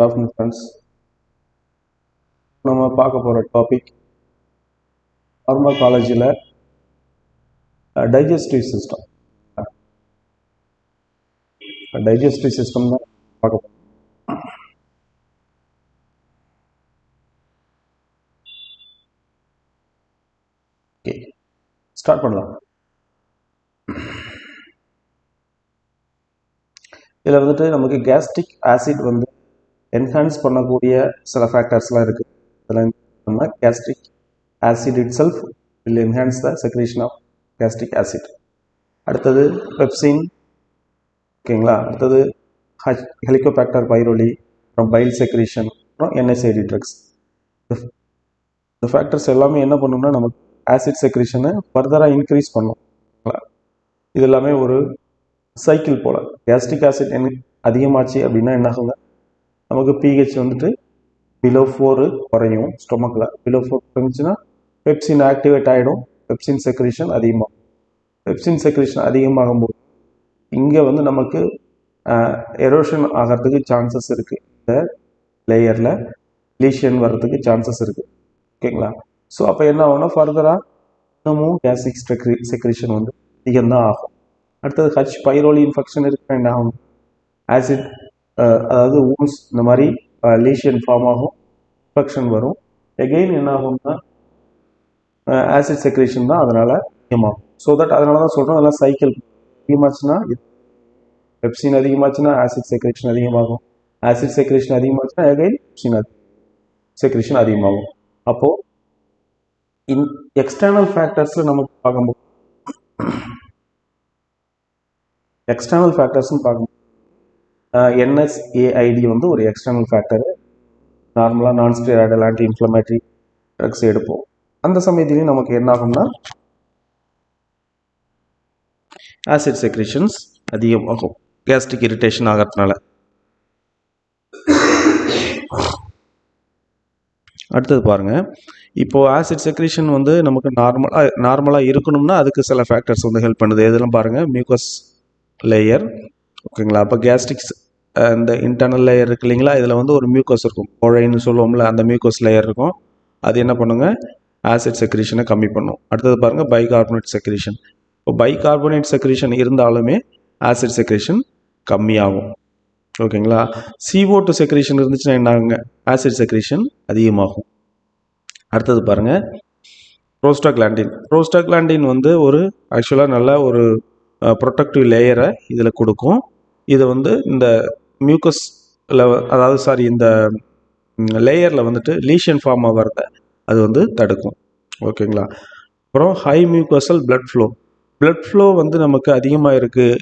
afternoon friends. நம்ம பார்க்க போகிற டாபிக் ஃபார்மகாலஜியில் டைஜஸ்டிவ் சிஸ்டம். டைஜஸ்டிவ் சிஸ்டம் தான் பார்க்க போகிறோம். ஓகே, ஸ்டார்ட் பண்ணலாம். இதில் வந்துட்டு நமக்கு கேஸ்ட்ரிக் ஆசிட் வந்து என்ஹான்ஸ் பண்ணக்கூடிய சில ஃபேக்டர்ஸ்லாம் இருக்குது. இதில் நம்ம gastric acid itself will enhance the secretion of gastric acid. அடுத்தது பெப்சின், ஓகேங்களா. அடுத்தது ஹெலிகோபாக்டர் பைரோலி, அப்புறம் பைல் செக்ரேஷன், அப்புறம் என்எஸ்ஐடி ட்ரக்ஸ். இந்த ஃபேக்டர்ஸ் எல்லாமே என்ன பண்ணணும்னா நமக்கு ஆசிட் செக்ரேஷனை ஃபர்தராக இன்க்ரீஸ் பண்ணும். இது எல்லாமே ஒரு சைக்கிள் போல். கேஸ்ட்ரிக் ஆசிட் அதிகமாச்சு அப்படின்னா என்ன ஆகுங்க, நமக்கு பிஹெச் வந்துட்டு பிலோ 4 குறையும். ஸ்டொமக்கில் பிலோ 4 குறைஞ்சிச்சுன்னா பெப்சின் ஆக்டிவேட் ஆகிடும். பெப்சின் செக்ரேஷன் அதிகமாகும். பெப்சின் செக்ரேஷன் அதிகமாகும்போது இங்கே வந்து நமக்கு எரோஷன் ஆகிறதுக்கு சான்சஸ் இருக்குது. இந்த லேயரில் லீஷன் வர்றதுக்கு சான்சஸ் இருக்குது. ஓகேங்களா. ஸோ அப்போ என்ன ஆகும்னா ஃபர்தராக இன்னமும் கேஸ்ட்ரிக் செக்ரேஷன் வந்து அதிகம்தான் ஆகும். அடுத்தது ஹச் பைரோலி இன்ஃபெக்ஷன் இருக்கிற என்ன ஆகும், ஆசிட் அதாவது ஊன்ஸ் இந்த மாதிரி லீஷியன் ஃபார்ம் ஆகும், இன்ஃபெக்ஷன் வரும். எகெயின் என்ன ஆகும்னா ஆசிட் செக்ரேஷன் தான் அதனால் அதிகமாகும். ஸோ தட் அதனால தான் சொல்கிறோம் அதெல்லாம் சைக்கிள். அதிகமாச்சுன்னா பெப்சின் அதிகமாச்சுன்னா ஆசிட் செக்ரேஷன் அதிகமாகும். ஆசிட் செக்ரேஷன் அதிகமாச்சுன்னா எகெயின் பெப்சின் செக்ரேஷன் அதிகமாகும். அப்போது எக்ஸ்டர்னல் ஃபேக்டர்ஸில் நமக்கு பார்க்கும்போது எக்ஸ்டர்னல் ஃபேக்டர்ஸ்னு பார்க்கும்போது என்எஸ்ஏஐடி வந்து ஒரு எக்ஸ்டர்னல் ஃபேக்டரு. நார்மலாக நான் ஸ்டெராய்டல் ஆன்டி இன்ஃப்ளமேட்டரி ட்ரக்ஸ் எடுப்போம். அந்த சமயத்துலேயும் நமக்கு என்ன ஆகும்னா ஆசிட் செக்ரேஷன்ஸ் அதிகமாகும் கேஸ்ட்ரிக் இரிட்டேஷன் ஆகிறதுனால. அடுத்தது பாருங்கள், இப்போது ஆசிட் செக்ரேஷன் வந்து நமக்கு நார்மலாக இருக்கணும்னா அதுக்கு சில ஃபேக்டர்ஸ் வந்து ஹெல்ப் பண்ணுது. இதெல்லாம் பாருங்கள், மியூக்கஸ் லேயர், ஓகேங்களா. அப்போ கேஸ்ட்ரிக்ஸ் இந்த இன்டர்னல் லேயர் இருக்கு இல்லைங்களா, இதில் வந்து ஒரு மியூக்கஸ் இருக்கும், குழைன்னு சொல்லுவோம்ல, அந்த மியூக்கஸ் லேயர் இருக்கும். அது என்ன பண்ணுங்க, ஆசிட் செக்ரேஷனை கம்மி பண்ணும். அடுத்தது பாருங்கள் பைகார்பனேட் செக்ரேஷன். இப்போ பைகார்பனேட் செக்ரேஷன் இருந்தாலுமே ஆசிட் செக்ரேஷன் கம்மியாகும். ஓகேங்களா. CO2 செக்ரேஷன் இருந்துச்சுன்னா என்ன ஆகுங்க, ஆசிட் செக்ரேஷன் அதிகமாகும். அடுத்தது பாருங்கள் ப்ரோஸ்டாக்லாண்டின். ப்ரோஸ்டாக்லாண்டின் வந்து ஒரு ஆக்சுவலாக நல்ல ஒரு ப்ரொடக்டிவ் லேயரை இதில் கொடுக்கும். இதை வந்து இந்த மியூக்கஸில் அதாவது இந்த லேயரில் வந்துட்டு லீஷன் ஃபார்ம் ஆகிறத அது வந்து தடுக்கும். ஓகேங்களா. அப்புறம் ஹை மியூக்கசல் பிளட் ஃப்ளோ வந்து நமக்கு அதிகமாக இருக்குது.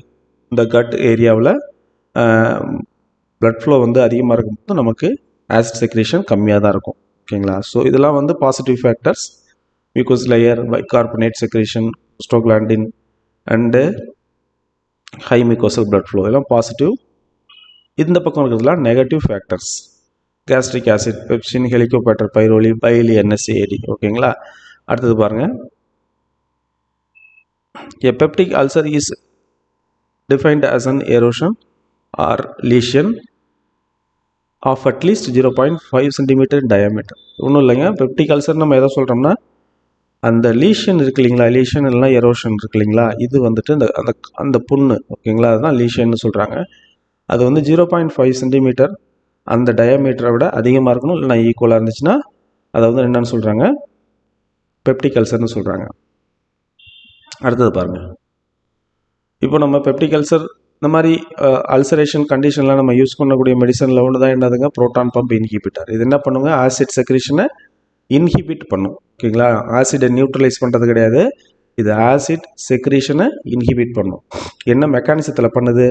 இந்த கட் ஏரியாவில் பிளட் ஃப்ளோ வந்து அதிகமாக இருக்கும்போது நமக்கு ஆசிட் செக்ரேஷன் கம்மியாக தான் இருக்கும். ஓகேங்களா. ஸோ இதெல்லாம் வந்து positive factors. Mucus layer, bicarbonate secretion, prostaglandin and high mucosal blood flow எல்லாம் பாசிட்டிவ். இந்த பக்கம் இருக்கிறதுலாம் negative factors. Gastric acid, pepsin, helicobacter pylori, pylori, NSAID. ஓகேங்களா. அடுத்தது பாருங்கள், a peptic ulcer is defined as an erosion or lesion of at least 0.5 cm in diameter. ஒன்றும் இல்லைங்க, peptic ulcer நம்ம எதை சொல்கிறோம்னா அந்த லீஷன் இருக்கு இல்லைங்களா, லீஷன் இல்லைனா எரோஷன் இருக்கு இல்லைங்களா, இது வந்துட்டு அந்த அந்த புண்ணு, ஓகேங்களா, அதுதான் லீஷன்னு சொல்கிறாங்க. அது வந்து 0.5 சென்டிமீட்டர் அந்த டயாமீட்டரை விட அதிகமாக இருக்கணும், இல்லைனா ஈக்குவலாக இருந்துச்சுன்னா அதை வந்து என்னன்னு சொல்கிறாங்க, பெப்டிக் அல்சர்னு சொல்கிறாங்க. அடுத்தது பாருங்கள், இப்போ நம்ம பெப்டிக் அல்சர் இந்த மாதிரி அல்சரேஷன் கண்டிஷனில் நம்ம யூஸ் பண்ணக்கூடிய மெடிசனில் ஒன்று தான் என்னதுங்க, புரோட்டான் பம்ப் இன்ஹிபிட்டர். இது என்ன பண்ணுங்க, ஆசிட் செக்ரேஷனை இன்ஹிபிட் பண்ணும். ஓகேங்களா. ஆசிடை நியூட்ரலைஸ் பண்ணுறது கிடையாது, இது ஆசிட் செக்ரேஷனை இன்ஹிபிட் பண்ணும். என்ன மெக்கானிசத்தில் பண்ணுது,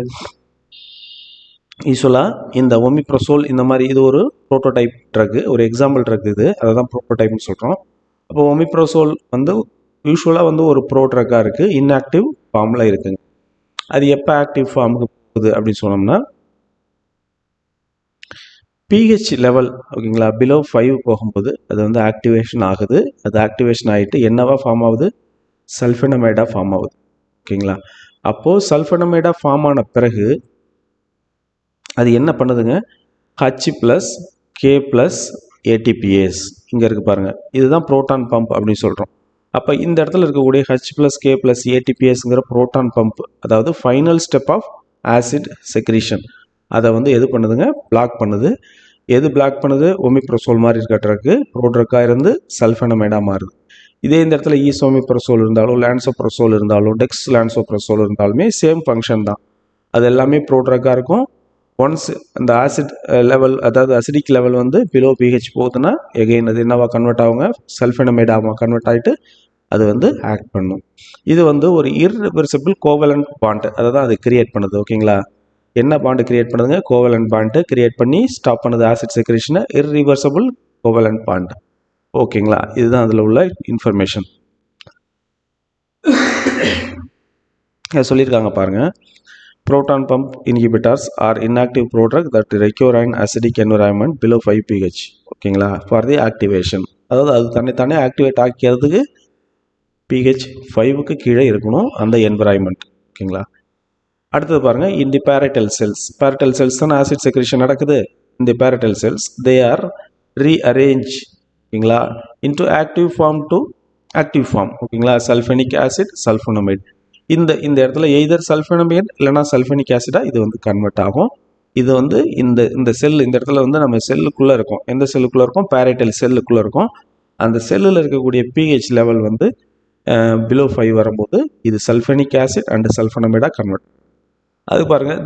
யூஸ்வலாக இந்த ஒமிப்ரோசோல் இந்த மாதிரி இது ஒரு ப்ரோட்டோடைப் ட்ரக், ஒரு எக்ஸாம்பிள் ட்ரக் இது, அதை தான் ப்ரோட்டோடைப்னு சொல்கிறோம். அப்போ ஒமிப்ரோசோல் வந்து யூஸ்வலாக வந்து ஒரு ப்ரோ ட்ரக்காக இருக்குது, இன்ஆக்டிவ் ஃபார்மில் இருக்குங்க. அது எப்போ ஆக்டிவ் ஃபார்முக்கு போகுது அப்படின்னு சொன்னோம்னா பிஹெச் லெவல், ஓகேங்களா, பிலோ 5 போகும்போது அது வந்து ஆக்டிவேஷன் ஆகுது. அது ஆக்டிவேஷன் ஆகிட்டு என்னவா ஃபார்ம் ஆகுது, சல்ஃபனமைடாக ஃபார்ம் ஆகுது. ஓகேங்களா. அப்போது சல்ஃபனமைடாக ஃபார்ம் ஆன பிறகு அது என்ன பண்ணுதுங்க, H plus K plus ATPase இங்கே இருக்குது பாருங்கள், இதுதான் ப்ரோட்டான் பம்ப் அப்படின்னு சொல்கிறோம். அப்போ இந்த இடத்துல இருக்கக்கூடிய H ப்ளஸ் K ப்ளஸ் ATPaseங்கிற ப்ரோட்டான் பம்ப், அதாவது final step of acid secretion, அதை வந்து எது பண்ணுதுங்க, பிளாக் பண்ணுது. எது பிளாக் பண்ணுது, ஒமிப்ரசோல் மாதிரி இருக்க ட்ரக்கு ப்ரோட்ரக்காக இருந்து சல்ஃபனமைடாக மாறுது. இதே இந்த இடத்துல ஈசோமிப்ரசோல் இருந்தாலும் லான்சோப்ரசோல் இருந்தாலும் டெக்ஸ் லான்சோப்ரசோல் இருந்தாலுமே சேம் ஃபங்க்ஷன் தான். அது எல்லாமே ப்ரோட்ரக்காக இருக்கும். ஒன்ஸ் அந்த ஆசிட் லெவல், அதாவது அசிடிக் லெவல் வந்து பிலோ பிஹெச் போகுதுன்னா எகெயின் அது என்னவா கன்வெர்ட் ஆகுங்க, சல்ஃபனமைடாக கன்வெர்ட் ஆகிட்டு அது வந்து ஆக்ட் பண்ணும். இது வந்து ஒரு இர்ரிவர்சிபிள் கோவலண்ட் பாண்ட், அதை தான் அது கிரியேட் பண்ணுது. ஓகேங்களா, என்ன பாண்டு கிரியேட் பண்ணுதுங்க, கோவலண்ட் பாண்டு கிரியேட் பண்ணி ஸ்டாப் பண்ணுது ஆசிட் செக்ரேஷனை, இர்ரிவர்சிபிள் கோவலண்ட் பாண்ட். ஓகேங்களா, இதுதான் அதில் உள்ள இன்ஃபர்மேஷன். சொல்லியிருக்காங்க பாருங்க, proton pump inhibitors are inactive prodrug that require an acidic environment below 5 pH. ஓகேங்களா, for the activation, அதாவது அது தன்னைத்தானே ஆக்டிவேட் ஆக்கிறதுக்கு pH 5க்கு கீழே இருக்கணும் அந்த என்விரான்மெண்ட். ஓகேங்களா, அடுத்தது பாருங்க, in the parietal cells, parietal cells தான் ஆசிட் செக்ரேஷன் நடக்குது. in the parietal cells they are rearranged, ஓகேங்களா, into active form to active form. ஓகேங்களா, சல்ஃபனிக் ஆசிட், சல்ஃபோனமைட், இந்த இடத்துல எய்தர் சல்ஃபனமைட் இல்லைனா சல்ஃபனிக் ஆசிடாக இது வந்து கன்வெர்ட் ஆகும். இது வந்து இந்த செல், இந்த இடத்துல வந்து நம்ம செல்லுக்குள்ளே இருக்கும். எந்த செல்லுக்குள்ளே இருக்கும், பேரைட்டல் செல்லுக்குள்ளே இருக்கும். அந்த செல்லில் இருக்கக்கூடிய பிஹெச் லெவல் வந்து பிலோ 5 வரும்போது இது சல்ஃபனிக் ஆசிட் அண்ட் சல்ஃபனமைடாக கன்வெர்ட். அது பாருங்கள்,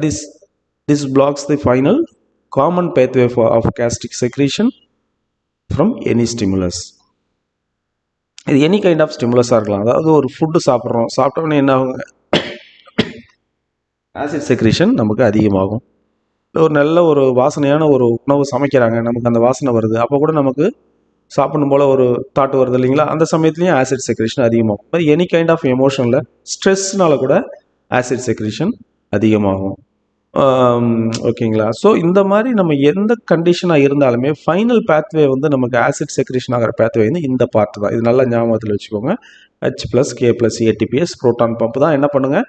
this blocks the final common pathway of gastric secretion from any stimulus. இது எனி கைண்ட் ஆஃப் ஸ்டிமுலஸாக இருக்கலாம். அதாவது ஒரு ஃபுட்டு சாப்பிட்றோம், சாப்பிட்டோன்னே என்ன ஆகுங்க, ஆசிட் செக்ரீஷன் நமக்கு அதிகமாகும். ஒரு நல்ல ஒரு வாசனையான ஒரு உணவு சமைக்கிறாங்க, நமக்கு அந்த வாசனை வருது, அப்போ கூட நமக்கு சாப்பிடும் போல் ஒரு தாட் வருது இல்லைங்களா, அந்த சமயத்துலேயும் ஆசிட் செக்ரீஷன் அதிகமாகும். அது எனி கைண்ட் ஆஃப் எமோஷனில் ஸ்ட்ரெஸ்னால கூட ஆசிட் செக்ரீஷன் அதிகமாகும். ஓகேங்களா, ஸோ இந்த மாதிரி நம்ம எந்த கண்டிஷனாக இருந்தாலுமே ஃபைனல் பேத்வே வந்து நமக்கு ஆசிட் செக்ரேஷன் ஆகிற பேத்வே வந்து இந்த பார்ட் தான். இது நல்லா ஞாபகத்தில் வச்சுக்கோங்க. H plus K plus ATPase proton pump தான் என்ன பண்ணுங்க,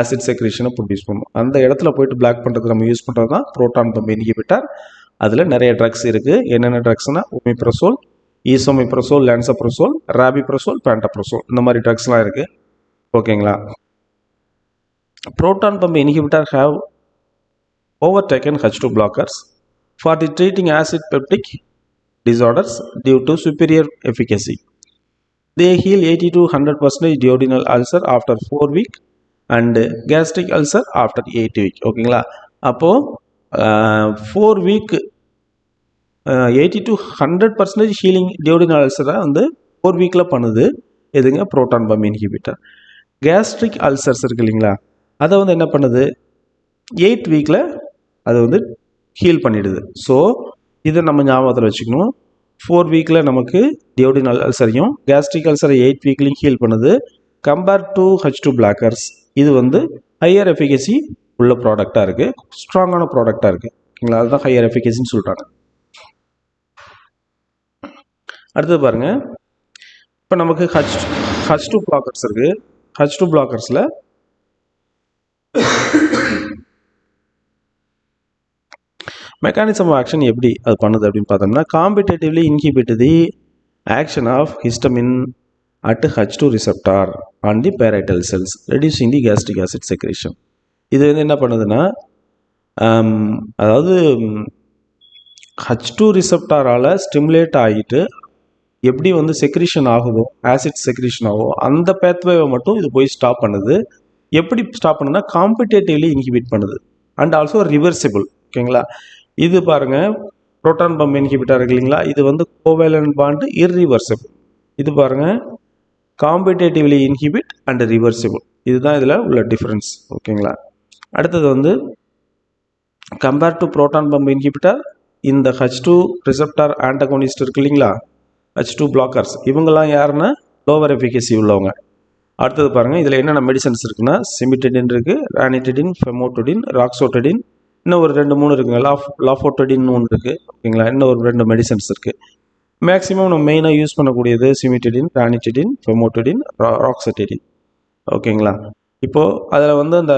ஆசிட் செக்ரேஷனை ப்ரொடியூஸ் பண்ணும். அந்த இடத்துல போயிட்டு பிளாக் பண்ணுறதுக்கு நம்ம யூஸ் பண்ணுறது தான் ப்ரோட்டான் பம்ப் இன்ஹிபிட்டர். அதில் நிறைய ட்ரக்ஸ் இருக்குது. என்னென்ன ட்ரக்ஸ்னால் ஒமிப்ரசோல், ஈசோமிப்ரசோல், லான்சோப்ரசோல், ராபிப்ரசோல், பேண்டப்ரசோல், இந்த மாதிரி ட்ரக்ஸ்லாம் இருக்குது. ஓகேங்களா, proton pump inhibitor have overtaken H2 blockers for the treating acid peptic disorders due to superior efficacy. They heal 80 to 100% duodenal ulcer after 4 weeks and gastric ulcer after 8 weeks. ஓகேங்களா, அப்போது 4 week 80 to 100% healing duodenal அல்சரை வந்து 4 வீக்கில் பண்ணுது. எதுங்க, proton pump inhibitor. Gastric ulcers இருக்கு இல்லைங்களா, அதை வந்து என்ன பண்ணுது, 8 வீக்கில் அது வந்து ஹீல் பண்ணிடுது. ஸோ இதை நம்ம ஞாபகத்தில் வச்சுக்கணும். 4 வீக்கில் நமக்கு டியோடினல் அல்சரையும் கேஸ்ட்ரிக் அல்சரை 8 வீக்லையும் ஹீல் பண்ணுது. கம்பேர் டு H2 பிளாக்கர்ஸ், இது வந்து ஹையர் எஃபிகசி உள்ள ப்ராடக்டாக இருக்குது, ஸ்ட்ராங்கான ப்ராடக்டாக இருக்குது. ஓகேங்களா, அதுதான் ஹையர் எஃபிகசின்னு சொல்கிறாங்க. அடுத்தது பாருங்கள், இப்போ நமக்கு H2 பிளாக்கர்ஸ் இருக்குது. H2 பிளாக்கர்ஸில் மெக்கானிசம் ஆஃப் ஆக்ஷன் எப்படி அது பண்ணுது அப்படின்னு பார்த்தோம்னா, competitively inhibit the action of histamine at H2 receptor on the parietal cells reducing the gastric acid secretion. இது வந்து என்ன பண்ணுதுன்னா, அதாவது H2 ரிசெப்டாரால் ஸ்டிமுலேட் ஆகிட்டு எப்படி வந்து செக்ரீஷன் ஆகுதோ, ஆசிட் செக்ரீஷன் ஆகுதோ, அந்த பேத்வேவை மட்டும் இது போய் ஸ்டாப் பண்ணுது. எப்படி ஸ்டாப் பண்ணுன்னா, காம்படிட்டிவ்லி இன்ஹிபிட் பண்ணுது அண்ட் ஆல்சோ ரிவர்சிபிள். ஓகேங்களா, இது பாருங்கள், ப்ரோட்டான் பம்ப் இன்ஹிபிட்டர் இருக்கு இல்லைங்களா, இது வந்து கோவேலன்ட் பாண்டு இர்ரிவர்சிபிள். இது பாருங்கள், காம்படிட்டிவ்லி இன்ஹிபிட் அண்ட் ரிவர்சிபிள். இதுதான் இதில் உள்ள டிஃப்ரென்ஸ். ஓகேங்களா, அடுத்தது வந்து compare to proton pump inhibitor, இந்த H2 ரிசெப்டார் ஆன்டகோனிஸ்ட் இருக்கு இல்லைங்களா, H2 பிளாக்கர்ஸ், இவங்கெல்லாம் யாருன்னா லோவர் எஃபிகசி உள்ளவங்க. அடுத்தது பாருங்கள், இதில் என்னென்ன மெடிசன்ஸ் இருக்குன்னா, சிமிட்டடின் இருக்குது, ரானிட்டடின், ஃபெமோட்டடின், ராக்சோட்டடின், இன்னும் ஒரு 2-3 இருக்குங்க, லாஃபோட்டடின் ஒன்று இருக்குது. ஓகேங்களா, இன்னும் ஒரு 2 மெடிசன்ஸ் இருக்குது. மேக்ஸிமம் நம்ம மெயினாக யூஸ் பண்ணக்கூடியது சிமிட்டடின், ரானிட்டடின், ஃபெமோட்டடின், ராக்சோட்டடின். ஓகேங்களா, இப்போது அதில் வந்து அந்த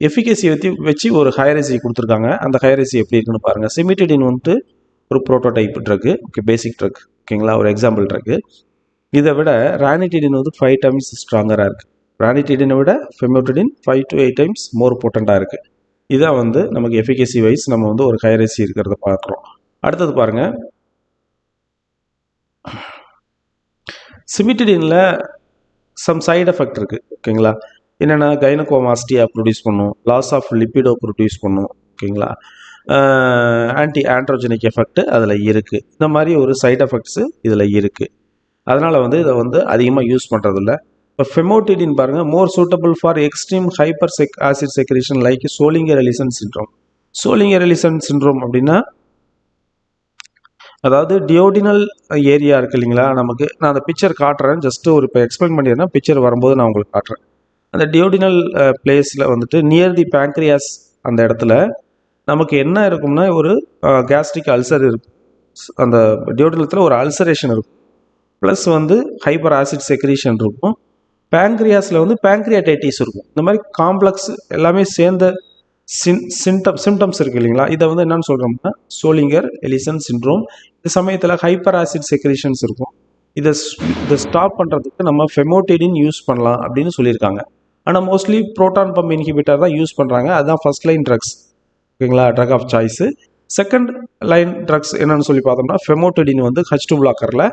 எஃபிகேசி வச்சு ஒரு ஹையரசி கொடுத்துருக்காங்க. அந்த ஹையரசி எப்படி இருக்குன்னு பாருங்கள். சிமிட்டிடின் வந்துட்டு ஒரு ப்ரோட்டோடைப் ட்ரக்கு, ஓகே, பேசிக் ட்ரக், ஓகேங்களா, ஒரு எக்ஸாம்பிள் ட்ரக்கு. இதை விட ரானிட்டிடின் வந்து 5 times ஸ்ட்ராங்கராக இருக்குது. ரானிட்டிடினை விட ஃபெமோட்டிடின் 5 to 8 times மோர் பொட்டண்ட்டாக இருக்குது. இதான் வந்து நமக்கு எஃபிகேசி வைஸ் நம்ம வந்து ஒரு ஹையரசி இருக்கிறத பார்க்குறோம். அடுத்தது பாருங்கள், சிமிட்டிடினில் சம் சைடு எஃபெக்ட் இருக்குது, ஓகேங்களா. என்னென்னா கைனகோமாஸ்டியா ப்ரொடியூஸ் பண்ணும், லாஸ் ஆஃப் லிப்பிடோ ப்ரொடியூஸ் பண்ணும், ஓகேங்களா. ஆன்டி ஆண்ட்ரோஜெனிக் எஃபெக்ட் அதில் இருக்குது. இந்த மாதிரி ஒரு சைடு எஃபெக்ட்ஸு இதில் இருக்குது. அதனால் வந்து இதை வந்து அதிகமாக யூஸ் பண்ணுறதில்ல. இப்போ ஃபெமோட்டிடின் பாருங்கள், மோர் suitable for extreme hyper acid secretion like Sholinghur Ellison syndrome. Sholinghur Ellison syndrome அப்படின்னா அதாவது டியோடினல் ஏரியா இருக்குது இல்லைங்களா. நமக்கு நான் அந்த பிக்சர் காட்டுறேன், ஜஸ்ட்டு ஒரு இப்போ எக்ஸ்பிளைன் பண்ணிடுறேன்னா பிக்சர் வரும்போது நான் உங்களுக்கு காட்டுறேன். அந்த டியோடினல் பிளேஸில் வந்துட்டு நியர் தி பேங்க்ரியாஸ் அந்த இடத்துல நமக்கு என்ன இருக்கும்னா ஒரு கேஸ்ட்ரிக் அல்சர் இருக்கும். அந்த டியோடினத்தில் ஒரு அல்சரேஷன் இருக்கும், ப்ளஸ் வந்து ஹைப்பர் ஆசிட் செக்ரீஷன் இருக்கும். பேங்க்ரியாஸில் வந்து பேங்க்ரியாடைட்டிஸ் இருக்கும். இந்த மாதிரி காம்ப்ளெக்ஸ் எல்லாமே சேர்ந்த சிம்டம்ஸ் இருக்குது இல்லைங்களா. இதை வந்து என்னன்னு சொல்கிறோம்னா சோலிங்கர் எலிசன் சிண்ட்ரோம். இந்த சமயத்தில் ஹைப்பர் ஆசிட் செக்ரேஷன்ஸ் இருக்கும். இதை ஸ்டாப் பண்ணுறதுக்கு நம்ம ஃபெமோட்டிடின் யூஸ் பண்ணலாம் அப்படின்னு சொல்லியிருக்காங்க. ஆனால் மோஸ்ட்லி புரோட்டான் பம்ப் இன்ஹிபிட்டர் தான் யூஸ் பண்ணுறாங்க. அதுதான் ஃபர்ஸ்ட் லைன் ட்ரக்ஸ், ஓகேங்களா, drug of choice. Second line drugs என்னன்னு சொல்லி பார்த்தோம்னா ஃபெமோட்டிடின் வந்து H2 பிளாக்கரில்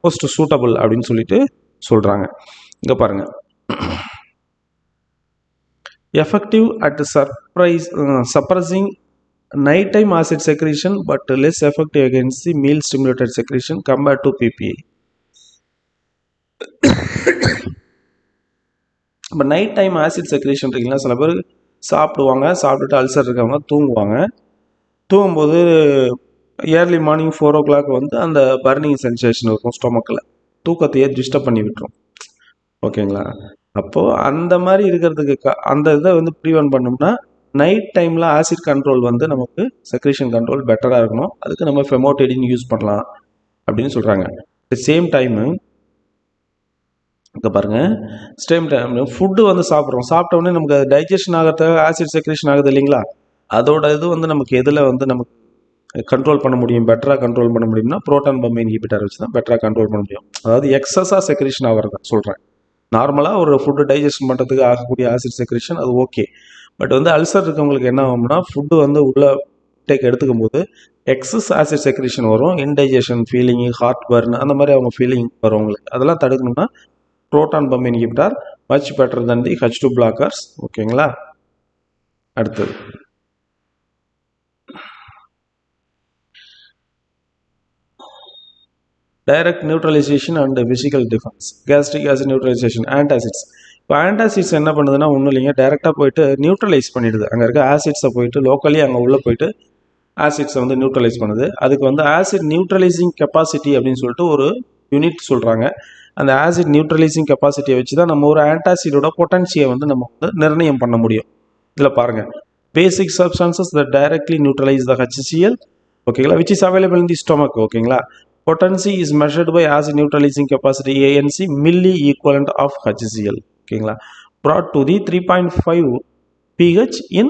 மோஸ்ட் சூட்டபிள் அப்படின்னு சொல்லிட்டு சொல்கிறாங்க. இங்கே பாருங்கள், effective at suppressing nighttime acid secretion but less effective against the meal stimulated secretion compared to PPI. இப்போ நைட் டைம் ஆசிட் செக்ரேஷன் இருக்குங்களா, சில பேர் சாப்பிடுவாங்க, சாப்பிட்டுட்டு அல்சர் இருக்கவங்க தூங்குவாங்க. தூங்கும்போது ஏர்லி மார்னிங் 4 o'clock வந்து அந்த பர்னிங் சென்சேஷன் இருக்கும் ஸ்டொமக்கில், தூக்கத்தையே டிஸ்டர்ப் பண்ணி விட்டுரும், ஓகேங்களா. அப்போது அந்த மாதிரி இருக்கிறதுக்கு அந்த இதை வந்து ப்ரிவென்ட் பண்ணோம்னா நைட் டைமில் ஆசிட் கண்ட்ரோல் வந்து நமக்கு செக்ரேஷன் கண்ட்ரோல் பெட்டராக இருக்கணும். அதுக்கு நம்ம ஃபெமோட்டிடின் யூஸ் பண்ணலாம் அப்படின்னு சொல்கிறாங்க. சேம் டைமு இங்கே பாருங்கள், சேம் டைம் ஃபுட்டு வந்து சாப்பிட்டோடனே நமக்கு அது டைஜஷன் ஆகிறதுக்காக ஆசிட் செக்ரேஷன் ஆகுது இல்லைங்களா. அதோட இது வந்து நமக்கு எதில் வந்து நமக்கு கண்ட்ரோல் பண்ண முடியும், பெட்டராக கண்ட்ரோல் பண்ண முடியும்னா புரோட்டான் பம்ப் இன்ஹிபிட்டர் வச்சு தான் பெட்டராக கண்ட்ரோல் பண்ண முடியும். அதாவது எக்ஸஸாக செக்ரேஷன் ஆகிறத சொல்கிறேன். நார்மலாக ஒரு ஃபுட்டு டைஜஷன் பண்ணுறதுக்கு ஆகக்கூடிய ஆசிட் செக்ரேஷன் அது ஓகே. பட் வந்து அல்சர் இருக்கவங்களுக்கு என்ன ஆகும்னா ஃபுட்டு வந்து உள்ள டேக் எடுத்துக்கும் போது எக்ஸஸ் ஆசிட் செக்ரேஷன் வரும், இன்டைஜஷன் ஃபீலிங்கு, ஹார்ட் பர்ன், அந்த மாதிரி அவங்க ஃபீலிங் வரும் அவங்களுக்கு. அதெல்லாம் தடுக்கணும்னா proton pump inhibitor much better than the H2 blockers, ஓகேங்களா. அடுத்தது direct neutralisation and physical defence, gastric acid neutralisation, antacids. இப்போ ஆன்டாசிட்ஸ் என்ன பண்ணுதுன்னா ஒன்றும் இல்லைங்க, டைரெக்டாக போயிட்டு நியூட்ரலைஸ் பண்ணிடுது. அங்கே இருக்க ஆசிட்ஸை போயிட்டு லோக்கலி அங்கே உள்ளே போயிட்டு ஆசிட்ஸை வந்து நியூட்ரலைஸ் பண்ணுது. அதுக்கு வந்து ஆசிட் நியூட்ரலைசிங் கெப்பாசிட்டி அப்படின்னு சொல்லிட்டு ஒரு யூனிட் சொல்கிறாங்க. அந்த ஆசிட் நியூட்ரலைசிங் கெப்பாசிட்டியை வச்சு தான் நம்ம ஒரு ஆன்டாசிடோட பொட்டன்சியை வந்து நம்ம வந்து நிர்ணயம் பண்ண முடியும். இதில் பாருங்கள், basic substances that directly neutralise the HCl, ஓகேங்களா, which is available in the stomach, ஓகேங்களா. Potency is measured by acid neutralizing capacity ANC milli equivalent of HCl, ஓகேங்களா, brought to the 3.5 pH in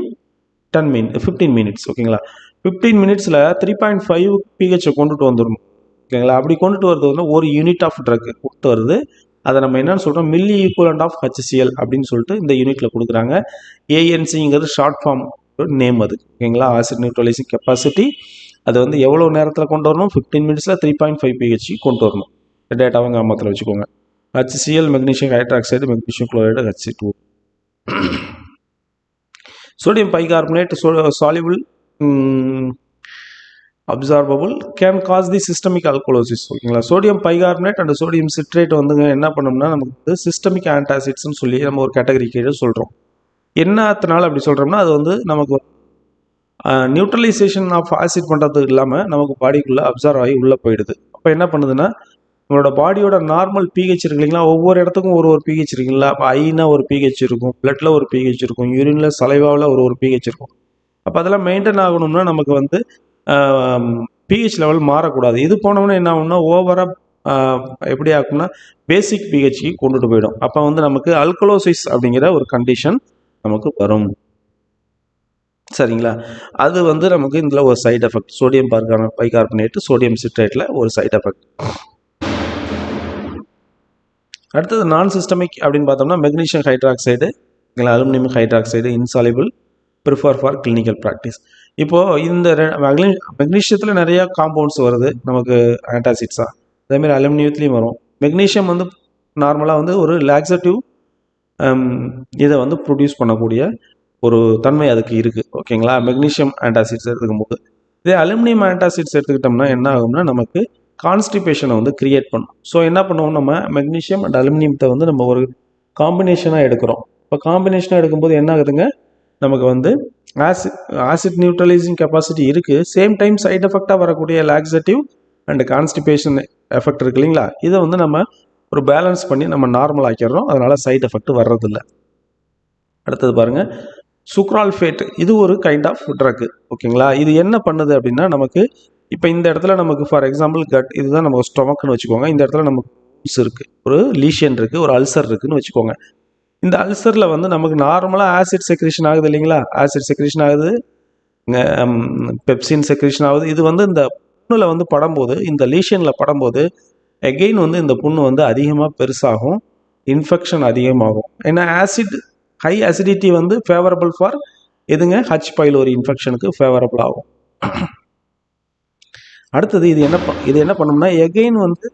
15 minutes, ஓகேங்களா. 15 minutesல 3.5 pH கொண்டுட்டு வந்துடணும், ஓகேங்களா. அப்படி கொண்டுட்டு வருது வந்து ஒரு யூனிட் ஆஃப் ட்ரக் கொண்டு வருது. அதை நம்ம என்னன்னு சொல்கிறோம், மில்லி ஈக்குவலண்ட் ஆஃப் HCl அப்படின்னு சொல்லிட்டு இந்த யூனிட்டில் கொடுக்குறாங்க. ANCங்கிறது ஷார்ட் ஃபார்ம் நேம் அது, ஓகேங்களா. ஆசிட் நியூட்ரலைசிங் கெப்பாசிட்டி அது வந்து எவ்வளோ நேரத்தில் கொண்டு வரணும், 15 minutesல 3.5 pH கொண்டு வரணும். இந்த டேட்டாவை ஞாபகத்தில் வச்சுக்கோங்க. HCl magnesium hydroxide, magnesium chloride, H2. Sodium bicarbonate soluble absorbable can cause the systemic alkalosis, ஓகேங்களா. Sodium bicarbonate and sodium citrate வந்துங்க என்ன பண்ணோம்னா நமக்கு வந்து சிஸ்டமிக் ஆன்டாசிட்ஸ்ன்னு சொல்லி நம்ம ஒரு கேட்டகரி கீழே சொல்கிறோம். என்னத்தினால அப்படி சொல்கிறோம்னா அது வந்து நமக்கு நியூட்ரலைசேஷன் ஆஃப் ஆசிட் பண்ணுறதுக்கு இல்லாமல் நமக்கு பாடிக்குள்ளே அப்சர்வ் ஆகி உள்ளே போயிடுது. அப்போ என்ன பண்ணுதுன்னா நம்மளோட பாடியோட நார்மல் பிஹெச் இருக்கு இல்லைங்களா, ஒவ்வொரு இடத்துக்கும் ஒரு பிஹெச் இருக்குங்களா. அப்போ ஐனா ஒரு பிஹெச் இருக்கும், பிளட்டில் ஒரு பிஹெச் இருக்கும், யூரினில் சலைவாவில் ஒரு பிஹெச் இருக்கும். அப்போ அதெல்லாம் மெயின்டைன் ஆகணும்னா நமக்கு வந்து பிஹெச் லெவல் மாறக்கூடாது. இது போனோம்னா என்ன ஆகும்னா ஓவராக எப்படி ஆகும்னா பேசிக் பிஹெச்க்கு கொண்டுட்டு போயிடும். அப்போ வந்து நமக்கு அல்கலோசிஸ் அப்படிங்கிற ஒரு கண்டிஷன் நமக்கு வரும். சரிங்களா? அது வந்து நமக்கு இதில் ஒரு side effect. Sodium bicarbonate, sodium சிட்ரேட்டில் ஒரு சைடு எஃபெக்ட். அடுத்தது நான் சிஸ்டமிக் அப்படின்னு பார்த்தோம்னா magnesium hydroxide, aluminium hydroxide insoluble, prefer for clinical practice. இப்போது இந்த மெக்னீஷியத்தில் நிறைய காம்பவுண்ட்ஸ் வருது நமக்கு ஆன்டாசிட்ஸாக, அதேமாதிரி அலுமினியத்துலேயும் வரும். மெக்னீஷியம் வந்து நார்மலாக வந்து ஒரு லாக்ஸேட்டிவ் இதை வந்து ப்ரொடியூஸ் பண்ணக்கூடிய ஒரு தன்மை அதுக்கு இருக்குது. ஓகேங்களா? மெக்னீஷியம் ஆன்டாசிட்ஸ் எடுத்துக்கும்போது இதே அலுமினியம் ஆன்டாசிட்ஸ் எடுத்துக்கிட்டோம்னா என்ன ஆகும்னா நமக்கு கான்ஸ்டிபேஷனை வந்து கிரியேட் பண்ணும். ஸோ என்ன பண்ணுவோம், நம்ம மெக்னீஷியம் அண்ட் அலுமினியத்தை வந்து நம்ம ஒரு காம்பினேஷனாக எடுக்கிறோம். இப்போ காம்பினேஷனாக எடுக்கும்போது என்ன ஆகுதுங்க, நமக்கு வந்து ஆசிட் நியூட்ரலைசிங் கெப்பாசிட்டி இருக்குது. சேம் டைம் சைட் எஃபெக்டாக வரக்கூடிய லாக்ஸேட்டிவ் அண்ட் கான்ஸ்டிபேஷன் எஃபெக்ட் இருக்கு இல்லைங்களா, இதை வந்து நம்ம ஒரு பேலன்ஸ் பண்ணி நம்ம நார்மல் ஆக்கிடுறோம். அதனால் சைட் எஃபெக்ட் வர்றதில்லை. அடுத்தது பாருங்கள், சுக்ரால்ஃபேட். இது ஒரு கைண்ட் ஆஃப் ட்ரக். ஓகேங்களா? இது என்ன பண்ணுது அப்படின்னா நமக்கு இப்போ இந்த இடத்துல நமக்கு ஃபார் எக்ஸாம்பிள் கட், இதுதான் நமக்கு ஸ்டொமக்னு வச்சுக்கோங்க. இந்த இடத்துல நமக்கு இருக்குது, ஒரு லீஷன் இருக்குது, ஒரு அல்சர் இருக்குதுன்னு வச்சுக்கோங்க. இந்த அல்சரில் வந்து நமக்கு நார்மலாக ஆசிட் செக்ரேஷன் ஆகுது இல்லைங்களா, ஆசிட் செக்ரேஷன் ஆகுது, பெப்சின் செக்ரேஷன் ஆகுது. இது வந்து இந்த புண்ணில் வந்து படும்போது, இந்த லீஷனில் படும்போது எகெயின் வந்து இந்த புண்ணு வந்து அதிகமாக பெருசாகும், இன்ஃபெக்ஷன் அதிகமாகும். ஏன்னா ஆசிட், ஹை அசிடிட்டி வந்து ஃபேவரபிள் ஃபார் எதுங்க, ஹச் பைலோரி இன்ஃபெக்ஷனுக்கு ஃபேவரபிள் ஆகும். அடுத்தது இது என்ன பண்ணோம்னா எகெயின் வந்து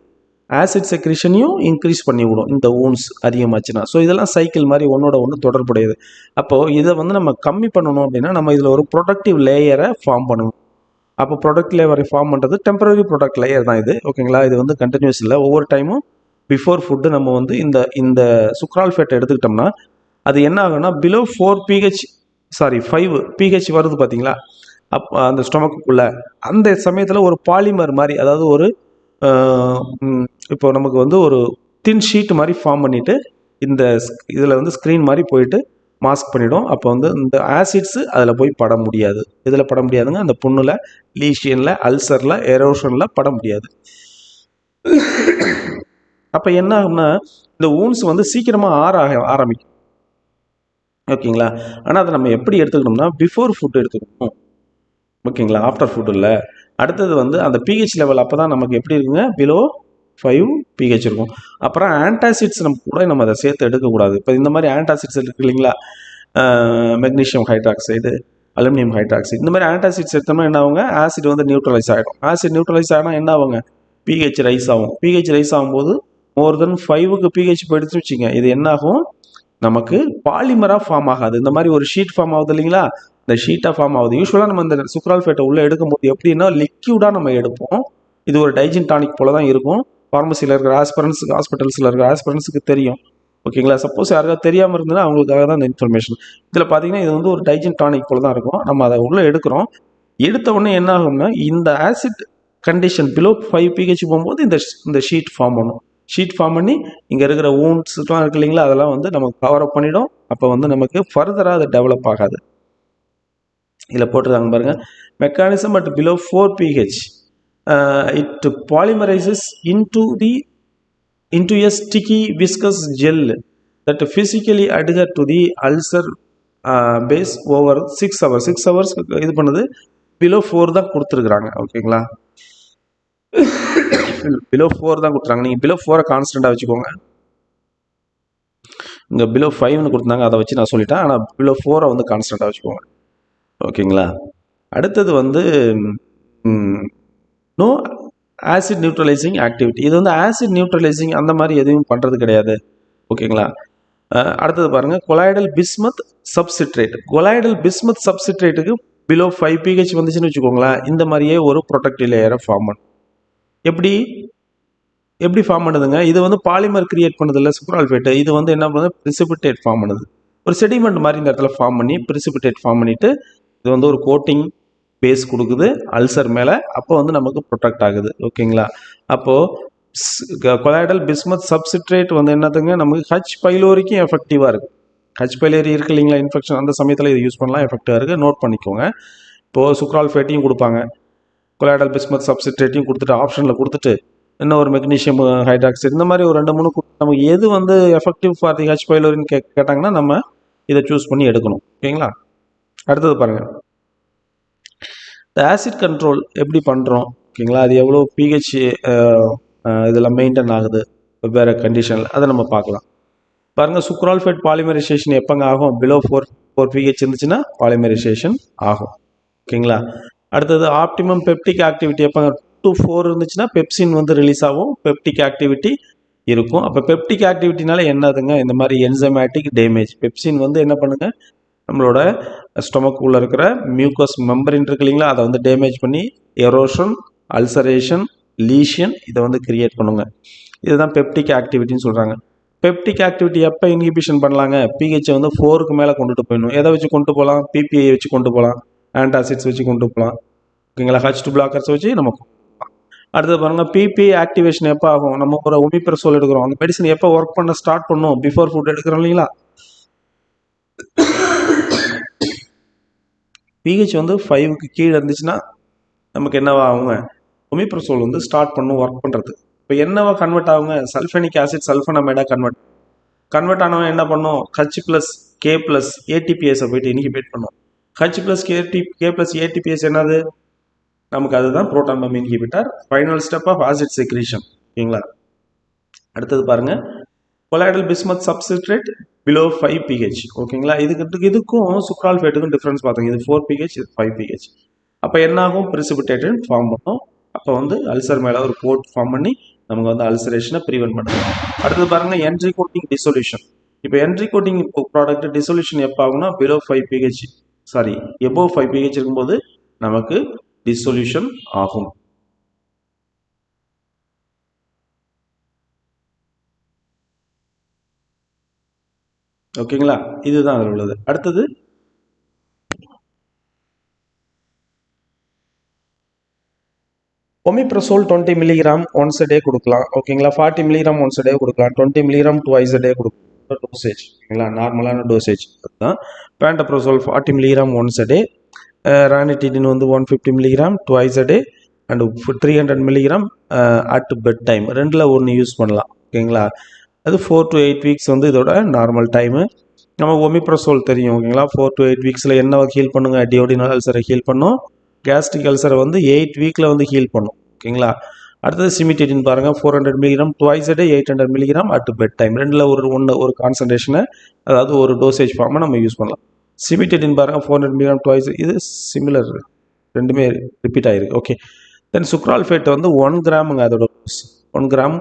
ஆசிட் செக்ரேஷனையும் இன்க்ரீஸ் பண்ணி விடும் இந்த ஊன்ஸ் அதிகமாச்சுன்னா. ஸோ இதெல்லாம் சைக்கிள் மாதிரி ஒன்றோட ஒன்று தொடர்புடையது. அப்போது இதை வந்து நம்ம கம்மி பண்ணணும் அப்படின்னா நம்ம இதில் ஒரு ப்ரொடக்டிவ் லேயரை ஃபார்ம் பண்ணணும். அப்போ ப்ரொடக்ட் லேயரை ஃபார்ம் பண்ணுறது டெம்பரரி ப்ரொடக்ட் லேயர் தான் இது. ஓகேங்களா? இது வந்து கண்டினியூஸ் இல்லை. ஒவ்வொரு டைமும் பிஃபோர் ஃபுட்டு நம்ம வந்து இந்த சுக்ரால்ஃபேட் எடுத்துக்கிட்டோம்னா அது என்ன ஆகும்னா பிலோ 5 pH வருது பார்த்தீங்களா, அந்த ஸ்டொமக்குள்ளே அந்த சமயத்தில் ஒரு பாலிமர் மாதிரி, அதாவது ஒரு இப்போ நமக்கு வந்து ஒரு தின் ஷீட் மாதிரி ஃபார்ம் பண்ணிவிட்டு இந்த இதில் வந்து ஸ்க்ரீன் மாதிரி போயிட்டு மாஸ்க் பண்ணிவிடும். அப்போ வந்து இந்த ஆசிட்ஸு அதில் போய் பட முடியாது. இதில் பட முடியாதுங்க, அந்த புண்ணில், லீஷியனில், அல்சரில், எரோஷனில் பட முடியாது. அப்போ என்ன ஆகும்னா இந்த ஊன்ஸ் வந்து சீக்கிரமாக ஆரம்பிக்கும். ஓகேங்களா? ஆனால் அதை நம்ம எப்படி எடுத்துக்கணும்னா பிஃபோர் ஃபுட் எடுத்துக்கணும். ஓகேங்களா? ஆஃப்டர் ஃபுட் இல்லை. அடுத்தது வந்து அந்த பிஹெச் லெவல் அப்போ தான் நமக்கு எப்படி இருக்குங்க, பிலோ 5 pH இருக்கும். அப்புறம் ஆன்டாசிட்ஸ் நம்ம அதை சேர்த்து எடுக்கக்கூடாது. இப்போ இந்த மாதிரி ஆன்டாசிட்ஸ் இருக்கு இல்லைங்களா, மெக்னீஷியம் ஹைட்ராக்சைடு, அலுமினியம் ஹைட்ராக்சைடு, இந்த மாதிரி ஆன்டாசிட்ஸ் எடுத்தோம்னா என்ன ஆகுங்க, ஆசிட் வந்து நியூட்ரலைஸ் ஆகிடும். ஆசிட் நியூட்ரலைஸ் ஆனால் என்ன ஆகுங்க, பிஹெச் ரைஸ் ஆகும். பிஹெச் ரைஸ் ஆகும்போது மோர் தென் 5க்கு பிஹெச் போயிடுச்சு வச்சுங்க, இது என்ன ஆகும், நமக்கு பாலிமராக ஃபார்ம் ஆகாது. இந்த மாதிரி ஒரு ஷீட் ஃபார்ம் ஆகுது இல்லைங்களா, இந்த ஷீட்டாக ஃபார்ம் ஆகுது. யூஸ்வலாக நம்ம இந்த சுக்ரால்ஃபேட்டை உள்ளே எடுக்கும்போது எப்படின்னா லிக்யூடாக நம்ம எடுப்போம். இது ஒரு டைஜின் டானிக் போல தான் இருக்கும். ஃபார்மசியில் இருக்கிற ஆஸ்பிரன்ஸுக்கு, ஹாஸ்பிட்டல்ஸில் இருக்கிற ஆஸ்பிரன்ஸுக்கு தெரியும். ஓகேங்களா? சப்போஸ் யாருக்காவது தெரியாமல் இருந்ததுன்னா அவங்களுக்காக தான் இந்த இன்ஃபர்மேஷன். இதில் பார்த்தீங்கன்னா இது வந்து ஒரு டைஜின் டானிக் போல தான் இருக்கும். நம்ம அதை உள்ளே எடுக்கிறோம். எடுத்த உடனே என்ன ஆகும்னா இந்த ஆசிட் கண்டிஷன் பிலோ 5 pH போகும்போது இந்த ஷீட் ஃபார்ம் பண்ணும். ஷீட் ஃபார்ம் பண்ணி இங்கே இருக்கிற ஊன்ஸ்லாம் இருக்கு இல்லைங்களா, அதெல்லாம் வந்து நமக்கு கவர் அப் பண்ணிடும். அப்போ வந்து நமக்கு ஃபர்தராக அது டெவலப் ஆகாது. இதில் போட்டிருக்காங்க பாருங்க, mechanism at below 4 pH it polymerizes into a sticky viscous gel that physically adhere to the ulcer base over 6 hours. 6 hours இது பண்ணுது. பிலோ 4 தான் கொடுத்துருக்குறாங்க. ஓகேங்களா? பிலோ 4 தான் கொடுத்துறாங்க. நீங்கள் பிலோ 4 கான்ஸ்டண்ட்டாக வச்சுக்கோங்க. இங்கே பிலோ 5ன்னு கொடுத்தாங்க, அதை வச்சு நான் சொல்லிட்டேன். ஆனால் பிலோ 4 வந்து கான்ஸ்டண்ட்டாக வச்சுக்கோங்க. ஓகேங்களா? அடுத்தது வந்து நோ ஆசிட் நியூட்ரலைசிங் ஆக்டிவிட்டி. இது வந்து ஆசிட் நியூட்ரலைசிங் அந்த மாதிரி எதுவும் பண்ணுறது கிடையாது. ஓகேங்களா? அடுத்தது பாருங்கள், colloidal bismuth subcitrate. Colloidal bismuth சப்சிட்ரேட்டுக்கு பிலோ 5 pH வந்துச்சுன்னு வச்சுக்கோங்களேன், இந்த மாதிரியே ஒரு ப்ரொடக்டிவ் லேயரை ஃபார்ம் பண்ணும். எப்படி ஃபார்ம் பண்ணுதுங்க, இது வந்து பாலிமர் கிரியேட் பண்ணுது இல்லை சுக்ரால்ஃபேட்டு, இது வந்து என்ன பண்ணுது, பிரிசிபிடேட் ஃபார்ம் பண்ணுது. ஒரு செடிமெண்ட் மாதிரி இந்த இடத்துல ஃபார்ம் பண்ணி பிரிசிபிடேட் ஃபார்ம் பண்ணிவிட்டு இது வந்து ஒரு கோட்டிங் பேஸ் கொடுக்குது அல்சர் மேலே. அப்போ வந்து நமக்கு ப்ரொடெக்ட் ஆகுது. ஓகேங்களா? அப்போது கொலாய்டல் பிஸ்மத் சப்சிட்ரேட் வந்து என்னதுங்க, நமக்கு ஹச் பைலோரிக்கும் எஃபெக்டிவாக இருக்குது. ஹச் பைலோரி இருக்குது இல்லைங்களா, இன்ஃபெக்ஷன், அந்த சமயத்தில் இது யூஸ் பண்ணலாம், எஃபெக்டிவாக இருக்குது. நோட் பண்ணிக்கோங்க. இப்போது சுக்ரால்ஃபேட்டையும் கொடுப்பாங்க, கொலாய்டல் பிஸ்மத் சப்சிட்ரேட்டையும் கொடுத்துட்டு ஆப்ஷனில் கொடுத்துட்டு இன்னும் ஒரு மெக்னீஷியம் ஹைட்ராக்சைடு, இந்த மாதிரி ஒரு 2-3 நமக்கு எது வந்து எஃபெக்டிவ் ஃபார் தி ஹச் பைலோரின்னு கேட்டாங்கன்னா நம்ம இதை சூஸ் பண்ணி எடுக்கணும். ஓகேங்களா? அடுத்தது பாருங்கள், இந்த ஆசிட் கண்ட்ரோல் எப்படி பண்ணுறோம், ஓகேங்களா? அது எவ்வளோ பிஹெச் இதெல்லாம் மெயின்டைன் ஆகுது வெவ்வேறு கண்டிஷனில், அதை நம்ம பார்க்கலாம். பாருங்கள், சுக்ரால்ஃபேட் பாலிமரைசேஷன் எப்போங்க ஆகும்? பிலோ 4 pH இருந்துச்சுன்னா பாலிமரைசேஷன் ஆகும். ஓகேங்களா? அடுத்தது ஆப்டிமம் பெப்டிக் ஆக்டிவிட்டி எப்போங்க? 2 to 4 இருந்துச்சுன்னா பெப்சின் வந்து ரிலீஸ் ஆகும், பெப்டிக் ஆக்டிவிட்டி இருக்கும். அப்போ பெப்டிக் ஆக்டிவிட்டினால என்னதுங்க? இந்த மாதிரி என்சைமேட்டிக் டேமேஜ். பெப்சின் வந்து என்ன பண்ணுங்க, நம்மளோட ஸ்டொமக்குள்ளே இருக்கிற மியூக்கஸ் மெம்பரின் இருக்கு இல்லைங்களா, அதை வந்து டேமேஜ் பண்ணி எரோஷன், அல்சரேஷன், லீஷன் இதை வந்து கிரியேட் பண்ணுங்க. இதுதான் பெப்டிக் ஆக்டிவிட்டின்னு சொல்கிறாங்க. பெப்டிக் ஆக்டிவிட்டி எப்போ இன்ஹிபிஷன் பண்ணலாங்க? பிஹெச் வந்து 4க்கு மேலே கொண்டுட்டு போயிடணும். எதை வச்சு கொண்டு போகலாம்? பிபிஐ வச்சு கொண்டு போகலாம், ஆன்டாசிட்ஸ் வச்சு கொண்டு போகலாம். ஓகேங்களா? H2 பிளாக்கர்ஸ் வச்சு நம்ம. அடுத்தது பாருங்கள், பிபிஐ ஆக்டிவேஷன் எப்போ ஆகும்? நம்ம ஒரு ஒமிப்ரசோல் எடுக்கிறோம், அந்த மெடிசன் எப்போ ஒர்க் பண்ண ஸ்டார்ட் பண்ணும்? பிஃபோர் ஃபுட் எடுக்கிறோம் இல்லைங்களா? பிஹெச் வந்து 5க்கு கீழே இருந்துச்சுன்னா நமக்கு என்னவா ஆகுங்க? ஒமிப்ரசோல் வந்து ஸ்டார்ட் பண்ணும் ஒர்க் பண்ணுறது. இப்போ என்னவா கன்வெர்ட் ஆகுங்க? சல்ஃபனிக் ஆசிட் சல்ஃபனமைடாக கன்வெர்ட் ஆனவன் என்ன பண்ணும்? H+K+ ATPase போயிட்டு இன்ஹிபிட் பண்ணும். H+K+ ATPase என்னது? நமக்கு அதுதான் proton pump inhibitor. Final step of acid secretion. ஓகேங்களா? அடுத்தது பாருங்க, colloidal bismuth substrate below 5 pH. ஓகேங்களா? இதுக்கும் சுக்ரால்ஃபேட்டுக்கும் டிஃப்ரென்ஸ் பார்த்தோங்க. இது 4 pH, இது 5 pH. அப்போ என்ன ஆகும்? பிரிசிபிடேட்டட் ஃபார்ம் பண்ணும். அப்போ வந்து அல்சர் மேலே ஒரு கோட் ஃபார்ம் பண்ணி நமக்கு வந்து அல்சரேஷனை ப்ரிவென்ட் பண்ணுது. அடுத்தது பாருங்க, என்ட்ரி கோட்டிங் டிசொல்யூஷன். இப்போ என்ட்ரி கோட்டிங் ப்ராடக்ட் டிசொல்யூஷன் எப்போ ஆகும்னா below 5 pH, sorry above 5 pH இருக்கும்போது நமக்கு டிசொல்யூஷன் ஆகும். ஓகேங்களா? இதுதான் அதில் உள்ளது. அடுத்தது ஒமிப்ரசோல் 20 mg ஒன்ஸ் a day கொடுக்கலாம். ஓகேங்களா? 40 mg ஒன்ஸ் a day கொடுக்கலாம். 20 mg twice a day கொடுக்கலாம். டோசேஜ். ஓகேங்களா? நார்மலான டோசேஜ் அதுதான். Pantoprazole 40 mg once a day, ranitidine வந்து 150 mg twice a day and 300 mg at bed time. ரெண்டில் ஒன்று யூஸ் பண்ணலாம். ஓகேங்களா? அது 4 to 8 வீக்ஸ் வந்து இதோட நார்மல் டைமு. நம்ம ஒமிப்ரசோல் தெரியும். ஓகேங்களா? 4 to 8 வீக்ஸில் என்ன ஹீல் பண்ணுங்க? டியோடினல் அல்சரை ஹீல் பண்ணும். கேஸ்ட்ரிக் அல்சரை வந்து 8 வீக்கில் வந்து ஹீல் பண்ணும். ஓகேங்களா? அடுத்தது சிமிடேடின் பாருங்கள், 400 mg twice a day, 800 mg at bed time. ரெண்டில் ஒரு கான்சன்ட்ரேஷனை, அதாவது ஒரு டோசேஜ் ஃபார்மை நம்ம யூஸ் பண்ணலாம். சிமிடேடின் பாருங்கள், 400 mg twice, இது சிமிலர், ரெண்டுமே ரிப்பீட் ஆகிருக்கு. ஓகே. தென் சுக்ரால்ஃபேட் வந்து 1 கிராமுங்க அதோட 1 gram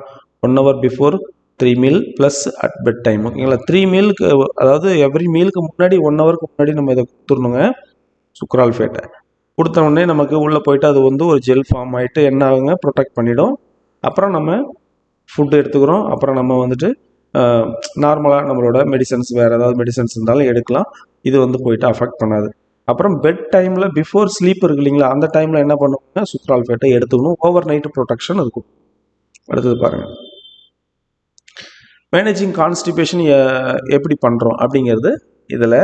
1 hour before 3 meal plus at bed time. ஓகேங்களா? 3 மீலுக்கு, அதாவது எவ்ரி மீலுக்கு முன்னாடி 1 ஹவருக்கு முன்னாடி நம்ம இதை கொடுத்துடணுங்க. சுக்ரால்ஃபேட்டை கொடுத்த உடனே நமக்கு உள்ளே போயிட்டு அது வந்து ஒரு ஜெல் ஃபார்ம் ஆகிட்டு என்ன ஆகுங்க? ப்ரொடெக்ட் பண்ணிவிடும். அப்புறம் நம்ம ஃபுட்டு எடுத்துக்கிறோம். அப்புறம் நம்ம வந்துட்டு நார்மலாக நம்மளோட மெடிசன்ஸ், வேறு ஏதாவது மெடிசன்ஸ் இருந்தாலும் எடுக்கலாம். இது வந்து போயிட்டு அஃபெக்ட் பண்ணாது. அப்புறம் பெட் டைமில் பிஃபோர் ஸ்லீப் இருக்கு இல்லைங்களா, அந்த டைமில் என்ன பண்ணுவோம்னா சுக்ரால்ஃபேட்டை எடுத்துக்கணும். ஓவர் நைட்டு ப்ரொடெக்ஷன் இருக்கும். அடுத்தது பாருங்கள், மேனேஜிங் கான்ஸ்டிபேஷன் எப்படி பண்ணுறோம் அப்படிங்கிறது இதில்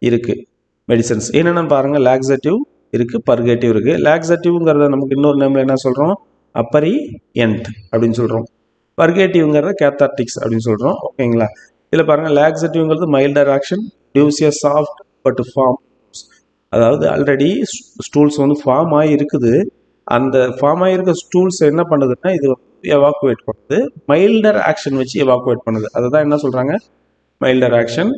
இருக்குது. மெடிசன்ஸ் என்னென்னு பாருங்கள், லாக்ஸேட்டிவ் இருக்குது, பர்கேட்டிவ் இருக்குது. லாக்ஸேட்டிவ்ங்கிறத நமக்கு இன்னொரு நேமில் என்ன சொல்கிறோம்? அப்பரியன்ட் அப்படின்னு சொல்கிறோம். பர்கேட்டிவ்ங்கிறத கேத்தார்டிக்ஸ் அப்படின்னு சொல்கிறோம். ஓகேங்களா? இதில் பாருங்கள், லாக்ஸேட்டிவ்ங்கிறது மைல்டர் ஆக்ஷன், டியூசியர் சாஃப்ட் பட் ஃபார்ம். அதாவது ஆல்ரெடி ஸ்டூல்ஸ் வந்து ஃபார்ம் ஆகி இருக்குது. அந்த ஃபார்ம் ஆகிருக்க ஸ்டூல்ஸ் என்ன பண்ணுதுன்னா இது எவாக்குவேட் பண்ணுது. மைல்டர் ஆக்ஷன் வச்சு எவாக்குவேட் பண்ணுது. அதுதான் என்ன சொல்கிறாங்க? Milder action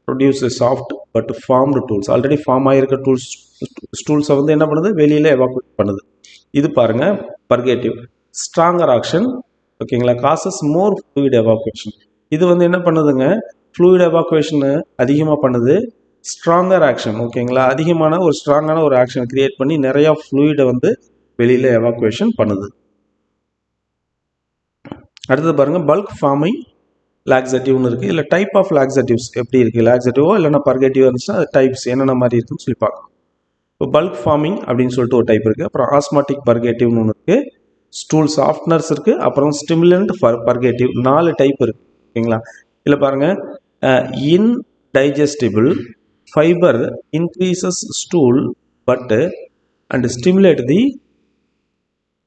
produces soft but formed stools. Already form ஆகிருக்க ஸ்டூல்ஸை வந்து என்ன பண்ணுது? வெளியில் எவாக்குவேட் பண்ணுது. இது பாருங்கள் பர்கேட்டிவ். ஸ்ட்ராங்கர் ஆக்ஷன், ஓகேங்களா, காசஸ் மோர் ஃப்ளூயிட் எவாக்குவேஷன். இது வந்து என்ன பண்ணுதுங்க? ஃப்ளூயிட் எவாக்குவேஷனு அதிகமாக பண்ணுது. ஸ்ட்ராங்கர் ஆக்ஷன், ஓகேங்களா, அதிகமான ஒரு ஸ்ட்ராங்கான ஒரு ஆக்ஷன் கிரியேட் பண்ணி நிறையா ஃப்ளூயிடை வந்து வெளியில் எவாக்குவேஷன் பண்ணுது. அடுத்தது பாருங்கள், பல்க் ஃபார்மிங் லாக்ஸேட்டிவ்னு இருக்குது. இல்லை டைப் ஆஃப் லாக்ஸேட்டிவ்ஸ் எப்படி இருக்குது? லாக்ஸேட்டிவோ இல்லைனா பர்கேட்டிவ் இருந்துச்சுன்னா அது டைப்ஸ் என்னென்ன மாதிரி இருக்குன்னு சொல்லி பார்க்கலாம். இப்போ பல்க் ஃபார்மிங் அப்படின்னு சொல்லிட்டு ஒரு டைப் இருக்குது. அப்புறம் ஆஸ்மாட்டிக் பர்கேட்டிவ்னு ஒன்று இருக்குது. ஸ்டூல் சாஃப்ட்னர்ஸ் இருக்குது. அப்புறம் ஸ்டிமுலண்ட் பர்கேட்டிவ். 4 டைப் இருக்குது. ஓகேங்களா? இதில் பாருங்கள், இன்டைஜஸ்டிபிள் ஃபைபர் இன்க்ரீசஸ் ஸ்டூல் பட் அண்ட் ஸ்டிமுலேட் தி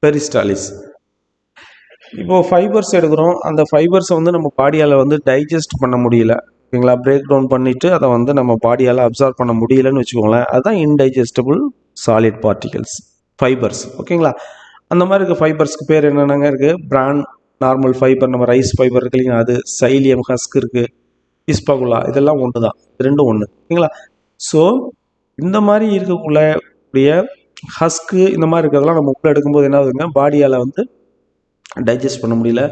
பெரிஸ்டாலிஸ். இப்போது ஃபைபர்ஸ் எடுக்கிறோம். அந்த ஃபைபர்ஸை வந்து நம்ம பாடியால் வந்து டைஜஸ்ட் பண்ண முடியல. ஓகேங்களா, பிரேக் டவுன் பண்ணிவிட்டு அதை வந்து நம்ம பாடியால் அப்சார்ப் பண்ண முடியலன்னு வச்சுக்கோங்களேன். அதுதான் இன்டைஜஸ்டபிள் சாலிட் பார்ட்டிகல்ஸ் ஃபைபர்ஸ். ஓகேங்களா, அந்த மாதிரி இருக்க ஃபைபர்ஸ்க்கு பேர் என்னென்னங்க இருக்குது? பிரான் நார்மல் ஃபைபர், நம்ம ரைஸ் ஃபைபர் இருக்கு இல்லைங்களா, அது சைலியம் ஹஸ்க் இருக்குது, இஸ்பகுலா, இதெல்லாம் ஒன்று தான், ரெண்டும் ஒன்று. ஓகேங்களா, ஸோ இந்த மாதிரி இருக்கக்கூடிய ஹஸ்க்கு இந்த மாதிரி இருக்கிறதெல்லாம் நம்ம உள்ள எடுக்கும்போது என்ன ஆகுதுங்க, பாடியால் வந்து டைஜஸ்ட் பண்ண முடியல.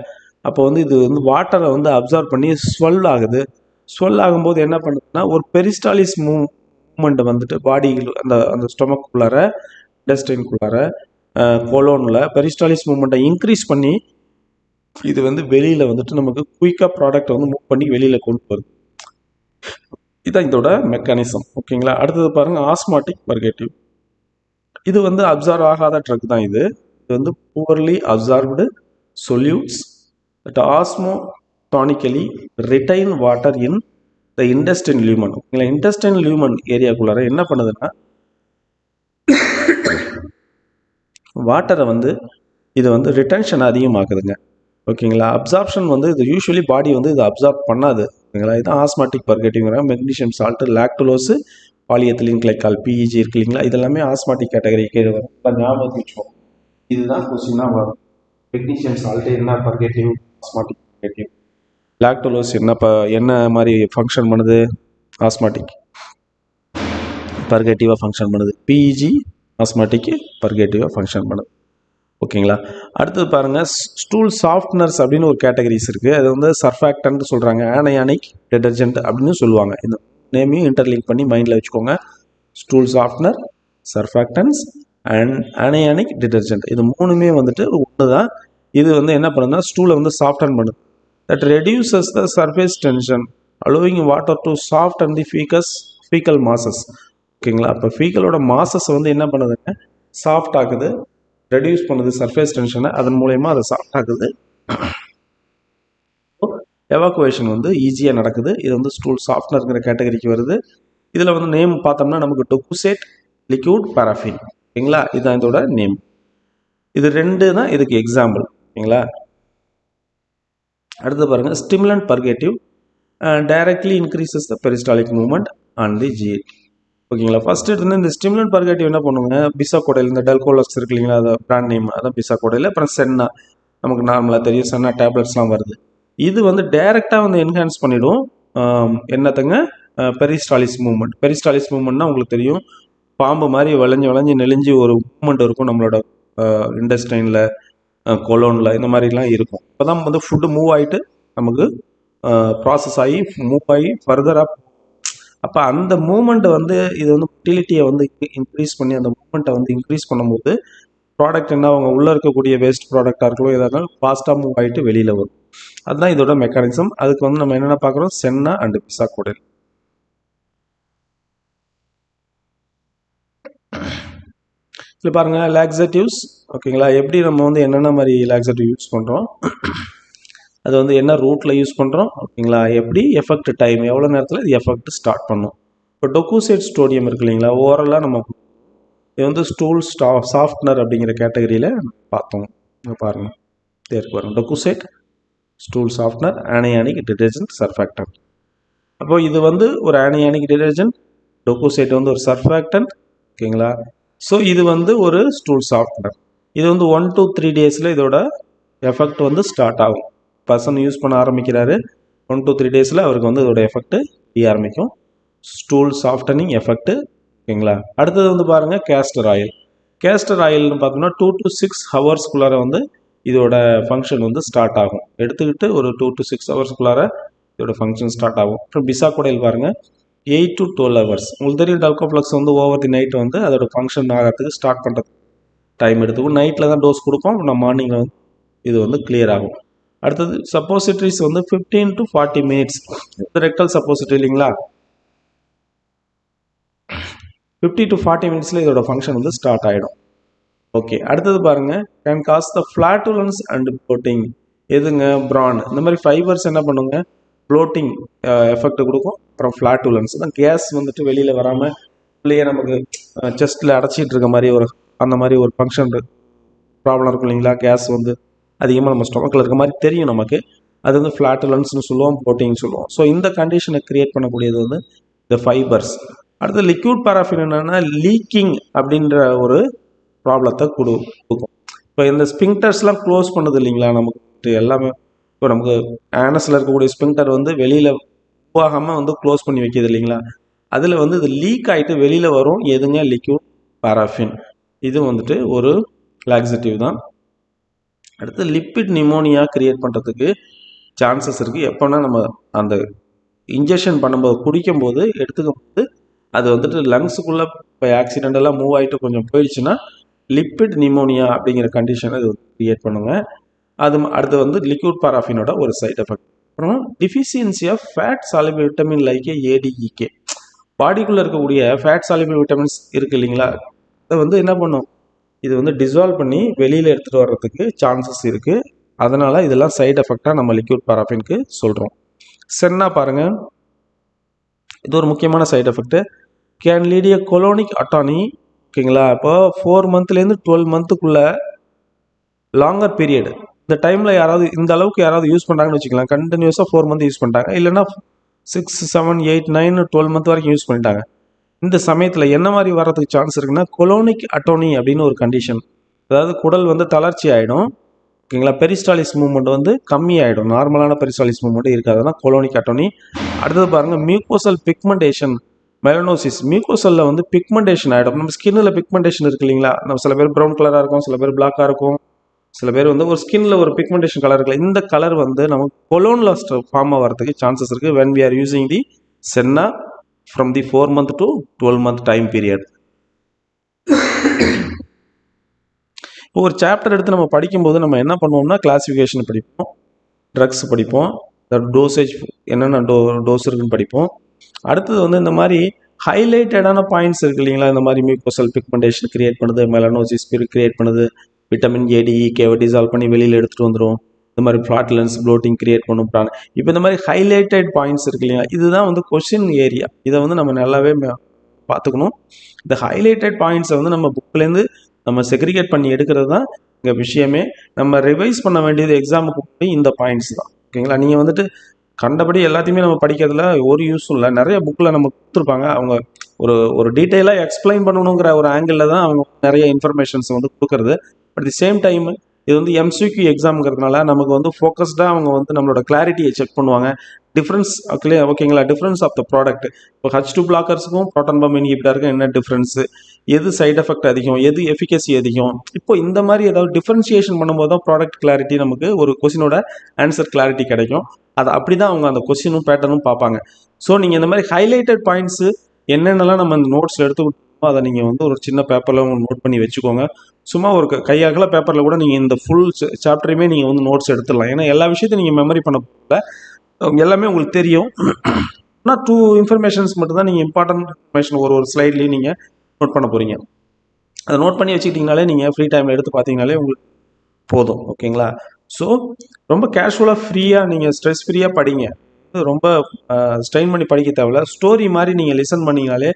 அப்போ வந்து இது வந்து வாட்டரை வந்து அப்சார்ப் பண்ணி ஸ்வெல் ஆகுது. ஸ்வெல் ஆகும்போது என்ன பண்ணுதுன்னா, ஒரு பெரிஸ்டாலிஸ் மூவ்மெண்ட் வந்துட்டு பாடியில் அந்த அந்த ஸ்டொமக்குள்ளார, இன்டெஸ்டைனுக்குள்ளார, கொலோனில் பெரிஸ்டாலிஸ் மூவ்மெண்ட்டை இன்க்ரீஸ் பண்ணி இது வந்து வெளியில் வந்துட்டு நமக்கு குயிக்காக ப்ராடக்ட் வந்து மூவ் பண்ணி வெளியில் கொண்டு வருது. இதுதான் இதோட மெக்கானிசம். ஓகேங்களா, அடுத்தது பாருங்கள், ஆஸ்மாட்டிக் பர்கேட்டிவ். இது வந்து அப்சார்வ் ஆகாத ட்ரக் தான். இது வந்து poorly absorbed solutes that osmotically retain water in the intestine lumen. ஓகேங்களா, இன்டெஸ்டைன் லியூமன் ஏரியாக்குள்ளார என்ன பண்ணுதுன்னா, வாட்டரை வந்து இது வந்து ரிட்டன்ஷன் அதிகமாக்குதுங்க. ஓகேங்களா, அப்சார்ப்ஷன் வந்து இது யூஸ்வலி பாடி வந்து இது அப்சார்ப் பண்ணாது. ஓகேங்களா, இதுதான் osmotic பர்கேட்டிவ்ங்கிறாங்க. Magnesium salt, லாக்டுலோஸு, பாலியத்திலின் glycol, PEG இருக்கு இல்லைங்களா, இதெல்லாமே ஆஸ்மாட்டிக் கேட்டகரி கீழே வரும். ஞாபகம் வச்சுக்கோங்க, இதுதான் கொஸ்டினாக வரும். மெக்னீஷியம் சால்ட்டு என்ன பர்கேட்டிவ்? Osmotic purgative. லாக்டுலோஸ் என்ன மாதிரி ஃபங்க்ஷன் பண்ணுது? ஆஸ்மாட்டிக் பர்கேட்டிவாக ஃபங்க்ஷன் பண்ணுது. பிஇஜி ஆஸ்மாட்டிக்கு பர்கேட்டிவாக ஃபங்க்ஷன் பண்ணுது. ஓகேங்களா, அடுத்தது பாருங்கள், ஸ்டூல் சாஃப்ட்னர்ஸ் அப்படின்னு ஒரு கேட்டகரிஸ் இருக்குது. அது வந்து சர்ஃபாக்டன்ட் சொல்கிறாங்க, ஆனயானிக் டிடர்ஜென்ட் அப்படின்னு சொல்லுவாங்க. இந்த நேமையும் இன்டர்லிங்க் பண்ணி மைண்டில் வச்சுக்கோங்க. ஸ்டூல் சாஃப்ட்னர், சர்ஃபாக்டன்ஸ் அண்ட் ஆனயானிக் டிடர்ஜென்ட், இது மூணுமே வந்துட்டு ஒன்று தான். இது வந்து என்ன பண்ணுதுன்னா, ஸ்டூலை வந்து சாஃப்டன் பண்ணுது. That reduces the surface tension allowing water to soft and the faecal masses. ஓகேங்களா, அப்போ ஃபீக்கலோட மாசஸ் வந்து என்ன பண்ணுதுங்க, சாஃப்ட் ஆகுது, ரெடியூஸ் பண்ணுது சர்ஃபேஸ் டென்ஷனை, அதன் மூலயமா அதை சாஃப்ட் ஆகுது. எவாக்குவேஷன் வந்து ஈஸியாக நடக்குது. இது வந்து ஸ்டூல் சாஃப்ட்னருங்கிற கேட்டகரிக்கு வருது. இதில் வந்து நேம் பார்த்தோம்னா நமக்கு டொகுசேட், லிக்யூட், பாராஃபின். ஓகேங்களா, இதுதான் இதோட நேம். இது ரெண்டு தான் இதுக்கு எக்ஸாம்பிள். ஓகேங்களா, அடுத்து பாருங்கள், stimulant purgative directly increases the peristaltic movement and the GIT. ஓகேங்களா, ஃபர்ஸ்ட் எடுத்து இந்த ஸ்டிமுலண்ட் பர்கேட்டிவ் என்ன பண்ணுங்க, பிசாகோடைல், இந்த டெல்கோலக்ஸ் இருக்கு இல்லைங்களா, அதை பிராண்ட் நேம், அதான் பிசாகோடைல். அப்புறம் சென்னா, நமக்கு நார்மலாக தெரியும், சென்னா டேப்லெட்ஸ்லாம் வருது. இது வந்து டைரெக்டாக வந்து என்ஹான்ஸ் பண்ணிவிடும் என்னத்துங்க, பெரிஸ்டாலிஸ் மூவ்மெண்ட். பெரிஸ்டாலிஸ் மூவ்மெண்ட்னா உங்களுக்கு தெரியும், பாம்பு மாதிரி வளைஞ்சு நெளிஞ்சு ஒரு மூவ்மெண்ட் இருக்கும் நம்மளோட இண்டஸ்ட்ரைனில், கொலோனில், இந்த மாதிரிலாம் இருக்கும். இப்போ தான் வந்து ஃபுட்டு மூவ் ஆகிட்டு நமக்கு ப்ராசஸ் ஆகி மூவ் ஆகி ஃபர்தராக. அப்போ அந்த மூமெண்ட்டை வந்து இது வந்து யூட்டிலிட்டியை வந்து இன்க்ரீஸ் பண்ணி அந்த மூமெண்ட்டை வந்து இன்க்ரீஸ் பண்ணும்போது ப்ராடக்ட் என்ன, அவங்க உள்ளே இருக்கக்கூடிய வேஸ்ட் ப்ராடக்டாக இருக்கணும், எதாக இருந்தாலும் ஃபாஸ்ட்டாக மூவ் ஆகிட்டு வெளியில் வரும். அதுதான் இதோட மெக்கானிசம். அதுக்கு வந்து நம்ம என்னென்ன பார்க்குறோம், சென்னா அண்ட் பிசாகோடைல். இதில் பாருங்கள், லாக்ஸேட்டிவ்ஸ். ஓகேங்களா, எப்படி நம்ம வந்து என்னென்ன மாதிரி லாக்ஸேட்டிவ் யூஸ் பண்ணுறோம், அது வந்து என்ன ரூட்டில் யூஸ் பண்ணுறோம், ஓகேங்களா, எப்படி எஃபெக்ட் டைம், எவ்வளோ நேரத்தில் இது எஃபெக்ட் ஸ்டார்ட் பண்ணும். இப்போ டொகுசேட் ஸ்டோடியம் இருக்கு இல்லைங்களா, ஓவராலாக நம்ம இது வந்து ஸ்டூல் சாஃப்ட்னர் அப்படிங்கிற கேட்டகரியில் பார்த்தோம். பாருங்கள், தேர்க்கு பாருங்கள், டொகுசேட், ஸ்டூல் சாஃப்ட்னர், ஆனயானிக் டிடர்ஜென்ட், சர்ஃபாக்டன்ட். அப்போது இது வந்து ஒரு ஆனயானிக் டிடர்ஜென்ட், டொகுசேட் வந்து ஒரு சர்ஃபாக்டன்ட். ஓகேங்களா, ஸோ இது வந்து ஒரு ஸ்டூல் சாஃப்ட்னர். இது வந்து 1 to 3 டேஸில் இதோட எஃபெக்ட் வந்து ஸ்டார்ட் ஆகும். பர்சன் யூஸ் பண்ண ஆரம்பிக்கிறாரு, 1 to 3 டேஸில் அவருக்கு வந்து இதோட எஃபெக்ட் தெரிய ஆரம்பிக்கும், ஸ்டூல் சாஃப்டனிங் எஃபெக்ட். ஓகேங்களா, அடுத்தது வந்து பாருங்கள், கேஸ்டர் ஆயில். கேஸ்டர் ஆயில்னு பார்த்தோம்னா 2 to 6 ஹவர்ஸ்க்குள்ளார வந்து இதோட ஃபங்க்ஷன் வந்து ஸ்டார்ட் ஆகும். எடுத்துக்கிட்டு ஒரு 2 to 6 ஹவர்ஸ்க்குள்ளார இதோட ஃபங்க்ஷன் ஸ்டார்ட் ஆகும். அப்புறம் பிசாகோடைல் பாருங்கள், 8 to 12 ஹவர்ஸ். உங்களுக்கு தெரியும், டல்கோஃப்ளக்ஸ் வந்து ஓவர் தி நைட் வந்து அதோட ஃபங்க்ஷன் ஆகிறதுக்கு ஸ்டார்ட் பண்ணுறது டைம் எடுத்துக்கும். நைட்டில் தான் டோஸ் கொடுப்போம், நம்ம மார்னிங்கில் வந்து இது வந்து கிளியர் ஆகும். அடுத்தது சப்போசிட்ரிஸ் வந்து 15 to 40 மினிட்ஸ். ரெக்டல் சப்போசிட்ரி இல்லைங்களா, 50 to 40 மினிட்ஸில் இதோட ஃபங்க்ஷன் வந்து ஸ்டார்ட் ஆகிடும். ஓகே, அடுத்தது பாருங்கள், can cause the flatulence and bloating. எதுங்க, பிரான், இந்த மாதிரி ஃபைபர்ஸ் என்ன பண்ணுங்க, ப்ளோட்டிங் எஃபெக்ட் கொடுக்கும். அப்புறம் ஃப்ளாட்டுலன்ஸ் தான், கேஸ் வந்துட்டு வெளியில் வராமல் உள்ளேயே நமக்கு செஸ்ட்டில் அடைச்சிட்டு இருக்க மாதிரி ஒரு அந்த மாதிரி ஒரு ஃபங்க்ஷன் ப்ராப்ளம் இருக்கும் இல்லைங்களா, கேஸ் வந்து அதிகமாக நம்ம ஸ்டொமக்கில் இருக்க மாதிரி தெரியும் நமக்கு. அது வந்து ஃப்ளாட்டுலன்ஸ்னு சொல்லுவோம், ப்ளோட்டிங் சொல்லுவோம். ஸோ இந்த கண்டிஷனை கிரியேட் பண்ணக்கூடியது வந்து இந்த ஃபைபர்ஸ். அடுத்து லிக்யூட் பாராஃபின் என்னன்னா லீக்கிங் அப்படின்ற ஒரு ப்ராப்ளத்தை கொடுக்கும். இப்போ இந்த ஸ்பிங்டர்ஸ்லாம் க்ளோஸ் பண்ணுது இல்லைங்களா, நமக்கு எல்லாமே. இப்போ நமக்கு ஆனஸில் இருக்கக்கூடிய ஸ்பிங்டர் வந்து வெளியில் போகாமல் வந்து க்ளோஸ் பண்ணி வைக்கிது இல்லைங்களா, அதில் வந்து இது லீக் ஆகிட்டு வெளியில் வரும். எதுங்க? Liquid paraffin. இது வந்துட்டு ஒரு லாக்ஸேட்டிவ் தான். அடுத்து லிப்பிட் நிமோனியா கிரியேட் பண்ணுறதுக்கு சான்சஸ் இருக்குது. எப்போனா நம்ம அந்த இன்ஜெக்ஷன் பண்ணும்போது குடிக்கும்போது எடுத்துக்கும் போது அது வந்துட்டு லங்ஸுக்குள்ளே இப்போ ஆக்சிடென்டெல்லாம் மூவ் ஆகிட்டு கொஞ்சம் போயிடுச்சுன்னா லிப்பிட் நிமோனியா அப்படிங்கிற கண்டிஷனை இது கிரியேட் பண்ணுங்க. அது அடுத்து வந்து லிக்யூட் பாராஃபினோட ஒரு சைட் எஃபெக்ட். அப்புறம் deficiency of fat soluble vitamin like ADEK. பாடிக்குள்ளே இருக்கக்கூடிய ஃபேட் சாலிபிள் விட்டமின்ஸ் இருக்குது இல்லைங்களா, அதை வந்து என்ன பண்ணும், இது வந்து டிசால்வ் பண்ணி வெளியில் எடுத்துகிட்டு வர்றதுக்கு சான்சஸ் இருக்குது. அதனால் இதெல்லாம் சைடு எஃபெக்டாக நம்ம லிக்யூட் பாராஃபினுக்கு சொல்கிறோம். சென்னா பாருங்கள், இது ஒரு முக்கியமான side effect. Can lead a colonic atony. ஓகேங்களா, இப்போ 4 மந்த்லேருந்து 12 மந்த்துக்குள்ளே லாங்கர் பீரியட், இந்த டைமில் யாராவது இந்த அளவுக்கு யாராவது யூஸ் பண்ணுறாங்கன்னு வச்சுக்கலாம், கண்டினியூஸாக 4 மந்த் யூஸ் பண்ணிட்டாங்க, இல்லைன்னா 6, 7, 8, 9, 12 மந்த் வரைக்கும் யூஸ் பண்ணிட்டாங்க. இந்த சமயத்தில் என்ன மாதிரி வர்றதுக்கு சான்ஸ் இருக்குன்னா கொலோனிக் அட்டோனி அப்படின்னு ஒரு கண்டிஷன். அதாவது குடல் வந்து தளர்ச்சி ஆகிடும். ஓகேங்களா, பெரிஸ்டாலிஸ் மூவ்மெண்ட் வந்து கம்மி ஆகிடும். நார்மலான பெரிஸ்டாலிஸ் மூவ்மெண்ட் இருக்காதுன்னா கொலோனிக் அட்டோனி. அடுத்தது பாருங்கள், மியூக்கோசல் பிக்மெண்டேஷன் மெலனோசிஸ். மியூக்கோசலில் வந்து பிக்மெண்டேஷன் ஆகிடும். நம்ம ஸ்கின்னில் பிக்மெண்டேஷன் இருக்கு இல்லைங்களா, நம்ம சில பேர் ப்ரௌன் கலராக இருக்கும், சில பேர் பிளாக்காக இருக்கும், சில பேர் வந்து ஒரு ஸ்கின்ல ஒரு பிக்மெண்டேஷன் கலர் இருக்குல்ல, இந்த கலர் வந்து நமக்கு கொலோனில் ஃபார்ம் ஆகிறதுக்கு சான்சஸ் இருக்குது when we are using the senna from the 4 month to 12 month time period. இப்போ ஒரு சாப்டர் எடுத்து நம்ம படிக்கும்போது நம்ம என்ன பண்ணுவோம்னா கிளாசிஃபிகேஷன் படிப்போம், ட்ரக்ஸ் படிப்போம், டோசேஜ் என்னென்ன டோஸ் இருக்குன்னு படிப்போம். அடுத்தது வந்து இந்த மாதிரி ஹைலைட்டடான பாயிண்ட்ஸ் இருக்கு இல்லைங்களா, இந்த மாதிரி மியூக்கோசல் பிக்மெண்டேஷன் கிரியேட் பண்ணுது, மெலனோசிஸ் கிரியேட் பண்ணுது, விட்டமின் ஏடிஇகேவை டிசால்வ் பண்ணி வெளியில் எடுத்துகிட்டு வந்துடும், இந்த மாதிரி ஃப்ளாட்லன்ஸ் ப்ளோட்டிங் கிரியேட் பண்ணும். இப்போ இந்த மாதிரி ஹைலைட்டட் பாயிண்ட்ஸ் இருக்கு இல்லைங்களா, இதுதான் வந்து கொஸ்டின் ஏரியா. இதை வந்து நம்ம நல்லாவே பார்த்துக்கணும். இந்த ஹைலைட்டட் பாயிண்ட்ஸை வந்து நம்ம புக்லேருந்து நம்ம செக்ரிகேட் பண்ணி எடுக்கிறது தான் இங்கே விஷயமே. நம்ம ரிவைஸ் பண்ண வேண்டியது எக்ஸாமுக்கு இந்த பாயிண்ட்ஸ் தான். ஓகேங்களா, நீங்கள் வந்துட்டு கண்டபடி எல்லாத்தையுமே நம்ம படிக்கிறதுல ஒரு யூஸும் இல்லை. நிறைய புக்கில் நம்ம கொடுத்துருப்பாங்க, அவங்க ஒரு டீட்டெயிலாக எக்ஸ்பிளைன் பண்ணணுங்கிற ஒரு ஆங்கிளில் தான் அவங்க நிறைய இன்ஃபர்மேஷன்ஸ் வந்து கொடுக்குறது. அட் தி சேம் டைம் இது வந்து எம்சிக்யூ எக்ஸாமுங்கிறதுனால நமக்கு வந்து ஃபோக்கஸ்டாக அவங்க வந்து நம்மளோட கிளாரிட்டியை செக் பண்ணுவாங்க. டிஃப்ரென்ஸ் ஓகேங்களா, டிஃப்ரென்ஸ் ஆஃப் த ப்ராடக்ட். இப்போ H2 பிளாக்கர்ஸுக்கும் ப்ரோட்டான் பம்ப் இன்ஹிபிட்டருக்கும் என்ன டிஃப்ரென்ஸு, எது சைட் எஃபெக்ட் அதிகம், எது எஃபிகசி அதிகம், இப்போ இந்த மாதிரி ஏதாவது டிஃப்ரென்சியேஷன் பண்ணும்போது தான் ப்ராடக்ட் கிளாரிட்டி நமக்கு ஒரு கொஸ்டினோட ஆன்சர் கிளாரிட்டி கிடைக்கும். அது அப்படி தான் அவங்க அந்த கொஸ்டினும் பேட்டர்னும் பார்ப்பாங்க. ஸோ நீங்கள் இந்த மாதிரி ஹைலைட்டட் பாயிண்ட்ஸு என்னென்னலாம் நம்ம இந்த நோட்ஸில் எடுத்துக்கிட்டோமோ அதை நீங்கள் வந்து ஒரு சின்ன பேப்பரில் நோட் பண்ணி வச்சுக்கோங்க. சும்மா ஒரு கையாகல பேப்பரில் கூட நீங்கள் இந்த ஃபுல் சாப்டரையுமே நீங்கள் வந்து நோட்ஸ் எடுத்துடலாம். ஏன்னா எல்லா விஷயத்தையும் நீங்கள் மெமரி பண்ண போகல, எல்லாமே உங்களுக்கு தெரியும். ஆனால் 2 இன்ஃபர்மேஷன்ஸ் மட்டும்தான் நீங்கள் இம்பார்ட்டன்ட் இன்ஃபர்மேஷன் ஒரு ஸ்லைட்லேயும் நீங்கள் நோட் பண்ண போகிறீங்க. அதை நோட் பண்ணி வச்சுக்கிட்டிங்கனாலே நீங்கள் ஃப்ரீ டைமில் எடுத்து பார்த்தீங்கனாலே உங்களுக்கு போதும். ஓகேங்களா, ஸோ ரொம்ப கேஷுவலாக ஃப்ரீயாக நீங்கள் ஸ்ட்ரெஸ் ஃப்ரீயாக படிங்க. ரொம்ப ஸ்ட்ரெயின் பண்ணி படிக்க தேவையில்ல. ஸ்டோரி மாதிரி நீங்கள் லிசன் பண்ணிங்கனாலே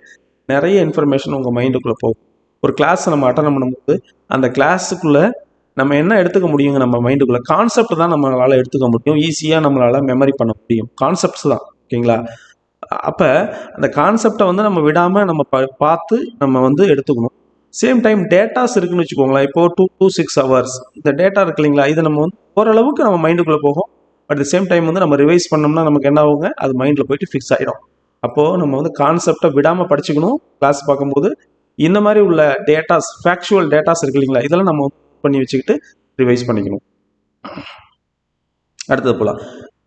நிறைய இன்ஃபர்மேஷன் உங்கள் மைண்டுக்குள்ளே போகும். ஒரு கிளாஸ் நம்ம அட்டன் பண்ணும்போது அந்த கிளாஸுக்குள்ளே நம்ம என்ன எடுத்துக்க முடியுங்க, நம்ம மைண்டுக்குள்ளே கான்செப்ட் தான் நம்மளால் எடுத்துக்க முடியும், ஈஸியாக நம்மளால் மெமரி பண்ண முடியும். கான்செப்ட்ஸ் தான். ஓகேங்களா, அப்போ அந்த கான்செப்டை வந்து நம்ம விடாமல் நம்ம பார்த்து நம்ம வந்து எடுத்துக்கணும். சேம் டைம் டேட்டாஸ் இருக்குன்னு வச்சுக்கோங்களேன். இப்போது 2 to 6 hours இந்த டேட்டா இருக்கு இல்லைங்களா, இதை நம்ம வந்து ஓரளவுக்கு நம்ம மைண்டுக்குள்ளே போகும். அட் தி சேம் டைம் வந்து நம்ம ரிவைஸ் பண்ணோம்னா நமக்கு என்ன ஆகுங்க, அது மைண்டில் போயிட்டு ஃபிக்ஸ் ஆகிடும். அப்போது நம்ம வந்து கான்செப்டை விடாமல் படிச்சுக்கணும். கிளாஸ் பார்க்கும்போது இந்த மாதிரி உள்ள டேட்டாஸ், ஃபேக்சுவல் டேட்டாஸ் இருக்கு இல்லைங்களா, இதெல்லாம் நம்ம பண்ணி வச்சுக்கிட்டு ரிவைஸ் பண்ணிக்கணும். அடுத்தது போகலாம்.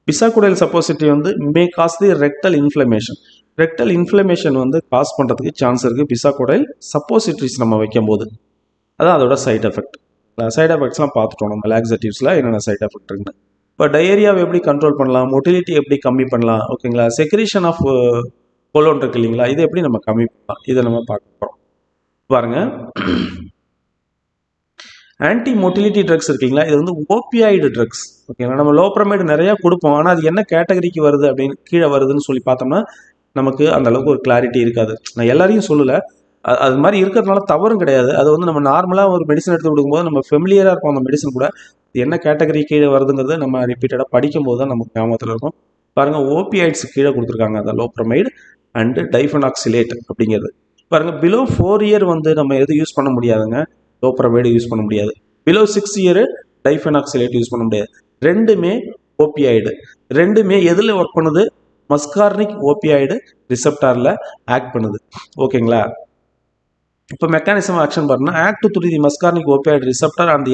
பிசாகுடைல் சப்போசிட்டி வந்து மே காஸ் தி ரெக்டல் இன்ஃப்ளமேஷன். ரெக்டல் இன்ஃப்ளமேஷன் வந்து காஸ் பண்ணுறதுக்கு சான்ஸ் இருக்குது பிசாகுடைல் சப்போசிட்ரிஸ் நம்ம வைக்கும்போது. அதான் அதோட சைட் எஃபெக்ட். சைட் எஃபெக்ட்ஸ்லாம் பார்த்துட்டோம் நம்ம லாக்ஸேட்டிவ்ஸில் என்னென்ன சைட் எஃபெக்ட் இருக்குன்னு. இப்போ டயரியாவை எப்படி கண்ட்ரோல் பண்ணலாம், மொட்டிலிட்டி எப்படி கம்மி பண்ணலாம், ஓகேங்களா, செக்ரீஷன் ஆஃப் கோலோன் இருக்கு இல்லைங்களா, இதை எப்படி நம்ம கம்மி பண்ணலாம், இதை நம்ம பார்க்க போகிறோம். பாருங்கள், ஆன்டி மொட்டிலிட்டி ட்ரக்ஸ் இருக்குங்களா, இது வந்து ஓபியாய்டு ட்ரக்ஸ். ஓகேங்களா, நம்ம லோப்ரமைடு நிறையா கொடுப்போம், ஆனால் அது என்ன கேட்டகரிக்கு வருது அப்படின்னு கீழே வருதுன்னு சொல்லி பார்த்தோம்னா நமக்கு அந்த அளவுக்கு ஒரு கிளாரிட்டி இருக்காது. நான் எல்லாரையும் சொல்லலை, அது மாதிரி இருக்கிறதுனால தவறும் கிடையாது. அது வந்து நம்ம நார்மலாக ஒரு மெடிசன் எடுத்து கொடுக்கும்போது நம்ம ஃபெமிலியராக இருப்போம் அந்த மெடிசன் கூட. என்ன கேட்டகரி கீழே வருதுங்கிறது நம்ம ரிப்பீட்டடாக படிக்கும்போது தான் நமக்கு ஞாபகத்தில் இருக்கும். பாருங்கள், ஓபியாய்ட்ஸ் கீழே கொடுத்துருக்காங்க, அந்த லோப்ரமைடு அண்டு டைஃபனாக்சிலேட் அப்படிங்கிறது. பாருங்கள், பிலோ 4 இயர் வந்து நம்ம எது யூஸ் பண்ண முடியாதுங்க, லோப்ரமைடு யூஸ் பண்ண முடியாது. பிலோ 6 இயர் டைஃபனாக்சிலேட் யூஸ் பண்ண முடியாது. ரெண்டுமே ஓபியாய்டு. ரெண்டுமே எதில் ஒர்க் பண்ணுது? மஸ்கார்னிக் ஓபியாய்டு ரிசெப்டாரில் ஆக்ட் பண்ணுது. ஓகேங்களா? இப்போ மெக்கானிசம் ஆக்ஷன் பாருன்னா, act through the muscarinic opioid receptor and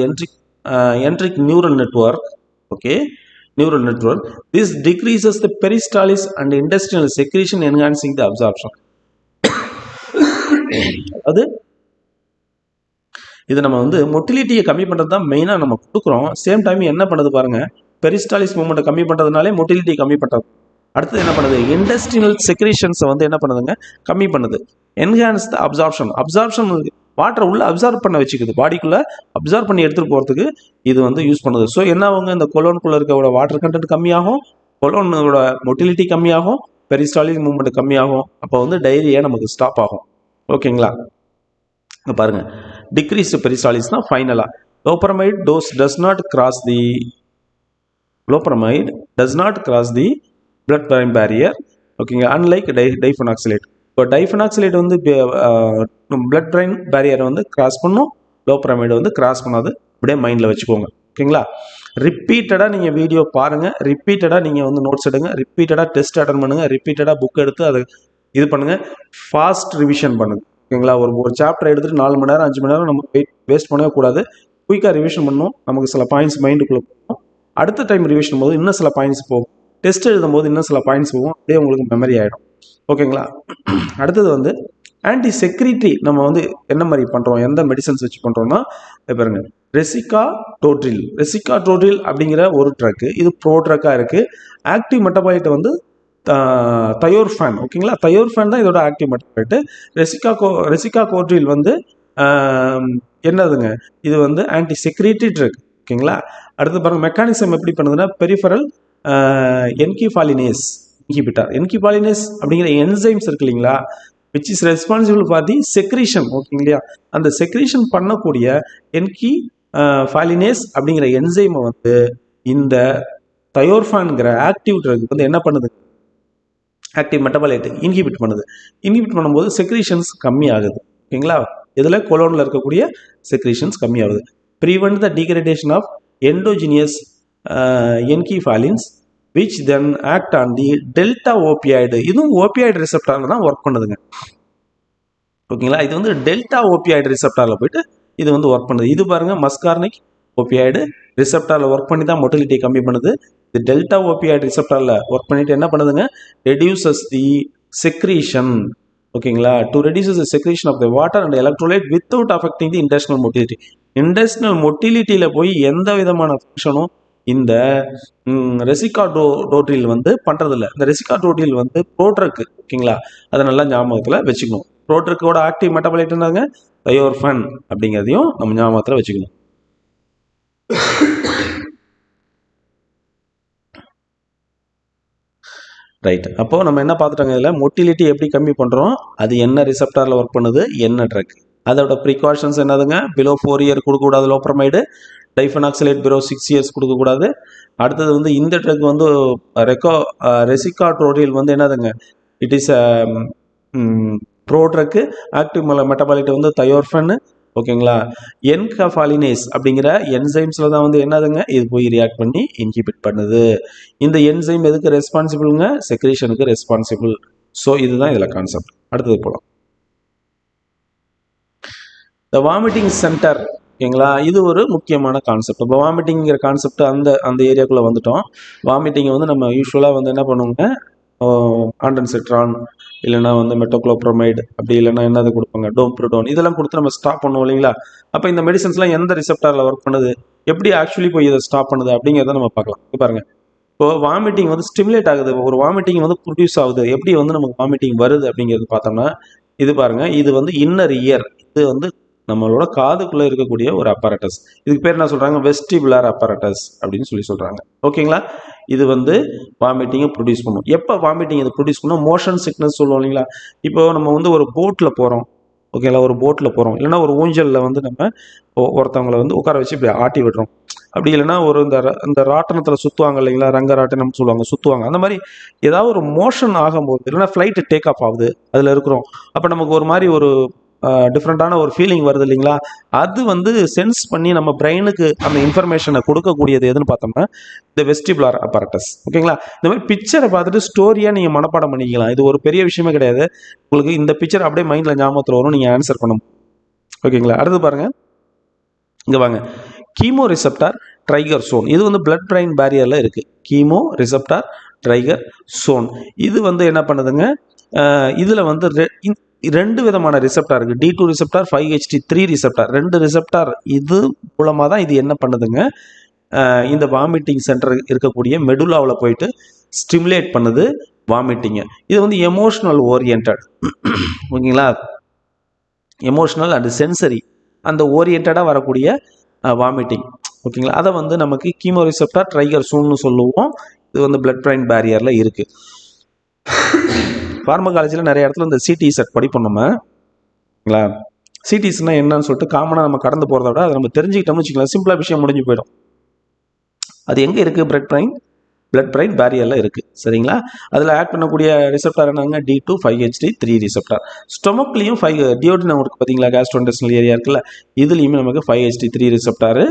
enteric neural network. Okay, neural network. This decreases the peristalsis and intestinal secretion, enhancing the absorption. அது இது நம்ம வந்து மொட்டிலிட்டியை கம்மி பண்ணுறது தான் மெயினாக நம்ம கொடுக்குறோம். சேம் டைம் என்ன பண்ணுது பாருங்க, பெரிஸ்டாலிஸ் மூவ்மெண்ட்டை கம்மி பண்ணுறதுனாலே மொட்டிலிட்டி கம்மி பண்ணுறது. அடுத்தது என்ன பண்ணுது, இண்டஸ்ட்ரியல் செக்ரேஷன்ஸை வந்து என்ன பண்ணுதுங்க, கம்மி பண்ணுது. என்ஹான்ஸ் த அப்சார்ப்ஷன். அப்சார்ப்ஷன் வாட்டரை உள்ள அப்சார்ப் பண்ண வச்சுக்குது, பாடிக்குள்ளே அப்சார்ப் பண்ணி எடுத்துகிட்டு போகிறதுக்கு இது வந்து யூஸ் பண்ணுது. ஸோ என்ன ஆகுங்க, இந்த கொலோனுக்குள்ளே இருக்க வாட்டர் கண்டென்ட் கம்மியாகும், கொலோனோட மொட்டிலிட்டி கம்மியாகும், பெரிஸ்டாலிக் மூவ்மெண்ட் கம்மியாகும். அப்போ வந்து டைரியா நமக்கு ஸ்டாப் ஆகும். ஓகேங்களா? பாருங்க, டிக்ரீஸ் பெரிஸ்டாலிஸ்னா ஃபைனலாக loperamide does not cross the blood brain barrier. ஓகேங்க, அன்லைக் டைஃபனாக்சிலேட். இப்போ டைஃபனாக்சிலேட் வந்து பிளட் பிரைன் பேரியரை வந்து கிராஸ் பண்ணும், லோப்ரமைடு வந்து கிராஸ் பண்ணாது. அப்படியே மைண்டில் வச்சுக்கோங்க. ஓகேங்களா? ரிப்பீட்டடாக நீங்கள் வீடியோ பாருங்கள், ரிப்பீட்டடாக நீங்கள் வந்து நோட்ஸ் எடுங்க, ரிப்பீட்டடாக டெஸ்ட் அட்டன் பண்ணுங்கள், ரிப்பீட்டடாக புக் எடுத்து அதை இது பண்ணுங்கள், ஃபாஸ்ட் ரிவிஷன் பண்ணுங்கள். ஓகேங்களா? ஒரு சாப்டர் எடுத்துகிட்டு 4 மணி நேரம் 5 மணி நேரம் நம்ம வேஸ்ட் பண்ணக்கூடாது. குயிக்காக ரிவிஷன் பண்ணணும். நமக்கு சில பாயிண்ட்ஸ் மைண்டுக்குள்ளே போகும். அடுத்த டைம் ரிவிஷன் போது இன்னும் சில பாயிண்ட்ஸ் போகும். டெஸ்ட் எழுதும் போது இன்னும் சில பாயிண்ட்ஸ் போகும். அப்படியே உங்களுக்கு மெமரி ஆகிடும். ஓகேங்களா? அடுத்தது வந்து ஆன்டி செக்ரிட்டி. நம்ம வந்து என்ன மாதிரி பண்ணுறோம், எந்த மெடிசன்ஸ் வச்சு பண்ணுறோம்னா, பாருங்க, ரெசிகாட்ரோட்ரில் அப்படிங்கிற ஒரு ட்ரக்கு, இது ப்ரோ ட்ரக்காக இருக்குது. ஆக்டிவ் மெட்டபாலைட்டை வந்து தயோர்ஃபேன். ஓகேங்களா? தயோர்ஃபேன் தான் இதோட ஆக்டிவ் மெட்டபாலைட்டு. ரெசிகாட்ரோட்ரில் வந்து என்னதுங்க, இது வந்து ஆன்டி செக்ரிட்டி ட்ரக். ஓகேங்களா? அடுத்து பாருங்க, மெக்கானிசம் எப்படி பண்ணுதுன்னா, பெரிஃபரல் என்கிஃபாலினேஸ் இன்ஹிபிட்டார். என்கிஃபாலினேஸ் அப்படிங்கிற என்சைம்ஸ் இருக்கு இல்லைங்களா, which is responsible for the secretion. ஓகேங்களா? அந்த செக்ரீஷன் பண்ணக்கூடிய என்கிஃபாலினேஸ் அப்படிங்கிற என்சைமை வந்து இந்த தயோர்ஃபான்ங்கிற ஆக்டிவ் ட்ரக் வந்து என்ன பண்ணுது, ஆக்டிவ் மெட்டபாலைட் இன்ஹிபிட் பண்ணுது. இன்ஹிபிட் பண்ணும்போது செக்ரீஷன்ஸ் கம்மி ஆகுது. ஓகேங்களா? இதில் கொலோனில் இருக்கக்கூடிய செக்ரீஷன்ஸ் கம்மி ஆகுது. Prevent the degradation of endogenous enkephalins which then act on the delta opioid. இதுவும் ஓபியாய்டு ரிசெப்டாரில் தான் ஒர்க் பண்ணுதுங்க. ஓகேங்களா? இது வந்து டெல்டா ஓபியாய்டு ரிசெப்டாரில் போயிட்டு இது வந்து ஒர்க் பண்ணுது. இது பாருங்க, மஸ்கார்னிக் ஓபியாய்டு ரிசெப்டாரில் ஒர்க் பண்ணி தான் மொட்டிலிட்டி கம்மி பண்ணுது. இது டெல்டா ஓபியாய்டு ரிசெப்டாரில் ஒர்க் பண்ணிட்டு என்ன பண்ணுதுங்க, ரெடியூசஸ் தி செக்ரீஷன். ஓகேங்களா? To reduces the secretion of the water and electrolyte without affecting the intestinal motility. Intestinal மொட்டிலிட்டியில் போய் எந்த விதமான ஃபங்க்ஷனும் இந்த ரெசிகாட்ரோட்ரில் வந்து பண்ணுறதில்ல. இந்த ரெசிகாட்ரோட்ரில் வந்து ப்ரோட்ரக். ஓகேங்களா? அதை நல்லா ஞாபகத்தில் வச்சுக்கணும். ப்ரோட்ரக்கோட ஆக்டிவ் மெட்டபாலைட் என்னங்க, தயோர்ஃபன் அப்படிங்கிறதையும் நம்ம ஞாபகத்தில் வச்சுக்கணும். ரைட். அப்போ நம்ம என்ன பார்த்துட்டாங்க, இதில் மொட்டிலிட்டி எப்படி கம்மி பண்ணுறோம், அது என்ன ரிசெப்டாரில் ஒர்க் பண்ணுது, என்ன ட்ரக், அதோட ப்ரிகாஷன்ஸ் என்னதுங்க, பிலோ 4 இயர் கொடுக்கக்கூடாது லோப்ரமைடு, டைஃபனாக்சிலேட் பிலோ 6 இயர்ஸ் கொடுக்கக்கூடாது. அடுத்தது வந்து இந்த ட்ரக் வந்து ரெசிகாட்ரோட்ரில் வந்து என்னதுங்க, it is pro drug. Active metabolite வந்து தயோர்ஃபன். ஓகேங்களா? என்கஃபாலினேஸ் அப்படிங்கிற என்சைம்ஸில் தான் வந்து என்னதுங்க, இது போய் ரியாக்ட் பண்ணி இன்ஹிபிட் பண்ணுது. இந்த என்சைம் எதுக்கு ரெஸ்பான்சிபிளுங்க, செக்ரேஷனுக்கு ரெஸ்பான்சிபிள். ஸோ இதுதான் இதில் கான்செப்ட். அடுத்தது போகலாம். த வாமிட்டிங் சென்டர். ஓகேங்களா? இது ஒரு முக்கியமான கான்செப்ட். இப்போ வாமிட்டிங்கிற கான்செப்ட் அந்த ஏரியாக்குள்ளே வந்துட்டோம். வாமிட்டிங்கை வந்து நம்ம யூஸ்வலாக வந்து என்ன பண்ணுவோங்க, ஆண்டன்செட்ரான் இல்லைனா வந்து மெட்டோக்ளோப்ரோமைடு, அப்படி இல்லைனா என்னது கொடுப்பாங்க, டோம்ப்ரோடோன், இதெல்லாம் கொடுத்து நம்ம ஸ்டாப் பண்ணுவோம் இல்லைங்களா? அப்போ இந்த மெடிசன்ஸ்லாம் எந்த ரிசெப்டாரில் ஒர்க் பண்ணுது, எப்படி ஆக்சுவலி போய் இதை ஸ்டாப் பண்ணுது அப்படிங்கிறத நம்ம பார்க்கலாம். பாருங்க, இப்போ வாமிட்டிங் வந்து ஸ்டிமுலேட் ஆகுது, ஒரு வாமிட்டிங் வந்து ப்ரொடியூஸ் ஆகுது. எப்படி வந்து நமக்கு வாமிட்டிங் வருது அப்படிங்கிறது பார்த்தோம்னா, இது பாருங்க, இது வந்து இன்னர் இயர், இது வந்து நம்மளோட காதுக்குள்ளே இருக்கக்கூடிய ஒரு அப்பரட்டஸ். இதுக்கு பேர் என்ன சொல்கிறாங்க, வெஸ்டிபுலர் அப்பரட்டஸ் அப்படின்னு சொல்கிறாங்க. ஓகேங்களா? இது வந்து வாமிட்டிங்கை ப்ரொடியூஸ் பண்ணும். எப்போ வாமிட்டிங் இதை ப்ரொடியூஸ் பண்ணோம், மோஷன் சிக்னஸ் சொல்லுவோம் இல்லைங்களா? இப்போ நம்ம வந்து ஒரு போட்டில் போகிறோம். ஓகேங்களா? ஒரு போட்டில் போகிறோம், இல்லைனா ஒரு ஊஞ்சலில் வந்து நம்ம ஒருத்தவங்களை வந்து உட்கார வச்சு இப்படி ஆட்டி விடுறோம். அப்படி இல்லைன்னா ஒரு இந்த ராட்டனத்தில் சுற்றுவாங்க இல்லைங்களா, ரங்க ராட்டனம் சொல்லுவாங்க, சுற்றுவாங்க. அந்த மாதிரி ஏதாவது ஒரு மோஷன் ஆகும்போது, இல்லைன்னா ஃப்ளைட்டு டேக் ஆஃப் ஆகுது, அதில் இருக்கிறோம், அப்போ நமக்கு ஒரு மாதிரி ஒரு டிஃப்ரெண்ட்டான ஒரு ஃபீலிங் வருது இல்லைங்களா, அது வந்து சென்ஸ் பண்ணி நம்ம பிரெயினுக்கு அந்த இன்ஃபர்மேஷனை கொடுக்கக்கூடியது எதுன்னு பார்த்தோம்னா இந்த வெஸ்டிபுலார் அப்பரட்டஸ். ஓகேங்களா, இந்த மாதிரி பிக்சரை பார்த்துட்டு ஸ்டோரியாக நீங்கள் மனப்பாடம் பண்ணிக்கலாம். இது ஒரு பெரிய விஷயமே கிடையாது. உங்களுக்கு இந்த பிக்சர் அப்படியே மைண்டில் ஞாபகத்தில் வரும், நீங்கள் ஆன்சர் பண்ணணும். ஓகேங்களா, அடுத்து பாருங்கள், இங்கே வாங்க. கீமோ ரிசெப்டார் ட்ரைகர் சோன், இது வந்து பிளட் பிரெயின் பேரியரில் இருக்குது. கீமோ ரிசெப்டார் ட்ரைகர் சோன், இது வந்து என்ன பண்ணுதுங்க, இதில் வந்து ரெண்டு விதமான ரிசெப்டார் இருக்குது. D2 ரிசெப்டார், 5HT3 ரிசெப்டார், ரெண்டு ரிசெப்டார். இது மூலமாக தான் இது என்ன பண்ணுதுங்க, இந்த வாமிட்டிங் சென்டர் இருக்கக்கூடிய மெடுலாவில் போயிட்டு ஸ்டிமுலேட் பண்ணுது வாமிட்டிங்கை. இது வந்து எமோஷ்னல் ஓரியன்ட். ஓகேங்களா, எமோஷ்னல் அண்ட் சென்சரி அந்த ஓரியன்டாக வரக்கூடிய வாமிட்டிங். ஓகேங்களா, அதை வந்து நமக்கு கீமோ ரிசெப்டார் ட்ரைகர் சோன்னு சொல்லுவோம். இது வந்து பிளட் பிரெயின் பேரியரில் இருக்குது. ஃபார்மகாலஜியில் நிறைய இடத்துல இந்த சிடி செட் படிப்போம் நம்மங்களா. சிடிஸ்னால் என்னன்னு சொல்லிட்டு காமனாக நம்ம கடந்து போகிறத விட அதை நம்ம தெரிஞ்சுக்கிட்டோம்னு வச்சுக்கலாம், சிம்பிளாக விஷயம் முடிஞ்சு போயிடும். அது எங்கே இருக்குது, பிளட் பிரெயின் பேரியரில் இருக்குது. சரிங்களா, அதில் ஆட் பண்ணக்கூடிய ரிசெப்டார் என்னங்க, D2 5HT3 ரிசெப்டார். ஸ்டொமக்லேயும் டியோடினம் இருக்குது பார்த்தீங்களா, கேஸ்ட்ரோஇன்டெஸ்டினல் ஏரியா இருக்குல்ல, இதுலேயுமே நமக்கு 5HT3 ரிசெப்டார்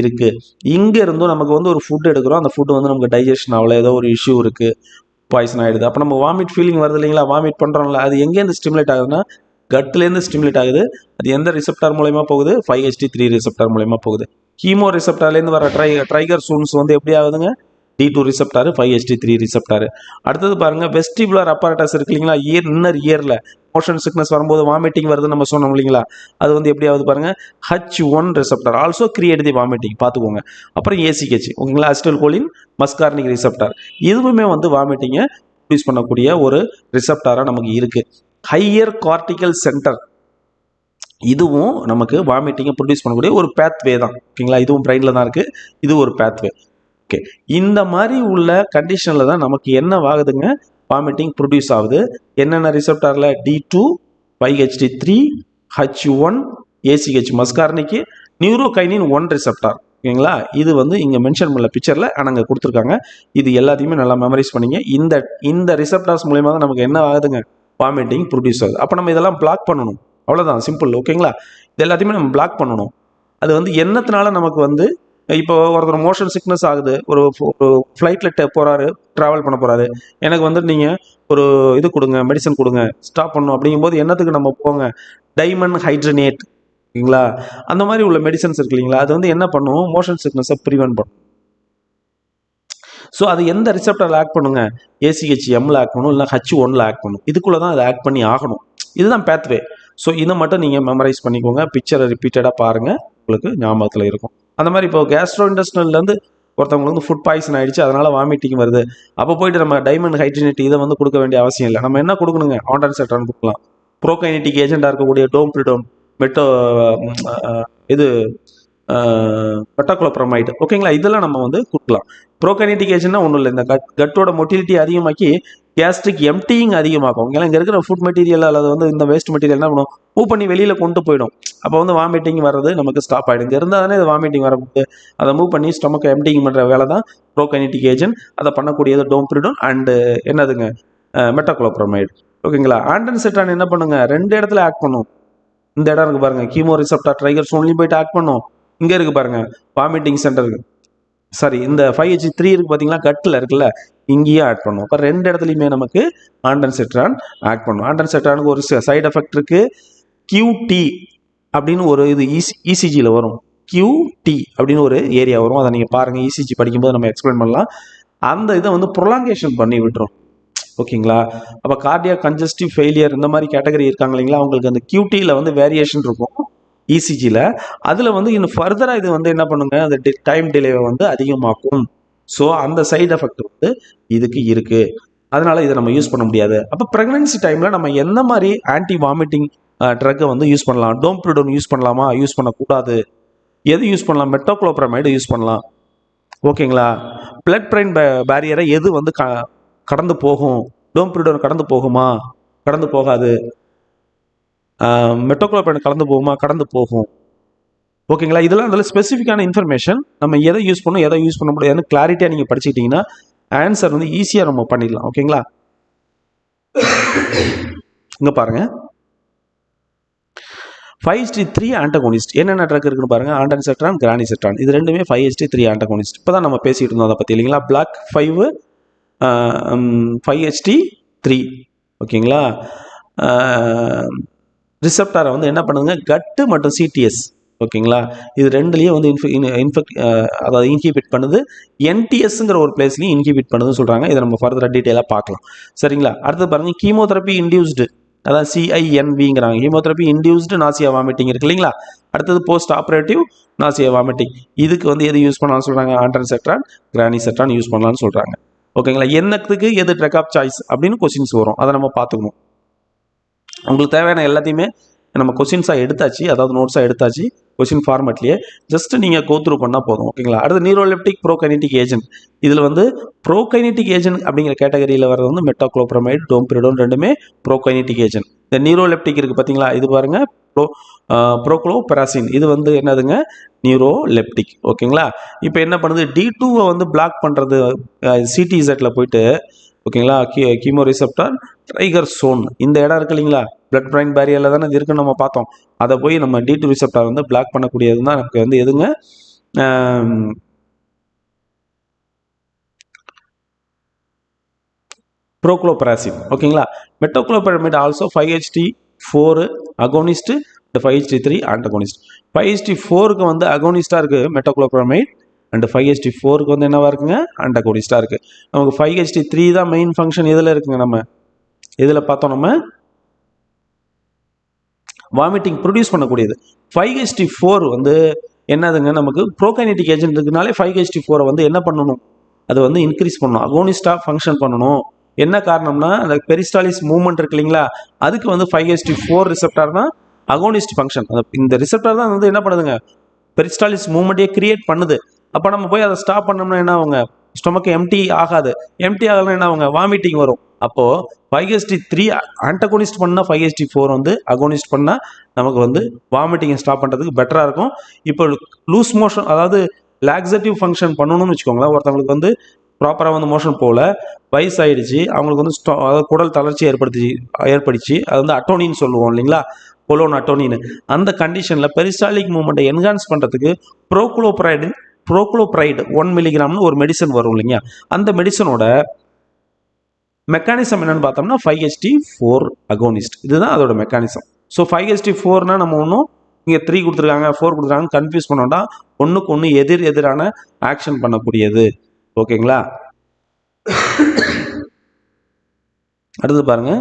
இருக்குது. இங்கே இருந்தும் நமக்கு வந்து ஒரு ஃபுட் எடுக்கிறோம், அந்த ஃபுட்டு வந்து நமக்கு டைஜஷன் ஆகல, ஏதோ ஒரு இஷ்யூ இருக்குது, பாய்சன் ஆகிடுது. அப்போ நம்ம வாமிட் ஃபீலிங் வருது இல்லைங்களா, வாமிட் பண்ணுறோம்ல, அது எங்கேருந்து ஸ்டிமுலேட் ஆகுதுன்னா கட்லேருந்து ஸ்டிமுலேட் ஆகுது. அது எந்த ரிசெப்டார் மூலயமா போகுது, 5HT3 ரிசெப்டார் மூலயமா போகுது. கீமோ ரிசெப்டார்லேருந்து வர ட்ரைகர் சோன்ஸ் வந்து எப்படி ஆகுதுங்க, D2 ரிசெப்டார், 5HT3 ரிசெப்டார். அடுத்தது பாருங்க, வெஸ்டிபுலர் அப்பரட்டஸ் இருக்கு இல்லைங்களா, இன்னர் இயரில் மோஷன் சிக்னஸ் வரும்போது வாமிட்டிங் வருதுன்னு நம்ம சொன்னோம் இல்லைங்களா, அது வந்து எப்படி ஆகுது பாருங்க, H1 ரிசெப்டார் ஆல்சோ கிரியேட் தி வாமிட்டிங், பார்த்துக்கோங்க. அப்புறம் ACH, ஓகேங்களா, அசிட்டில்கோலின் மஸ்கார்னிக் ரிசெப்டார், இதுவுமே வந்து வாமிட்டிங்கை ப்ரொடியூஸ் பண்ணக்கூடிய ஒரு ரிசெப்டாராக நமக்கு இருக்குது. ஹையர் கார்டிகல் சென்டர், இதுவும் நமக்கு வாமிட்டிங்கை ப்ரொடியூஸ் பண்ணக்கூடிய ஒரு பேத்வே தான். ஓகேங்களா, இதுவும் பிரெயினில் தான் இருக்குது, இது ஒரு பேத்வே. ஓகே, இந்த மாதிரி உள்ள கண்டிஷனில் தான் நமக்கு என்ன ஆகுதுங்க, வாமிட்டிங் ப்ரொடியூஸ் ஆகுது. என்னென்ன ரிசெப்டாரில், D2 5HT3 H1 ACH மஸ்கார்னிக்கு, நியூரோகைனின் 1 receptor. ஓகேங்களா, இது வந்து இங்கே மென்ஷன் பண்ணல பிக்சரில், ஆனால் இங்கே கொடுத்துருக்காங்க. இது எல்லாத்தையுமே நல்லா மெமரைஸ் பண்ணிங்க. இந்த ரிசெப்டார்ஸ் மூலயமா தான் நமக்கு என்ன ஆகுதுங்க, வாமிட்டிங் ப்ரொடியூஸ் ஆகுது. அப்போ நம்ம இதெல்லாம் பிளாக் பண்ணணும், அவ்வளோதான், சிம்பிள். ஓகேங்களா, இது எல்லாத்தையுமே நம்ம பிளாக் பண்ணணும். அது வந்து என்னத்தினால நமக்கு வந்து, இப்போ ஒருத்தர் மோஷன் சிக்னஸ் ஆகுது, ஒரு ஃப்ளைட்டில் போகிறாரு, ட்ராவல் பண்ண போகிறாரு, எனக்கு வந்து நீங்கள் ஒரு இது கொடுங்க, மெடிசன் கொடுங்க, ஸ்டாப் பண்ணணும் அப்படிங்கும்போது என்னத்துக்கு நம்ம போங்க, டைமண்ட் ஹைட்ரனேட், ஓகேங்களா, அந்த மாதிரி உள்ள மெடிசன்ஸ் இருக்கு இல்லைங்களா, அது வந்து என்ன பண்ணும், மோஷன் சிக்னஸை ப்ரிவென்ட் பண்ணும். ஸோ அது எந்த ரிசெப்டரில் ஆக்ட் பண்ணுங்க, ACHMல ஆக்ட் பண்ணணும், இல்லை H1ல ஆக்ட் பண்ணணும், இதுக்குள்ளே தான் அதை ஆக்ட் பண்ணி ஆகணும். இதுதான் பேத்வே. ஸோ இதை மட்டும் நீங்கள் மெமரைஸ் பண்ணிக்கோங்க, பிக்சரை ரிப்பீட்டடாக பாருங்கள், உங்களுக்கு ஞாபகத்தில் இருக்கும். அந்த மாதிரி இப்போ கேஸ்ட்ரோஇன்டெஸ்டினல்லேருந்து ஒருத்தவங்களுக்கு வந்து ஃபுட் பாய்சன் ஆகிடுச்சு, அதனால் வாமிட்டிங் வருது, அப்போ போயிட்டு நம்ம டைமண்ட் ஹைட்ரனேட் இதை வந்து கொடுக்க வேண்டிய அவசியம் இல்லை. நம்ம என்ன கொடுக்கணுங்க, ஆன்டான்செட்ரான் கொடுக்கலாம். ப்ரோகைனெட்டிக் ஏஜெண்டாக இருக்கக்கூடிய டோம்ப்ரிடோன், இது மெட்டாக்ளோப்ரமைடு, ஓகேங்களா, இதெல்லாம் நம்ம வந்து கொடுக்கலாம். ப்ரோகைனெட்டிக் ஏஜென்ட்னா ஒன்றும் இல்லை, இந்த கட்டோட மொட்டிலிட்டி அதிகமாக்கி கேஸ்ட்ரிக் எம்டிங் அதிகமாகும். ஓகேங்களா, இங்கே இருக்கிற ஃபுட் மெட்டீரியல் அல்லது வந்து இந்த வேஸ்ட் மெட்டீரியல் என்ன பண்ணும், மூவ் பண்ணி வெளியில் கொண்டு போயிடும். அப்போ வந்து வாமிட்டிங் வர்றது நமக்கு ஸ்டாப் ஆகிடும். இங்கே இருந்தால் தானே இது வாமிட்டிங் வரப்போகுது, அதை மூவ் பண்ணி ஸ்டொமக்கை எம்டிங் பண்ணுற வேலை தான் ப்ரோகைனெட்டிக் ஏஜென்ட். அதை பண்ணக்கூடியது டோம்ப்ரிடோன் அண்டு என்னதுங்க, மெட்டாக்ளோப்ரமைடு. ஓகேங்களா, ஆன்டான்செட்ரான் என்ன பண்ணுங்க, ரெண்டு இடத்துல ஆக்ட் பண்ணும். இந்த இடம் இருக்குது பாருங்கள், கீமோ ரிசெப்டார் ட்ரைகர் சோன்லையும் போயிட்டு ஆக்ட் பண்ணும். இங்கே இருக்குது பாருங்கள், வாமிட்டிங் சென்டருக்கு, சாரி, இந்த 5HT3 இருக்குது பார்த்தீங்களா, கட்டில் இருக்குல்ல, இங்கேயும் ஆட் பண்ணும். இப்போ ரெண்டு இடத்துலையுமே நமக்கு ஆன்டான்செட்ரான் ஆக்ட் பண்ணும். ஆன்டான்செட்ரானுக்கு ஒரு சைடு எஃபெக்ட் இருக்குது, QT அப்படின்னு ஒரு இது ECGயில் வரும். QT அப்படின்னு ஒரு ஏரியா வரும், அதை நீங்கள் பாருங்கள், ECG படிக்கும்போது நம்ம எக்ஸ்பிளைன் பண்ணலாம். அந்த இதை வந்து ப்ரொலாங்கேஷன் பண்ணி விட்டுரும். ஓகேங்களா, அப்போ கார்டியாக் கன்ஜஸ்டிவ் ஃபெயிலியர் இந்த மாதிரி கேட்டகரி இருக்காங்க இல்லைங்களா, அவங்களுக்கு அந்த QTயில் வந்து வேரியேஷன் இருக்கும் ECGயில். அதில் வந்து இன்னும் ஃபர்தராக இது வந்து என்ன பண்ணுங்க, அந்த டைம் டிலேவை வந்து அதிகமாக்கும். ஸோ அந்த சைடு எஃபெக்ட் வந்து இதுக்கு இருக்குது, அதனால் இதை நம்ம யூஸ் பண்ண முடியாது. அப்போ ப்ரெக்னன்சி டைமில் நம்ம எந்த மாதிரி ஆன்டி வாமிட்டிங் ட்ரக்கை வந்து யூஸ் பண்ணலாம், டோம்ப்ரிடோன் யூஸ் பண்ணலாமா, யூஸ் பண்ணக்கூடாது, எது யூஸ் பண்ணலாம், மெட்டாக்ளோப்ரமைடு யூஸ் பண்ணலாம். ஓகேங்களா, பிளட் பிரெயின் பேரியரை எது வந்து கடந்து போகும், டோம்ப்ரிடோன் கடந்து போகுமா, கடந்து போகாது, மெட்டாக்ளோப்ரமைடு கடந்து போகுமா, கடந்து போகும். ஓகேங்களா. இதெல்லாம் அதில் ஸ்பெசிஃபிக்கான இன்ஃபர்மேஷன். நம்ம எதை யூஸ் பண்ணணும் எதை யூஸ் பண்ண முடியாதுன்னு கிளாரிட்டியாக நீங்கள் படிச்சுக்கிட்டிங்கன்னா ஆன்சர் வந்து ஈஸியாக நம்ம பண்ணிடலாம். ஓகேங்களா. இங்கே பாருங்கள் 5:3 ஆன்டகோனிஸ்ட் என்னென்ன ட்ரக் இருக்குன்னு பாருங்கள். ஆண்டன்செட்ரான், கிரானிசெட்ரான், இது ரெண்டுமே 5:3 ஆன்டகோனிஸ்ட். இப்போ தான் நம்ம பேசிகிட்டு இருந்தோம் அதை பற்றி இல்லைங்களா. பிளாக் 5 5:3 ஓகேங்களா. ரிசெப்டாரை வந்து என்ன பண்ணுங்க, கட்டு மற்றும் சிடிஎஸ் ஓகேங்களா. இது ரெண்டுலேயும் வந்து அதாவது இன்ஹிபிட் பண்ணுது. என்டிஎஸ்ங்கிற ஒரு பிளேஸ்லையும் இன்ஹிபிட் பண்ணுதுன்னு சொல்கிறாங்க. இதை நம்ம ஃபர்தராக டீட்டெயிலாக பார்க்கலாம். சரிங்களா. அடுத்து பாருங்கள் கீமோதெரப்பி இன்டியூஸ்டு, அதாவது CINVங்கிறாங்க. ஹீமோதெரப்பி இன்டியூஸ்டு நாசியா வாமிட்டிங் இருக்கு இல்லைங்களா. அடுத்தது போஸ்ட் ஆப்ரேட்டிவ் நாசியா வாமிட்டிங். இதுக்கு வந்து எது யூஸ் பண்ணலாம்னு சொல்கிறாங்க, ஆண்டன்செட்ரான், கிரானிசெட்ரான் யூஸ் பண்ணலாம்னு சொல்கிறாங்க. ஓகேங்களா. என்னத்துக்கு எது ட்ரக் ஆஃப் சாய்ஸ் அப்படின்னு கொஸ்டின்ஸ் வரும், அதை நம்ம பார்த்துக்கணும். உங்களுக்கு தேவையான எல்லாத்தையுமே நம்ம கொஸ்டின்ஸாக எடுத்தாச்சு, அதாவது நோட்ஸாக எடுத்தாச்சு கொஸ்டின் ஃபார்மேட்லேயே. ஜஸ்ட் நீங்கள் கோத்ரூ பண்ணால் போதும். ஓகேங்களா. அடுத்து நியூரோலெப்டிக் ப்ரோகைனெட்டிக் ஏஜென்ட். இதில் வந்து ப்ரோகைனெட்டிக் ஏஜென்ட் அப்படிங்கிற கேட்டகரியில் வர்றது வந்து மெட்டாக்ளோப்ரமைடு, டோம்பிரிடோன் ரெண்டுமே ப்ரோகைனெட்டிக் ஏஜென்ட். இந்த நியூரோலெப்டிக் இருக்குது பார்த்தீங்களா, இது பாருங்கள் ப்ரோக்ளோபெராசின், இது வந்து என்னதுங்க, நியூரோலெப்டிக். ஓகேங்களா. இப்போ என்ன பண்ணுது, D2வை வந்து பிளாக் பண்ணுறது CTZ போயிட்டு. ஓகேங்களா. கீமோ ரிசெப்டார் ட்ரைகர் சோன், இந்த இடம் இருக்கு இல்லைங்களா, பிளட் பிரைன் பேரியரில் தானே இது இருக்குன்னு நம்ம பார்த்தோம். அதை போய் நம்ம D2 ரிசெப்டார் வந்து பிளாக் பண்ணக்கூடியது தான் நமக்கு வந்து எதுங்க, ப்ரோக்ளோபெராசின். ஓகேங்களா. மெட்டோக்ளோபெரமைடு ஆல்சோ 5:4 அகோனிஸ்ட், 5:3 ஆன்டகோனிஸ்ட். 5:4க்கு வந்து அகோனிஸ்டாக இருக்குது மெட்டோக்ளோபெரமைடு, அண்ட் 5:4க்கு வந்து என்னவா இருக்குங்க, ஆன்டகோனிஸ்டாக இருக்குது. நமக்கு 5:3 தான் மெயின் ஃபங்க்ஷன். எதில் இருக்குங்க, நம்ம இதில் பார்த்தோம், நம்ம வாமிட்டிங் ப்ரொடியூஸ் பண்ணக்கூடியது. 5:4 வந்து என்னதுங்க, நமக்கு ப்ரோகைனெட்டிக் ஏஜென்ட் இருக்குனாலே 5:4 வந்து என்ன பண்ணணும், அது வந்து இன்க்ரீஸ் பண்ணணும், அகோனிஸ்டாக ஃபங்க்ஷன் பண்ணணும். என்ன காரணம்னா அந்த பெரிஸ்டாலிஸ் மூவ்மெண்ட் இருக்கு இல்லைங்களா, அதுக்கு வந்து 5:4 ரிசெப்டார் தான் அகோனிஸ்ட் ஃபங்க்ஷன். இந்த ரிசெப்டார் தான் வந்து என்ன பண்ணுதுங்க, பெரிஸ்டாலிஸ் மூவ்மெண்ட்டே கிரியேட் பண்ணுது. அப்போ நம்ம போய் அதை ஸ்டாப் பண்ணோம்னா என்ன ஆகுங்க, ஸ்டொமக் எம்டி ஆகாது. எம்டி ஆகலாம் என்ன ஆகுங்க, வாமிட்டிங் வரும். அப்போது 5:3 ஆன்டகோனிஸ்ட் பண்ணால் 5:4 வந்து அகோனிஸ்ட் பண்ணால் நமக்கு வந்து வாமிட்டிங்கை ஸ்டாப் பண்ணுறதுக்கு பெட்டராக இருக்கும். இப்போ லூஸ் மோஷன், அதாவது லாக்ஸேட்டிவ் ஃபங்க்ஷன் பண்ணணும்னு வச்சுக்கோங்களேன். ஒருத்தவங்களுக்கு வந்து ப்ராப்பராக வந்து மோஷன் போகல, வயசாயிடுச்சு, அவங்களுக்கு வந்து அதாவது குடல் தளர்ச்சி ஏற்படுச்சு, அது வந்து அட்டோனின்னு சொல்லுவோம் இல்லைங்களா, கொலோன் அட்டோனின்னு. அந்த கண்டிஷனில் பெரிஸ்டாலிக் மூவ்மெண்ட்டை என்ஹான்ஸ் பண்ணுறதுக்கு ப்ரோக்ளோப்ரைடு 1 மில்லிகிராம்னு ஒரு மெடிசன் வரும் இல்லைங்க. அந்த மெடிசனோட மெக்கானிசம் என்னன்னு பார்த்தோம்னா 5:4 அகோனிஸ்ட். இதுதான் அதோட மெக்கானிசம். ஸோ 5:4னா நம்ம ஒன்றும் இங்கே 3 கொடுத்துருக்காங்க 4 கொடுத்துருக்காங்க கன்ஃபியூஸ் பண்ணோம்னா ஒன்றுக்கு ஒன்று எதிரான ஆக்ஷன் பண்ணக்கூடியது. ஓகேங்களா. அடுத்து பாருங்க,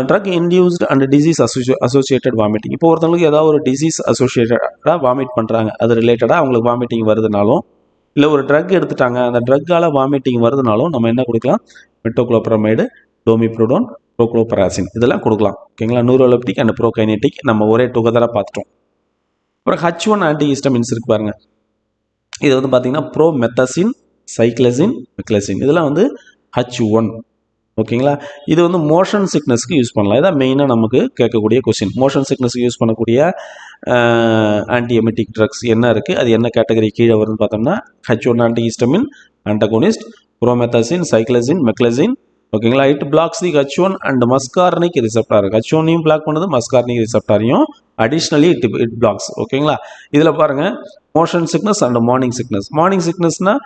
drug induced and disease associated vomiting. இப்போ ஒருத்தவங்களுக்கு ஏதாவது ஒரு டிசீஸ் அசோசியேட்டடாக வாமிட் பண்ணுறாங்க, அது ரிலேட்டடாக அவங்களுக்கு வாமிட்டிங் வருதுனாலும், இல்லை ஒரு ட்ரக் எடுத்துட்டாங்க அந்த ட்ரக்கால் வாமிட்டிங் வருதுனாலும் நம்ம என்ன கொடுக்கலாம், மெட்டோக்ளோப்ரமைடு, டோமிப்ரோடோன், ப்ரோக்ளோபெராசின் இதெல்லாம் கொடுக்கலாம். ஓகேங்களா. நியூரோலெப்டிக் அண்ட் ப்ரோகைனெட்டிக் நம்ம ஒரே டுகெதராக பார்த்துட்டோம். அப்புறம் H1 ஆன்டிஹிஸ்டமின்ஸ் இருக்கு பாருங்க. இது வந்து பார்த்தீங்கன்னா ப்ரோமெத்தசின், சைக்ளசின், மெக்லசின், இதெல்லாம் வந்து H1. ஓகேங்களா. இது வந்து மோஷன் சிக்னஸ்க்கு யூஸ் பண்ணலாம். இதான் மெயினாக நமக்கு கேட்கக்கூடிய கொஸ்டின். மோஷன் சிக்னஸ்க்கு யூஸ் பண்ணக்கூடிய ஆன்டிஎமெட்டிக் ட்ரக்ஸ் என்ன இருக்குது, அது என்ன கேட்டகரி கீழே வருதுன்னு பார்த்தோம்னா H1 antihistamine, antagonist, ப்ரோமெத்தசின், cyclizine, meclizine. ஓகேங்களா. It blocks the H1 and muscarinic receptor. H1ஐயும் பிளாக் பண்ணுது, மஸ்கார்னிக் ரிசெப்டாரையும் அடிஷ்னலி இட் பிளாக்ஸ். ஓகேங்களா. இதில் பாருங்கள் motion sickness and morning sickness. Morning சிக்னஸ்னால்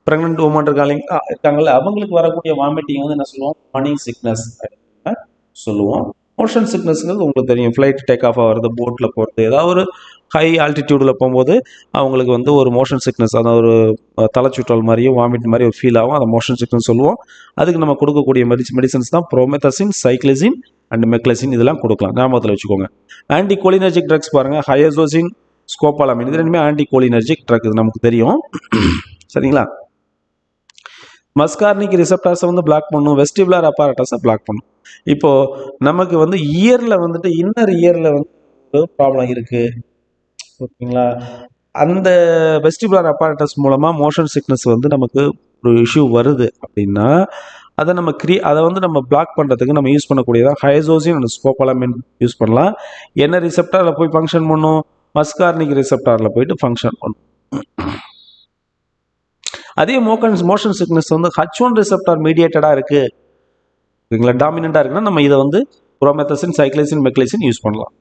ப்ரெக்னென்ட் உமன் இருக்காங்கல்ல, அவங்களுக்கு வரக்கூடிய வாமிட்டிங் வந்து என்ன சொல்லுவோம், மார்னிங் சிக்னஸ் சொல்லுவோம். மோஷன் சிக்னஸ்ங்கிறது உங்களுக்கு தெரியும், ஃப்ளைட் டேக் ஆஃப் ஆகிறது, போட்டில் போகிறது, ஏதாவது ஒரு ஹை ஆல்டிடியூடில் போகும்போது அவங்களுக்கு வந்து ஒரு மோஷன் சிக்னஸ், அதாவது ஒரு தலைச்சுற்றல் மாதிரியும் வாமிட் மாதிரி ஒரு ஃபீல் ஆகும், அதை மோஷன் சிக்னஸ் சொல்லுவோம். அதுக்கு நம்ம கொடுக்கக்கூடிய மெடிசன்ஸ் தான் ப்ரோமெத்தசின், சைக்ளசின் அண்ட் மெக்லசின், இதெல்லாம் கொடுக்கலாம், ஞாபகத்தில் வச்சுக்கோங்க. ஆன்டி கோலினர்ஜிக் ட்ரக்ஸ் பாருங்கள், ஹயசோசின், ஸ்கோபாலமின், இது ரெண்டுமே ஆன்டி கோலினர்ஜிக் ட்ரக், இது நமக்கு தெரியும். சரிங்களா. மஸ்கார்னிக் ரிசெப்டார்ஸை வந்து பிளாக் பண்ணும், வெஸ்டிபுலர் அப்பாரட்டஸை பிளாக் பண்ணும். இப்போது நமக்கு வந்து இயரில் வந்துட்டு இன்னர் இயரில் வந்து ப்ராப்ளம் இருக்குது. ஓகேங்களா. அந்த வெஸ்டிபுலர் அப்பாரட்டஸ் மூலமாக மோஷன் சிக்னஸ் வந்து நமக்கு ஒரு இஷ்யூ வருது அப்படின்னா அதை நம்ம அதை வந்து நம்ம பிளாக் பண்ணுறதுக்கு நம்ம யூஸ் பண்ணக்கூடியதான் ஹயசோசின் அண்ட் ஸ்கோபாலமின் யூஸ் பண்ணலாம். என்ன ரிசெப்டாரில் போய் ஃபங்க்ஷன் பண்ணும், மஸ்கார்னிக் ரிசெப்டாரில் போயிட்டு ஃபங்க்ஷன் பண்ணும். அதே மோஷன் சிக்னஸ் வந்து H1 ரிசெப்டார் மீடியேட்டடாக இருக்குது, ஓகேங்களா, டாமினண்டாக இருக்குன்னா நம்ம இதை வந்து புரோமெத்தசின், சைக்ளைசின், மெக்லைசின் யூஸ் பண்ணலாம்.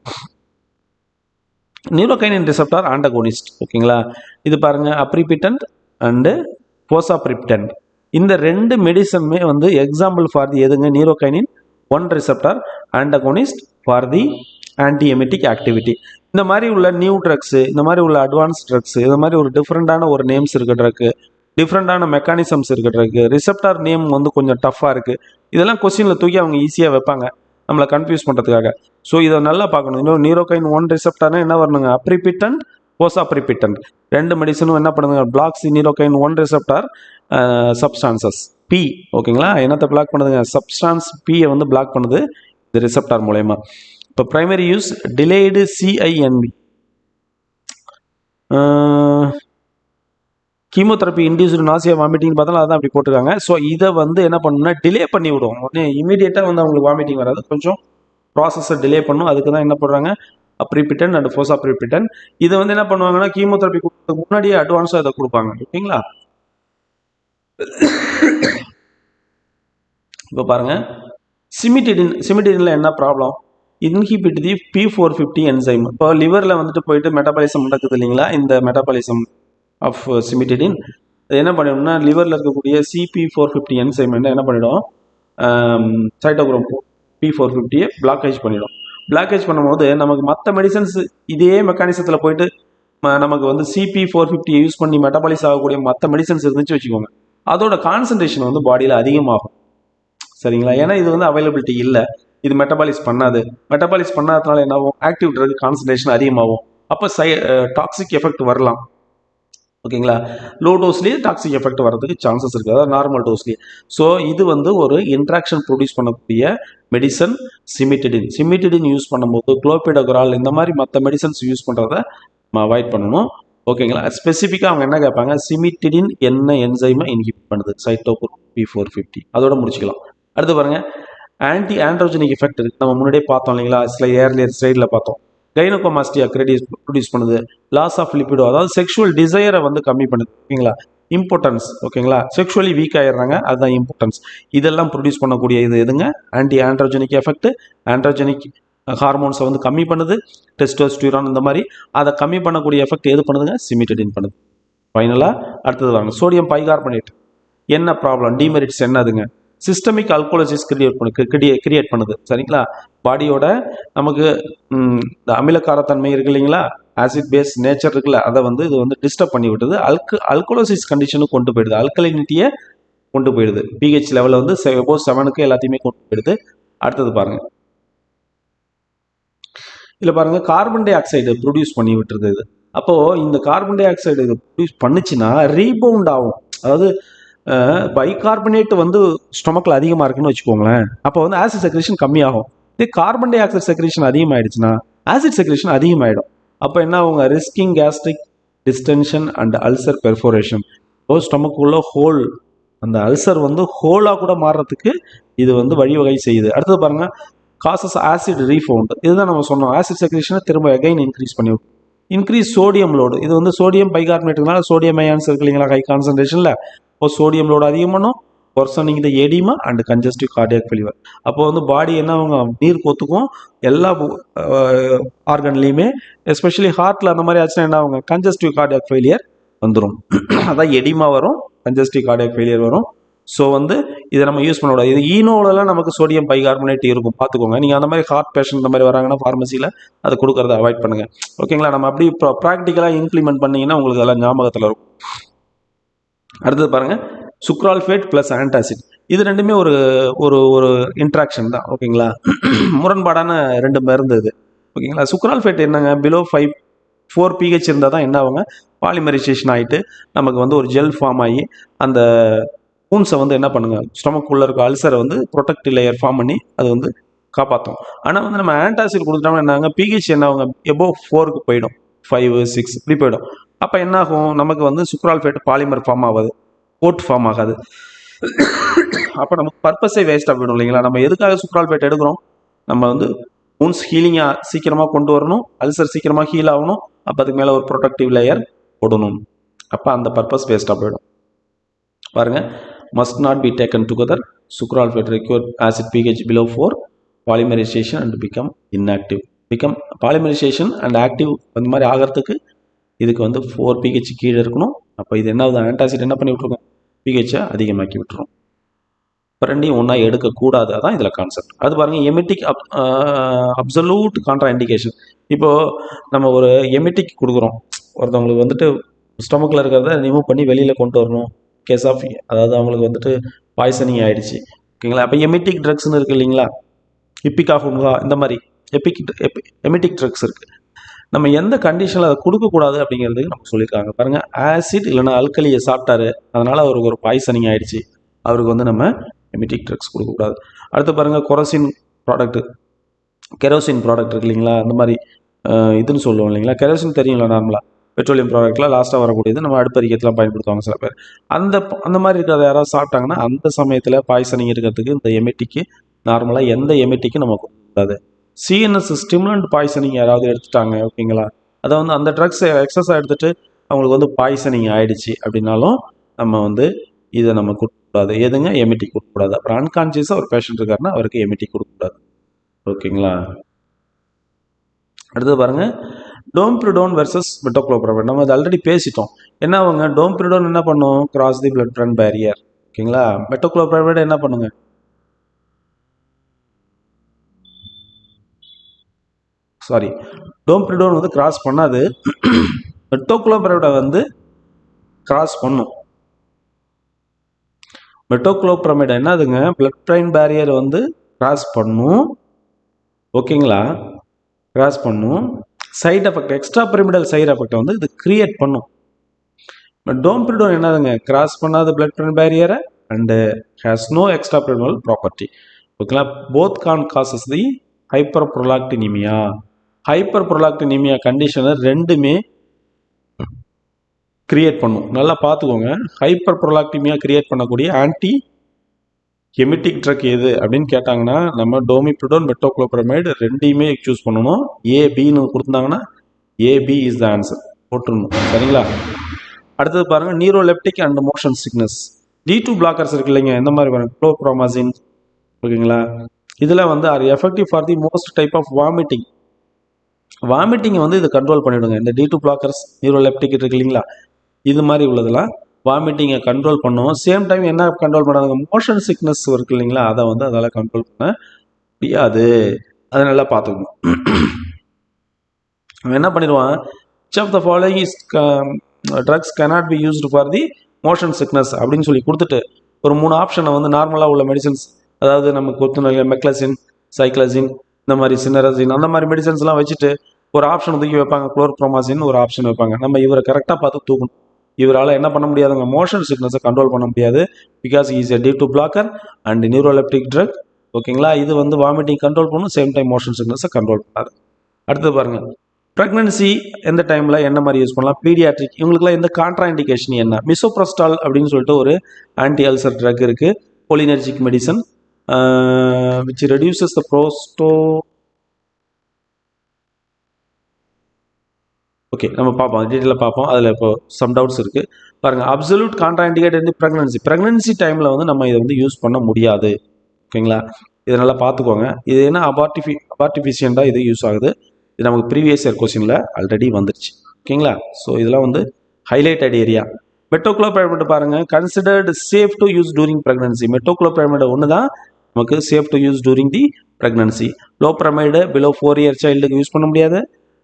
நியூரோகைனின் ரிசெப்டார் ஆண்டகோனிஸ்ட், ஓகேங்களா. இது பாருங்க, அப்ரிபிட்டன்ட் அண்டு போசாப்ரிப்டன்ட். இந்த ரெண்டு மெடிசனுமே வந்து எக்ஸாம்பிள் ஃபார் தி எதுங்க, neurokinin 1 receptor antagonist for the anti emetic activity. இந்த மாதிரி உள்ள நியூ ட்ரக்ஸு, இந்த மாதிரி உள்ள அட்வான்ஸ் ட்ரக்ஸு, இந்த மாதிரி ஒரு டிஃப்ரெண்டான ஒரு நேம்ஸ் இருக்க ட்ரக்கு, டிஃப்ரெண்டான மெக்கானிசம்ஸ் இருக்க ட்ரக்கு, ரிசெப்டார் நேம் வந்து கொஞ்சம் டஃப்பாக இருக்குது, இதெல்லாம் கொஸ்டினில் தூக்கி அவங்க ஈஸியாக வைப்பாங்க நம்மளை கன்ஃபியூஸ் பண்ணுறதுக்காக. ஸோ இதை நல்லா பார்க்கணும். இன்னும் நியூரோகைன் 1 ரிசெப்டார்னா என்ன வரணுங்க, அப்ரிபிட்டன்ட், போசாப்ரிபிட்டன்ட். ரெண்டு மெடிசனும் என்ன பண்ணுங்க, பிளாக்ஸ் நியூரோகைன் 1 ரிசெப்டார் சப்ஸ்டான்சஸ் பி, ஓகேங்களா. என்னத்தை பிளாக் பண்ணுதுங்க, சப்ஸ்டான்ஸ் பியை வந்து பிளாக் பண்ணுது இந்த ரிசெப்டார் மூலயமா. இப்போ primary use delayed CINV, chemotherapy induced nausea vomiting பார்த்தாலும் அதான் அப்படி போட்டிருக்காங்க. ஸோ இதை வந்து என்ன பண்ணணும்னா டிலே பண்ணி விடுவோம். உடனே இமீடியட்டாக வந்து அவங்களுக்கு வாமிட்டிங் வராது, கொஞ்சம் ப்ராசஸை டிலே பண்ணும். அதுக்கு தான் என்ன பண்ணுறாங்க, அப்ரிபிட்டன் அண்ட் போசாப்ரிபிட்டன். இதை வந்து என்ன பண்ணுவாங்கன்னா கீமோதெரப்பி கொடுத்ததுக்கு முன்னாடியே அட்வான்ஸாக இதை கொடுப்பாங்க, ஓகேங்களா. இப்போ பாருங்க, சிமிட்டிடின்ல என்ன ப்ராப்ளம், இன்ஹிபிட் தி P450 என்சைம். இப்போ லிவரில் வந்துட்டு போயிட்டு மெட்டபாலிசம் நடக்குது இல்லைங்களா, இந்த மெட்டபாலிசம் ஆஃப் சிமிட்டிடின் என்ன பண்ணிடும்னா லிவரில் இருக்கக்கூடிய CP450 என்சைம் என்ன பண்ணிடும், சைட்டோக்ரோம் P450 பிளாக்கேஜ் பண்ணிடும். பிளாக்கேஜ் பண்ணும்போது நமக்கு மற்ற மெடிசன்ஸ் இதே மெக்கானிசத்தில் போயிட்டு நமக்கு வந்து CP450 யூஸ் பண்ணி மெட்டபாலிஸ் ஆகக்கூடிய மற்ற மெடிசன்ஸ் இருந்துச்சு வச்சுக்கோங்க, அதோட கான்சன்ட்ரேஷன் வந்து பாடியில் அதிகமாகும், சரிங்களா. ஏன்னா இது வந்து அவைலபிலிட்டி இல்லை, இது மெட்டபாலிஸ் பண்ணாது. மெட்டபாலிஸ் பண்ணாததுனால என்ன ஆகும், ஆக்டிவ் ட்ரக் கான்சன்ட்ரேஷன் அதிகமாகும். அப்போ டாக்ஸிக் எஃபெக்ட் வரலாம், ஓகேங்களா. லோ டோஸ்லேயே டாக்ஸிக் எஃபெக்ட் வரதுக்கு சான்சஸ் இருக்குது, அதாவது நார்மல் டோஸ்லேயே. ஸோ இது வந்து ஒரு இன்ட்ராக்ஷன் ப்ரொடியூஸ் பண்ணக்கூடிய மெடிசன் சிமிட்டிடின். சிமிட்டிடின் யூஸ் பண்ணும்போது குளோபிடோகிரால் இந்த மாதிரி மற்ற மெடிசன்ஸ் யூஸ் பண்ணுறத நம்ம அவாய்ட் பண்ணணும், ஓகேங்களா. ஸ்பெசிஃபிக்காக அவங்க என்ன கேட்பாங்க, சிமிட்டிடின் என்ன என்சைமை இன்ஹிபிட் பண்ணுது, சைட்டோக்ரோம் P450, அதோட முடிச்சுக்கலாம். அடுத்து பாருங்க, ஆன்டி ஆண்ட்ரோஜெனிக் எஃபெக்ட் இருக்குது, நம்ம முன்னாடியே பார்த்தோம் இல்லைங்களா, ஏர்லியர் ஸ்லைடில் பார்த்தோம். கைனோகோமாஸ்டியா ப்ரொடியூஸ் பண்ணுது, லாஸ் ஆஃப் லிபிடோ, அதாவது செக்ஷுவல் டிசைரை வந்து கம்மி பண்ணுது, ஓகேங்களா. இம்பார்ட்டன்ஸ், ஓகேங்களா, செக்ஷுவலி வீக் ஆயிடுறாங்க, அதுதான் இம்பார்ட்டன்ஸ். இதெல்லாம் ப்ரொடியூஸ் பண்ணக்கூடிய இது எதுங்க, ஆன்டி ஆண்ட்ரோஜெனிக் எஃபெக்ட். ஆண்ட்ரோஜெனிக் ஹார்மோன்ஸை வந்து கம்மி பண்ணுது, டெஸ்டோஸ்டிரான் இந்த மாதிரி, அதை கம்மி பண்ணக்கூடிய எஃபெக்ட் எது பண்ணுதுங்க, சிமிட்டிடின் பண்ணுது. ஃபைனலாக அடுத்தது வாங்க, சோடியம் பைகார்பனேட். என்ன ப்ராப்ளம், டிமெரிட்ஸ் என்னதுங்க, சிஸ்டமிக் அல்கோலசிஸ் கிரியேட் பண்ணுது, சரிங்களா. பாடியோட நமக்கு இந்த அமிலக்காரத்தன்மை இருக்கு இல்லைங்களா, ஆசிட் பேஸ் நேச்சர் இருக்குல்ல, அதை வந்து இது வந்து டிஸ்டர்ப் பண்ணி விட்டுது, அல்கோலசிஸ் கண்டிஷனுக்கு கொண்டு போயிடுது, அல்கலினிட்டியை கொண்டு போயிடுது, pH லெவலில் வந்து 7க்கு எல்லாத்தையுமே கொண்டு போயிடுது. அடுத்தது பாருங்க, இதில் பாருங்க, கார்பன் டை ஆக்சைடு ப்ரொடியூஸ் பண்ணி விட்டுருது இது. அப்போது இந்த கார்பன் டை ஆக்சைடு இது ப்ரொடியூஸ் பண்ணுச்சுன்னா ரீபவுண்ட் ஆகும், அதாவது பைகார்பனேட் வந்து ஸ்டொமக்கில் அதிகமாக இருக்குன்னு வச்சுக்கோங்களேன், அப்போ வந்து ஆசிட் செக்ரேஷன் கம்மியாகும். இதே கார்பன் டை ஆக்சைடு செக்ரேஷன் அதிகமாகிடுச்சுன்னா ஆசிட் செக்ரேஷன் அதிகமாகிடும். அப்போ என்ன ஆகுங்க, risking gastric distension and ulcer perforation. இப்போ ஸ்டொமக்குள்ள ஹோல், அந்த அல்சர் வந்து ஹோலாக கூட மாறுறதுக்கு இது வந்து வழிவகை செய்யுது. அடுத்தது பாருங்கள், காசஸ் ஆசிட் ரீஃபவுண்ட். இதுதான் நம்ம சொன்னோம், ஆசிட் செக்ரேஷனை திரும்ப அகைன் இன்க்ரீஸ் பண்ணி விடும். இன்க்ரீஸ் சோடியம் லோடு, இது வந்து சோடியம் பைகார்பனேட்டுனால சோடியம் அயான்ஸ் இருக்கு இல்லைங்களா, ஹை கான்சன்ட்ரேஷனில். இப்போ சோடியம் லோடு அதிகம் பண்ணும், worsening the edema and congestive cardiac failure. அப்போ வந்து பாடி என்ன ஆகுங்க, நீர் கொத்துக்கும் எல்லா ஆர்கன்லேயுமே, எஸ்பெஷலி ஹார்ட்டில் அந்த மாதிரி ஆச்சுன்னா என்ன ஆகுங்க, கன்ஜஸ்டிவ் கார்டியாக் ஃபெயிலியர் வந்துடும். அதான் எடிமா வரும், கன்ஜஸ்டிவ் கார்டியாக் ஃபெயிலியர் வரும். ஸோ வந்து இதை நம்ம யூஸ் பண்ணக்கூடாது. இது ஈனோலலாம் நமக்கு சோடியம் பைகார்பனேட் இருக்கும், பார்த்துக்கோங்க. நீங்கள் அந்த மாதிரி ஹார்ட் பேஷண்ட் இந்த மாதிரி வராங்கன்னா ஃபார்மசியில் அதை கொடுக்கறத அவாய்ட் பண்ணுங்கள், ஓகேங்களா. நம்ம அப்படி ப்ராக்டிக்கலாக இம்ப்ளிமெண்ட் பண்ணிங்கன்னா உங்களுக்கு அதெல்லாம் ஞாபகத்தில் இருக்கும். அடுத்தது பாருங்கள், சுக்ரால்ஃபேட் ப்ளஸ் ஆன்டாசிட். இது ரெண்டுமே ஒரு ஒரு ஒரு இன்ட்ராக்ஷன் தான், ஓகேங்களா. முரண்பாடான ரெண்டு மருந்து இது, ஓகேங்களா. சுக்ரால்ஃபேட் என்னங்க, பிலோ 4 pH இருந்தால் தான் என்ன ஆகுங்க, பாலிமரைசேஷன் ஆகிட்டு நமக்கு வந்து ஒரு ஜெல் ஃபார்ம் ஆகி அந்த பூன்ஸை வந்து என்ன பண்ணுங்க, ஸ்டொமக்குள்ளே இருக்க அல்சரை வந்து ப்ரொடெக்டிவ் லேயர் ஃபார்ம் பண்ணி அது வந்து காப்பாற்றும். ஆனால் வந்து நம்ம ஆன்டாசிட் கொடுத்துட்டோம்னா என்னாங்க, pH என்ன ஆகுங்க, எபோவ் 4க்கு போயிடும், 5, 6 இப்படி போயிடும். அப்போ என்ன ஆகும், நமக்கு வந்து சுக்ரால்ஃபேட் பாலிமர் ஃபார்ம் ஆகாது, கோட் ஃபார்ம் ஆகாது. அப்போ நமக்கு பர்பஸே வேஸ்ட்டாக போயிடும் இல்லைங்களா. நம்ம எதுக்காக சுக்ரால்ஃபேட் எடுக்கிறோம், நம்ம வந்து wounds ஹீலிங்காக சீக்கிரமாக கொண்டு வரணும், அல்சர் சீக்கிரமாக ஹீல் ஆகணும், அப்போ அதுக்கு மேலே ஒரு ப்ரொடக்டிவ் லேயர் போடணும். அப்போ அந்த பர்பஸ் வேஸ்ட்டாக போயிடும். பாருங்கள், must not be taken together, sucralfate require acid pH below 4, polymerization and become inactive. Polymerisation and active அந்த மாதிரி ஆகிறதுக்கு இதுக்கு வந்து 4 pH கீழே இருக்கணும். அப்போ இது என்ன ஆகுது, ஆன்டாசிட் என்ன பண்ணி விட்ருக்கோம், pH அதிகமாக்கி விட்டுரும். இப்போ ரெண்டையும் ஒன்றா எடுக்கக்கூடாது, அதான் இதில் கான்செப்ட். அது பாருங்கள், எமிட்டிக் அப்சல்யூட் கான்ட்ரா இண்டிகேஷன். இப்போது நம்ம ஒரு எமிட்டிக் கொடுக்குறோம், ஒருத்தவங்களுக்கு வந்துட்டு ஸ்டொமக்கில் இருக்கிறத ரிமூவ் பண்ணி வெளியில் கொண்டு வரணும், கேஸ் ஆஃப் அதாவது அவங்களுக்கு வந்துட்டு பாய்சனிங் ஆகிடுச்சு, ஓகேங்களா. அப்போ எமிட்டிக் ட்ரக்ஸ்னு இருக்குது இல்லைங்களா, இப்பிகா ஃபுங்கா, இந்த மாதிரி எமிட்டிக் ட்ரக்ஸ் இருக்குது. நம்ம எந்த கண்டிஷனில் அதை கொடுக்கக்கூடாது அப்படிங்கிறதுக்கு நம்ம சொல்லியிருக்காங்க. பாருங்கள், ஆசிட் இல்லைனா அல்கலியை சாப்பிட்டாரு, அதனால் அவருக்கு ஒரு பாய்சனிங் ஆகிடுச்சு, அவருக்கு வந்து நம்ம எமிட்டிக் ட்ரக்ஸ் கொடுக்கக்கூடாது. அடுத்து பாருங்கள், கெரோசின் ப்ராடக்ட் இருக்கு இல்லைங்களா, அந்த மாதிரி இதுன்னு சொல்லுவோம் இல்லைங்களா. கெரோசின் தெரியுங்களா, நார்மலாக பெட்ரோலியம் ப்ராடக்ட்லாம் லாஸ்ட்டாக வரக்கூடியது, நம்ம அடுப்பறிக்கிறதுலாம் பயன்படுத்துவாங்க சில பேர். அந்த மாதிரி இருக்கிறத யாராவது சாப்பிட்டாங்கன்னா அந்த சமயத்தில் பாய்சனிங் இருக்கிறதுக்கு இந்த எமிட்டிக்கு நார்மலாக எந்த எமிட்டிக்கும் நம்ம கொடுக்கக்கூடாது. சிஎன்எஸ் ஸ்டிமுலண்ட் பாய்சனிங் யாராவது எடுத்துட்டாங்க, ஓகேங்களா, அதை வந்து அந்த ட்ரக்ஸ் எக்ஸஸாக எடுத்துகிட்டு அவங்களுக்கு வந்து பாய்சனிங் ஆகிடுச்சு அப்படின்னாலும் நம்ம வந்து இதை நம்ம கொடுக்கக்கூடாது. எதுங்க, எமிட்டிக் கொடுக்கக்கூடாது. அப்புறம் அன்கான்சியஸாக ஒரு பேஷண்ட் இருக்காருன்னா அவருக்கு எமிட்டிக் கொடுக்கக்கூடாது, ஓகேங்களா. அடுத்தது பாருங்கள், டோம்பிரிடோன் வெர்சஸ் மெட்டோக்ளோப்ரமைட். நம்ம அது ஆல்ரெடி பேசிட்டோம். என்ன அவங்க டோம்பிரிடோன் என்ன பண்ணும், cross the blood brain barrier, ஓகேங்களா. மெட்டோக்ளோப்ரமைட் என்ன பண்ணுங்க, டோம்பிரிடோன் வந்து கிராஸ் பண்ணாது, மெட்டோக்ளோப்ரமைடை வந்து கிராஸ் பண்ணும். மெட்டோக்ளோப்ரமைட் என்னதுங்க, பிளட் பிரெயின் பேரியர் வந்து கிராஸ் பண்ணும், ஓகேங்களா, கிராஸ் பண்ணும். Side effect, extra pyramidal side effect வந்து இது கிரியேட் பண்ணும். டோம்பிரிடோன் என்னதுங்க, கிராஸ் பண்ணாத பிளட் பிரெயின் பேரியரை and has no extra pyramidal property, ஓகேங்களா. Both can causes the hyperprolactinemia. Hyperprolactinemia கண்டிஷனை ரெண்டுமே கிரியேட் பண்ணும். நல்லா பார்த்துக்கோங்க, ஹைப்பர் ப்ரொலாக்டினிமியா கிரியேட் பண்ணக்கூடிய ஆன்டி எமிட்டிக் ட்ரக் எது அப்படின்னு கேட்டாங்கன்னா நம்ம டோமிப்ரிடோன், மெட்டோக்ளோப்ரமைடு ரெண்டையுமே சூஸ் பண்ணணும். ஏபின்னு கொடுத்தாங்கன்னா ஏபி இஸ் த ஆன்சர் போட்டுருணும், சரிங்களா. அடுத்தது பாருங்கள், neuroleptic and motion sickness. D2 blockers இருக்கு இல்லைங்க, இந்த மாதிரி பாருங்கள், குளோப்ரோமாசின், ஓகேங்களா. இதில் வந்து are effective for the most type of vomiting வந்து இதை கண்ட்ரோல் பண்ணிவிடுங்க. இந்த D2 பிளாக்கர்ஸ், நியூரோலெப்டிக் இருக்கு இல்லைங்களா, இது மாதிரி உள்ளதெல்லாம் வாமிட்டிங்கை கண்ட்ரோல் பண்ணுவோம். சேம் டைம் என்ன கண்ட்ரோல் பண்ணாதுங்க, மோஷன் சிக்னஸ் இருக்கு இல்லைங்களா, அதை வந்து அதால் கண்ட்ரோல் பண்ண முடியாது. அதை நல்லா பார்த்துக்கணும். அவன் என்ன பண்ணிடுவான், which of the following is drugs cannot be used for the motion sickness அப்படின்னு சொல்லி கொடுத்துட்டு ஒரு 3 ஆப்ஷனை வந்து நார்மலாக உள்ள மெடிசன்ஸ், அதாவது நமக்கு ஒத்துணை மெக்லசின், சைக்ளசின், இந்த மாதிரி சினரசின், அந்த மாதிரி மெடிசன்ஸ்லாம் வச்சுட்டு ஒரு ஆப்ஷன் தூக்கி வைப்பாங்க, குளோர்ப்ரோமாசின் ஒரு ஆப்ஷன் வைப்பாங்க. நம்ம இவரை கரெக்டாக பார்த்து தூக்கணும். இவரால் என்ன பண்ண முடியாதுங்க, மோஷன் சிக்னஸை கண்ட்ரோல் பண்ண முடியாது, because is a D2 blocker and neuroleptic drug, ஓகேங்களா. இது வந்து வாமிட்டிங் கண்ட்ரோல் பண்ணும், சேம் டைம் மோஷன் சிக்னஸை கண்ட்ரோல் பண்ணாது. அடுத்து பாருங்கள், ப்ரெக்னன்சி எந்த டைமில் என்ன மாதிரி யூஸ் பண்ணலாம், பீடியாட்ரிக், இவங்களுக்குலாம் எந்த கான்ட்ரா இண்டிகேஷன் என்ன, மிசோப்ரஸ்டால் அப்படின்னு சொல்லிட்டு ஒரு ஆன்டி அல்சர் ட்ரக் இருக்குது, cholinergic medicine which reduces the okay, நம்ம பார்ப்போம், டீட்டெயிலாக பார்ப்போம். அதில் இப்போ சம் டவுட்ஸ் இருக்குது பாருங்கள். அப்சல்யூட் கான்ட்ரா இண்டிகேட் வந்து ப்ரெக்னன்சி டைமில் வந்து நம்ம இதை வந்து யூஸ் பண்ண முடியாது, ஓகேங்களா. இதை நல்லா பார்த்துக்கோங்க. இது என்ன அபார்டிஃபிஷியண்டாக இது யூஸ் ஆகுது, இது நமக்கு ப்ரீவியஸ் இயர் கொஸ்டினில் ஆல்ரெடி வந்துருச்சு, ஓகேங்களா. ஸோ இதெல்லாம் வந்து ஹைலைட்டட் ஏரியா. மெட்டோக்ளோப்ரமைடு பாருங்கள், considered safe to use during pregnancy. Metoclopramide ஒன்று தான் நமக்கு safe to use during the pregnancy. Loperamide below 4 year சைல்டுக்கு யூஸ் பண்ண முடியாது.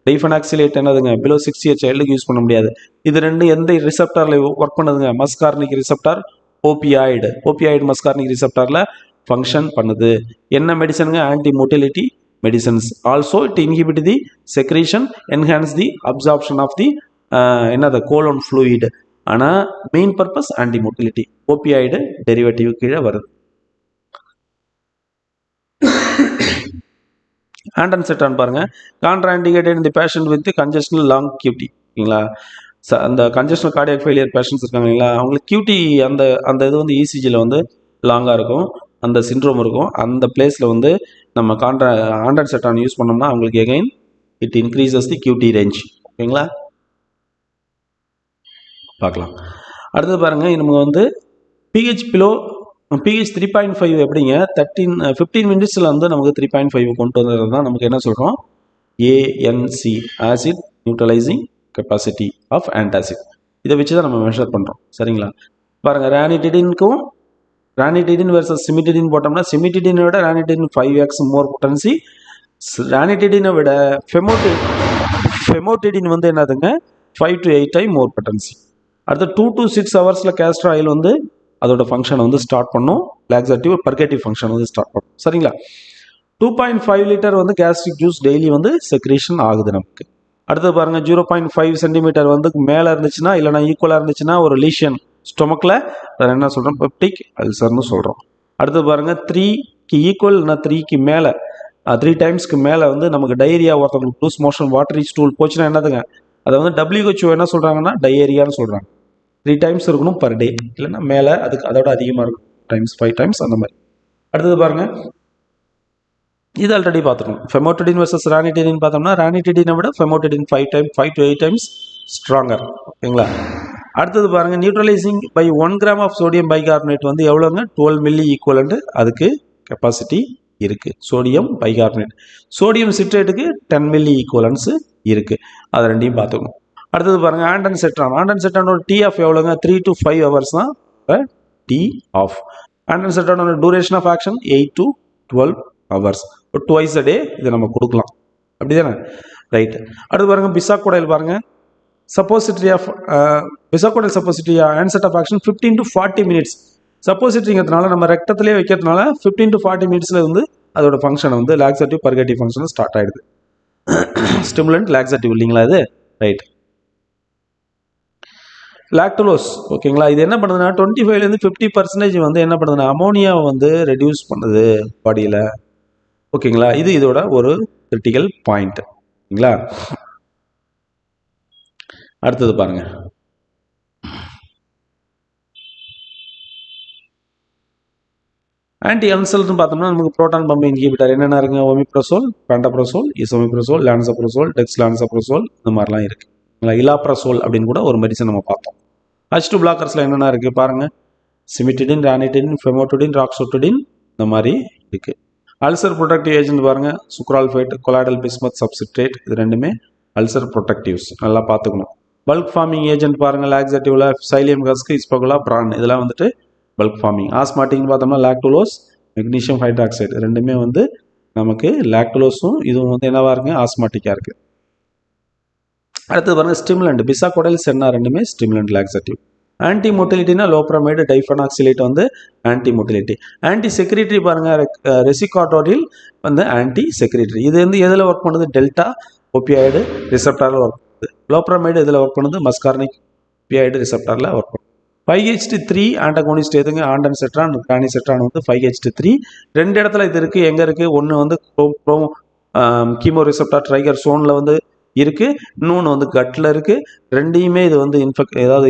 டைஃபனாக்சிலேட் என்னதுங்க, பிலோ 6 இயர் சைல்டுக்கு யூஸ் பண்ண முடியாது. இது ரெண்டு எந்த ரிசெப்டாரில் ஒர்க் பண்ணுதுங்க, மஸ்கார்னிக் ரிசெப்டார், ஓபியாய்டு மஸ்கார்னிக் ரிசெப்டாரில் ஃபங்க்ஷன் பண்ணுது. என்ன மெடிசனுங்க, anti motility medicines. Also it inhibit the secretion, enhance the absorption of the என்னது கோலோன் ஃப்ளூயிட். ஆனால் main purpose anti motility. Opioid derivative கீழே வருது. ஆண்டன்செட்டான் பாருங்க, கான்ட்ரா இண்டிகேட்டட் இந்த patient with congenital long QT, ஓகேங்களா. அந்த கன்ஜெஷனல் கார்டியாக் ஃபெயிலியர் பேஷண்ட்ஸ் இருக்காங்க இல்லைங்களா, அவங்களுக்கு கியூட்டி அந்த இது வந்து இசிஜியில் வந்து லாங்காக இருக்கும், அந்த சிண்ட்ரோம் இருக்கும். அந்த பிளேஸில் வந்து நம்ம ஆண்டன்செட்டான் யூஸ் பண்ணோம்னா அவங்களுக்கு again it increases the QT range. ஓகேங்களா, பார்க்கலாம். அடுத்தது பாருங்கள், நம்ம வந்து pH 3.5 எப்படிங்க 15 மினிட்ஸில் வந்து நமக்கு 3.5 கொண்டு வந்தது தான் நமக்கு என்ன சொல்கிறோம், ANC acid neutralising capacity of antacid. இதை வச்சு தான் நம்ம மெஷர் பண்ணுறோம். சரிங்களா, பாருங்கள், ரானிடிடின் வெர்சஸ் சிமிட்டிடின் போட்டோம்னா சிமிட்டிடினை விட ரானிடிடின் 5x மோர் பொட்டன்சி. ரானிடிடினை விட ஃபெமோட்டிடின் வந்து என்னதுங்க 5 to 8 டைம் மோர் பொட்டன்சி. அடுத்து 2 to 6 ஹவர்ஸில் கேஸ்டர் ஆயில் வந்து அதோட ஃபங்க்ஷனை வந்து ஸ்டார்ட் பண்ணும், லாக்ஸேட்டிவ் பர்கேட்டிவ் ஃபங்க்ஷன் வந்து ஸ்டார்ட் பண்ணும். சரிங்களா, 2.5 லிட்டர் வந்து கேஸ்ட்ரிக் ஜூஸ் டெய்லி வந்து செக்ரேஷன் ஆகுது நமக்கு. அடுத்து பாருங்கள், 0.5 சென்டிமீட்டர் வந்து மேலே இருந்துச்சுன்னா இல்லைனா ஈக்குவலாக இருந்துச்சுன்னா ஒரு லீஷன் ஸ்டொமக்கில் அதை என்ன சொல்கிறோம், பெப்டிக் அல்சர்னு சொல்கிறோம். அடுத்து பாருங்கள், 3க்கு ஈக்குவல் இல்லைனா 3க்கு மேலே 3 டைம்ஸ்க்கு மேலே வந்து நமக்கு டைரியா, ஒருத்தவங்களுக்கு லூஸ் மோஷன், வாட்டரி ஸ்டூல் போச்சுன்னா என்னதுங்க, அதை வந்து WHO என்ன சொல்கிறாங்கன்னா டயேரியான்னு சொல்கிறாங்க. 3 டைம்ஸ் இருக்கணும் பர் டே, இல்லைன்னா மேலே அதுக்கு அதோட அதிகமாக இருக்கும், 5 டைம்ஸ் அந்த மாதிரி. அடுத்தது பாருங்கள், இது ஆல்ரெடி பார்த்துருக்கோம். ஃபெமோட்டிடின் வெர்சஸ் ரானிடிடின் பார்த்தோம்னா ரானிடிடினை விட ஃபெமோட்டிடின் 5 to 8 டைம்ஸ் ஸ்ட்ராங்கர். ஓகேங்களா, அடுத்தது பாருங்கள், neutralizing by 1 gram of sodium bicarbonate வந்து எவ்வளோங்க 12 மில்லி ஈக்குவலண்ட் அதுக்கு கெப்பாசிட்டி இருக்குது. சோடியம் பைகார்பனேட், சோடியம் சிட்ரேட்டுக்கு 10 மில்லி ஈக்குவலன்ஸ் இருக்குது. அதை ரெண்டையும் பார்த்துக்கணும். அடுத்தது பாருங்கள், ஆண்டன்செட்டானோட டி ஆஃப் எவ்வளோங்க 3 to 5 ஹவர்ஸ் தான் டி ஆஃப். ஆண்டன்செட்டானோட duration of action 8 to 12 hours. Twice a day இதை நம்ம கொடுக்கலாம், அப்படி தானே, ரைட். அடுத்து பாருங்கள், பிசாக்கோடைல் பாருங்கள், bisacodyl suppository onset of action 15 to 40 minutes. சப்போசிட்டரிங்கிறதுனால நம்ம ரத்தத்திலே வைக்கிறதுனால 15 to 40 மினிட்ஸில் வந்து அதோட ஃபங்க்ஷன் வந்து லாக்ஸேட்டிவ் பர்கேட்டிவ் ஃபங்க்ஷன் ஸ்டார்ட் ஆகிடுது. ஸ்டிமுலண்ட் லாக்ஸேட்டிவ் இல்லைங்களா இது, ரைட். லாக்டுலோஸ், ஓகேங்களா, இது என்ன பண்ணுதுன்னா 25லேருந்து 50% வந்து என்ன பண்ணுதுன்னா அமோனியாவை வந்து ரெடியூஸ் பண்ணுது பாடியில். ஓகேங்களா, இது இதோட ஒரு கிரிட்டிக்கல் பாயிண்ட். ஓகேங்களா, அடுத்தது பாருங்க, ஆன்டி அல்சர்னு பார்த்தோம்னா நமக்கு புரோட்டான் பம்ப் இன்ஹிபிட்டர் என்னென்ன இருக்குங்க, ஒமிப்ரசோல், பேண்டப்ரசோல், இசோமிப்ரசோல், லான்சப்ரசோல், டெக்ஸ்லான்சப்ரசோல், இந்த மாதிரிலாம் இருக்குது. இலாப்ரசோல் அப்படின்னு கூட ஒரு மெடிசன் நம்ம பார்த்தோம். H2 பிளாக்கர்ஸில் என்னென்ன இருக்குது பாருங்கள், சிமிட்டிடின், ரானிடிடின், ஃபெமோட்டிடின், ராக்சோட்டிடின், இந்த மாதிரி இருக்குது. அல்சர் ப்ரொடக்டிவ் ஏஜென்ட் பாருங்கள், சுக்ரால்ஃபேட், கொலாய்டல் பிஸ்மத் சப்சிட்ரேட், இது ரெண்டுமே அல்சர் ப்ரொடக்டிவ்ஸ், நல்லா பார்த்துக்கணும். பல்க் ஃபார்மிங் ஏஜென்ட் பாருங்கள், லாக்ஸேட்டிவ்ல சைலியம் கஸ்க், இஸ்பகுலா, பிரான், இதெல்லாம் வந்துட்டு பல்க் ஃபார்மிங். ஆஸ்மாட்டிக்னு பார்த்தோம்னா லாக்டுலோஸ், மெக்னீஷியம் ஹைட்ராக்சைடு, ரெண்டுமே வந்து நமக்கு லாக்டுலோஸும் இதுவும் வந்து என்னவாக இருக்குங்க, ஆஸ்மாட்டிக்காக இருக்குது. அடுத்தது பாருங்கள், ஸ்டிமுலண்ட், பிசாகோடைல், சென்னா, ரெண்டுமே ஸ்டிமுலண்ட் லாக்ஸேட்டிவ். ஆன்டி மோட்டிலிட்டினா லோப்ரமைடு டைஃபனாக்சிலேட் வந்து ஆன்டி மோட்டிலிட்டி. ஆன்டி செக்ரிட்டரி பாருங்கள், ரெசிகாட்டோரில் வந்து ஆன்டி செக்ரிட்டரி. இது வந்து எதில் ஒர்க் பண்ணுது, டெல்டா ஒப்பியாய்டு ரிசெப்டாரில் ஒர்க் பண்ணுது. லோப்ரமைடு இதில் ஒர்க் பண்ணுது, மஸ்கார்னிக் ஒப்பியாய்டு ரிசெப்டாரில் ஒர்க் பண்ணுது. 5H3 ஆன்டகோனிஸ்ட் எதுங்க, ஆண்டன்செட்ரான், ரானிசெட்ரான் வந்து 5H3. 2 இடத்துல இது இருக்குது, எங்கே இருக்குது, ஒன்று வந்து கீமோ ரிசெப்டார் ட்ரைகர் சோனில் வந்து இருக்குது, இன்னொன்று வந்து கட்டில் இருக்குது. ரெண்டையுமே இது வந்து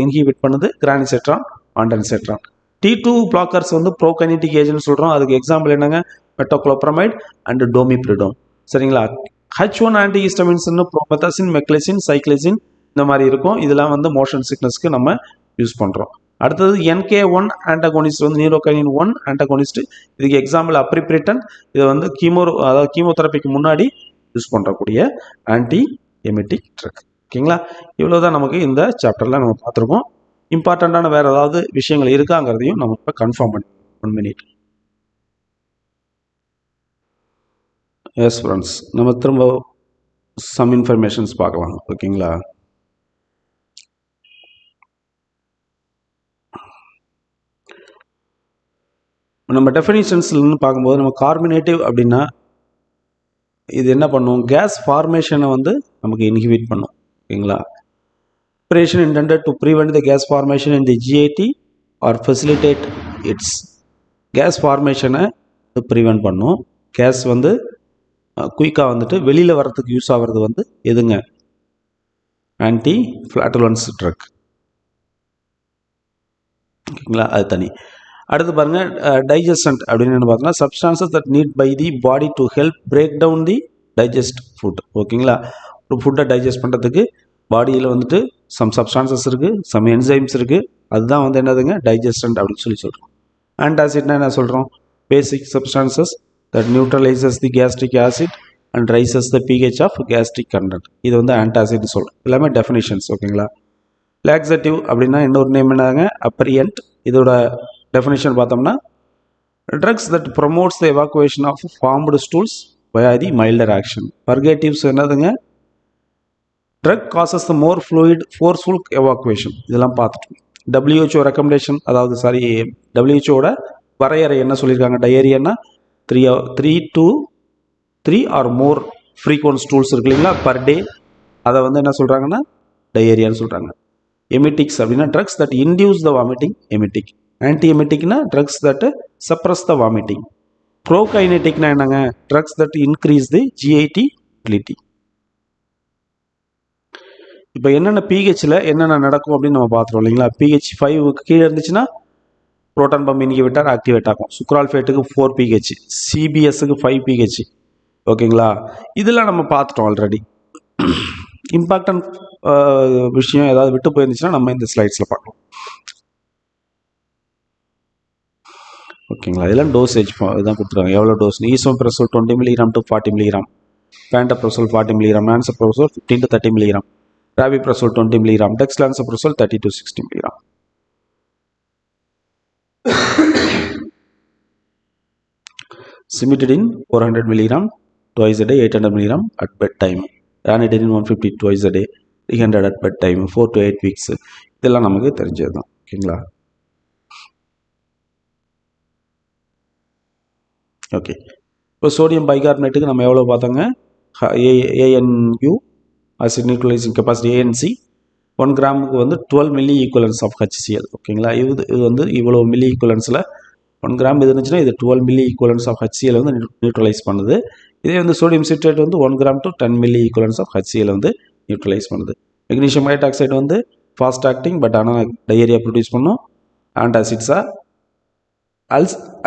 இன்ஹிபிட் பண்ணுது, கிரானிசெட்ரான், ஆண்டன்செட்ரான். T2 பிளாக்கர்ஸ் வந்து ப்ரோகைனடிக் ஏஜென்ட் சொல்கிறோம். அதுக்கு எக்ஸாம்பிள் என்னங்க, மெட்டோக்ளோப்ரமைட் அண்ட் டோமிப்ரிடோன். சரிங்களா, H1 ஆன்டி ஹிஸ்டமின்ஸ்னு ப்ரோமெத்தாசின், மெக்லெசின், சைக்ளெசின், இந்த மாதிரி இருக்கும். இதெல்லாம் வந்து மோஷன் சிக்னஸ்க்கு நம்ம யூஸ் பண்ணுறோம். அடுத்தது NK1 ஆன்டகோனிஸ்ட் வந்து நியூரோகைனின் 1 ஆன்டகோனிஸ்ட். இதுக்கு எக்ஸாம்பிள் அப்ரிப்ரிட்டன். இதை வந்து கீமோதெரப்பிக்கு முன்னாடி யூஸ் பண்ணுறக்கூடிய ஆன்டி எமெட்டிக் ட்ரக். ஓகேங்களா, இவ்வளோதான் நமக்கு இந்த சாப்டரில் நம்ம பார்த்துருக்கோம். இம்பார்ட்டண்ட்டான வேறு ஏதாவது விஷயங்கள் இருக்காங்கிறதையும் நம்ம இப்போ கன்ஃபார்ம் பண்ணி 1 மினிட். எஸ் ஃப்ரெண்ட்ஸ், நம்ம திரும்ப சம் இன்ஃபர்மேஷன்ஸ் பார்க்கலாம். ஓகேங்களா, நம்ம டெஃபினிஷன்ஸ்லன்னு பார்க்கும்போது நம்ம கார்பனேட்டிவ் அப்படின்னா இது என்ன பண்ணும், கேஸ் ஃபார்மேஷனை வந்து நமக்கு இன்ஹிபிட் பண்ணும். ஓகேங்களா, operation intended to prevent the gas formation in the GIT or facilitate its. Gas ஃபார்மேஷனை ப்ரிவெண்ட் பண்ணும். கேஸ் வந்து குயிக்காக வந்துட்டு வெளியில் வர்றதுக்கு யூஸ் ஆகிறது வந்து எதுங்க, ஆன்டி ஃப்ளாட்டுலன்ஸ் ட்ரக். ஓகேங்களா, அது தனி. அடுத்து பாருங்கள் டைஜஸ்டன்ட் அப்படின்னு என்ன பார்த்தோம்னா substances that need by the body to help break down the digest food. ஓகேங்களா, ஒரு ஃபுட்டை டைஜஸ்ட் பண்ணுறதுக்கு பாடியில் வந்துட்டு சம் சப்ஸ்டான்சஸ் இருக்குது, சம் என்சைம்ஸ் இருக்குது. அதுதான் வந்து என்னதுங்க டைஜஸ்டன்ட் அப்படின்னு சொல்கிறோம். ஆன்டாசிட்னா என்ன சொல்கிறோம்? Basic substances that neutralizes the gastric acid and raises the pH of gastric content. இது வந்து ஆன்டாசிட்னு சொல்கிறோம். எல்லாமே டெஃபினிஷன்ஸ். ஓகேங்களா, லாக்ஸேட்டிவ் அப்படின்னா இன்னொரு நேம் என்னங்க அப்பரியன்ட். இதோட டெஃபினிஷன் பார்த்தோம்னா drugs that promotes the evacuation of formed stools via the milder action. Purgatives என்னதுங்க drug causes the more fluid forceful evacuation. இதெல்லாம் பார்த்துட்டு WHO ரெக்கமெண்டேஷன், அதாவது சாரி WHOட வரையறை என்ன சொல்லியிருக்காங்க? டயரியானா 3 ஆர் மோர் ஃப்ரீக்வன்ட் ஸ்டூல்ஸ் இருக்கு இல்லைங்களா பர் டே, அதை வந்து என்ன சொல்கிறாங்கன்னா டயரியான்னு சொல்கிறாங்க. எமிட்டிக்ஸ் அப்படின்னா drugs that induce the vomiting, emetic. Anti எமிட்டிக்னா drugs that suppress the vomiting. ப்ரோகைனெட்டிக்னா என்னங்க? Drugs that increase the GIT utility. இப்போ என்னென்ன பிஹெச்சில் என்னென்ன நடக்கும் அப்படின்னு நம்ம பார்த்துருவோம் இல்லைங்களா. pH 5க்கு கீழே இருந்துச்சுன்னா புரோட்டான் பம்ப் இன்ஹிபிட்டர் ஆக்டிவேட் ஆகும். சுக்ரால்ஃபேட்டுக்கு 4 pH, சிபிஎஸ்க்கு 5 pH. ஓகேங்களா, இதெல்லாம் நம்ம பார்த்துட்டோம் ஆல்ரெடி. இம்பார்ட்டன்ட் விஷயம் ஏதாவது விட்டு போயிருந்துச்சுன்னா நம்ம இந்த ஸ்லைட்ஸில் பார்க்கலாம். ஓகேங்களா, இதெல்லாம் டோசேஜ் இதுதான் கொடுத்துருக்காங்க. எவ்வளோ dose? Esomeprazole 20 mg to 40 mg, pantoprazole 40 mg, lansoprazole 15 to 30 mg, rabeprazole 20 mg, dexlansoprazole 30 to 60 mg. Cimetidine 400 mg twice a day, 800 mg at bed time. ரானிடின் 150 twice a day, 300 at bed time, 4 to 8 weeks. இதெல்லாம் நமக்கு தெரிஞ்சது தான். ஓகேங்களா, okay. இப்போ sodium பைகார்பனேட்டுக்கு நம்ம எவ்வளோ பார்த்தோங்க? ANU acid neutralising capacity ANC 1 கிராமுக்கு வந்து 12 மில்லி ஈக்குவலன்ஸ் ஆஃப் HCl. ஓகேங்களா, இது வந்து இவ்வளோ மில்லி ஈக்குவலன்ஸில் 1 கிராம் இது இருந்துச்சுன்னா இது 12 மில்லி ஈக்குவலன்ஸ் ஆஃப் HCl வந்து நியூட்ரலைஸ் பண்ணுது. இதே வந்து சோடியம் சிட்ரேட் வந்து 1 gram to 10 milli equivalents of HCl வந்து நியூட்ரலைஸ் பண்ணுது. மெக்னீஷியம் ஹைட்ராக்சைடு வந்து ஃபாஸ்ட் ஆக்டிங், பட் ஆனால் டயரியா ப்ரொடியூஸ் பண்ணும். ஆன்டாசிட்ஸாக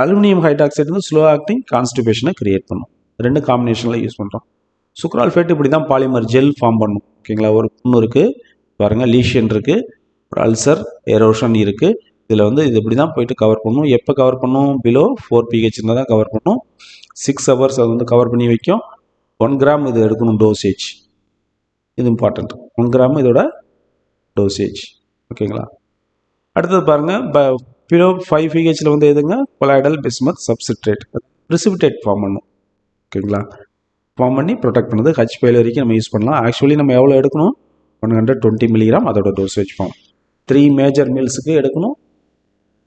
அலுமினியம் ஹைட்ராக்சைடு வந்து ஸ்லோ ஆக்டிங், கான்ஸ்டிபேஷனை கிரியேட் பண்ணும். 2 காம்பினேஷனில் யூஸ் பண்ணுறோம். சுக்ரால்ஃபேட் இப்படி தான் பாலிமர் ஜெல் ஃபார்ம் பண்ணும். ஓகேங்களா, ஒரு புண்ணு இருக்குது பாருங்கள், லீஷியன் இருக்குது, ஒரு அல்சர், எரோஷன் இருக்குது. இதில் வந்து இது இப்படி தான் போயிட்டு கவர் பண்ணும். எப்போ கவர் பண்ணும்? பிலோ 4 pH இருந்தால் தான் கவர் பண்ணும். 6 hours அது வந்து கவர் பண்ணி வைக்கும். 1 கிராம் இது எடுக்கணும் டோசேஜ். இது இம்பார்ட்டண்ட். 1 கிராம் இதோட டோசேஜ். ஓகேங்களா, அடுத்தது பாருங்கள், பிலோ 5 pHல வந்து எதுங்க? கொலாய்டல் பிஸ்மத் சப்சிட்ரேட் பிரிசிபிடேட் ஃபார்ம் பண்ணும். ஓகேங்களா, ஃபார்ம் பண்ணி ப்ரொடெக்ட் பண்ணுது. H பைலரிக்கு நம்ம யூஸ் பண்ணலாம். ஆக்சுவலி நம்ம எவ்வளோ எடுக்கணும்? 120 mg அதோட டோசேஜ் ஃபார்ம். 3 மேஜர் மீல்ஸுக்கு எடுக்கணும்,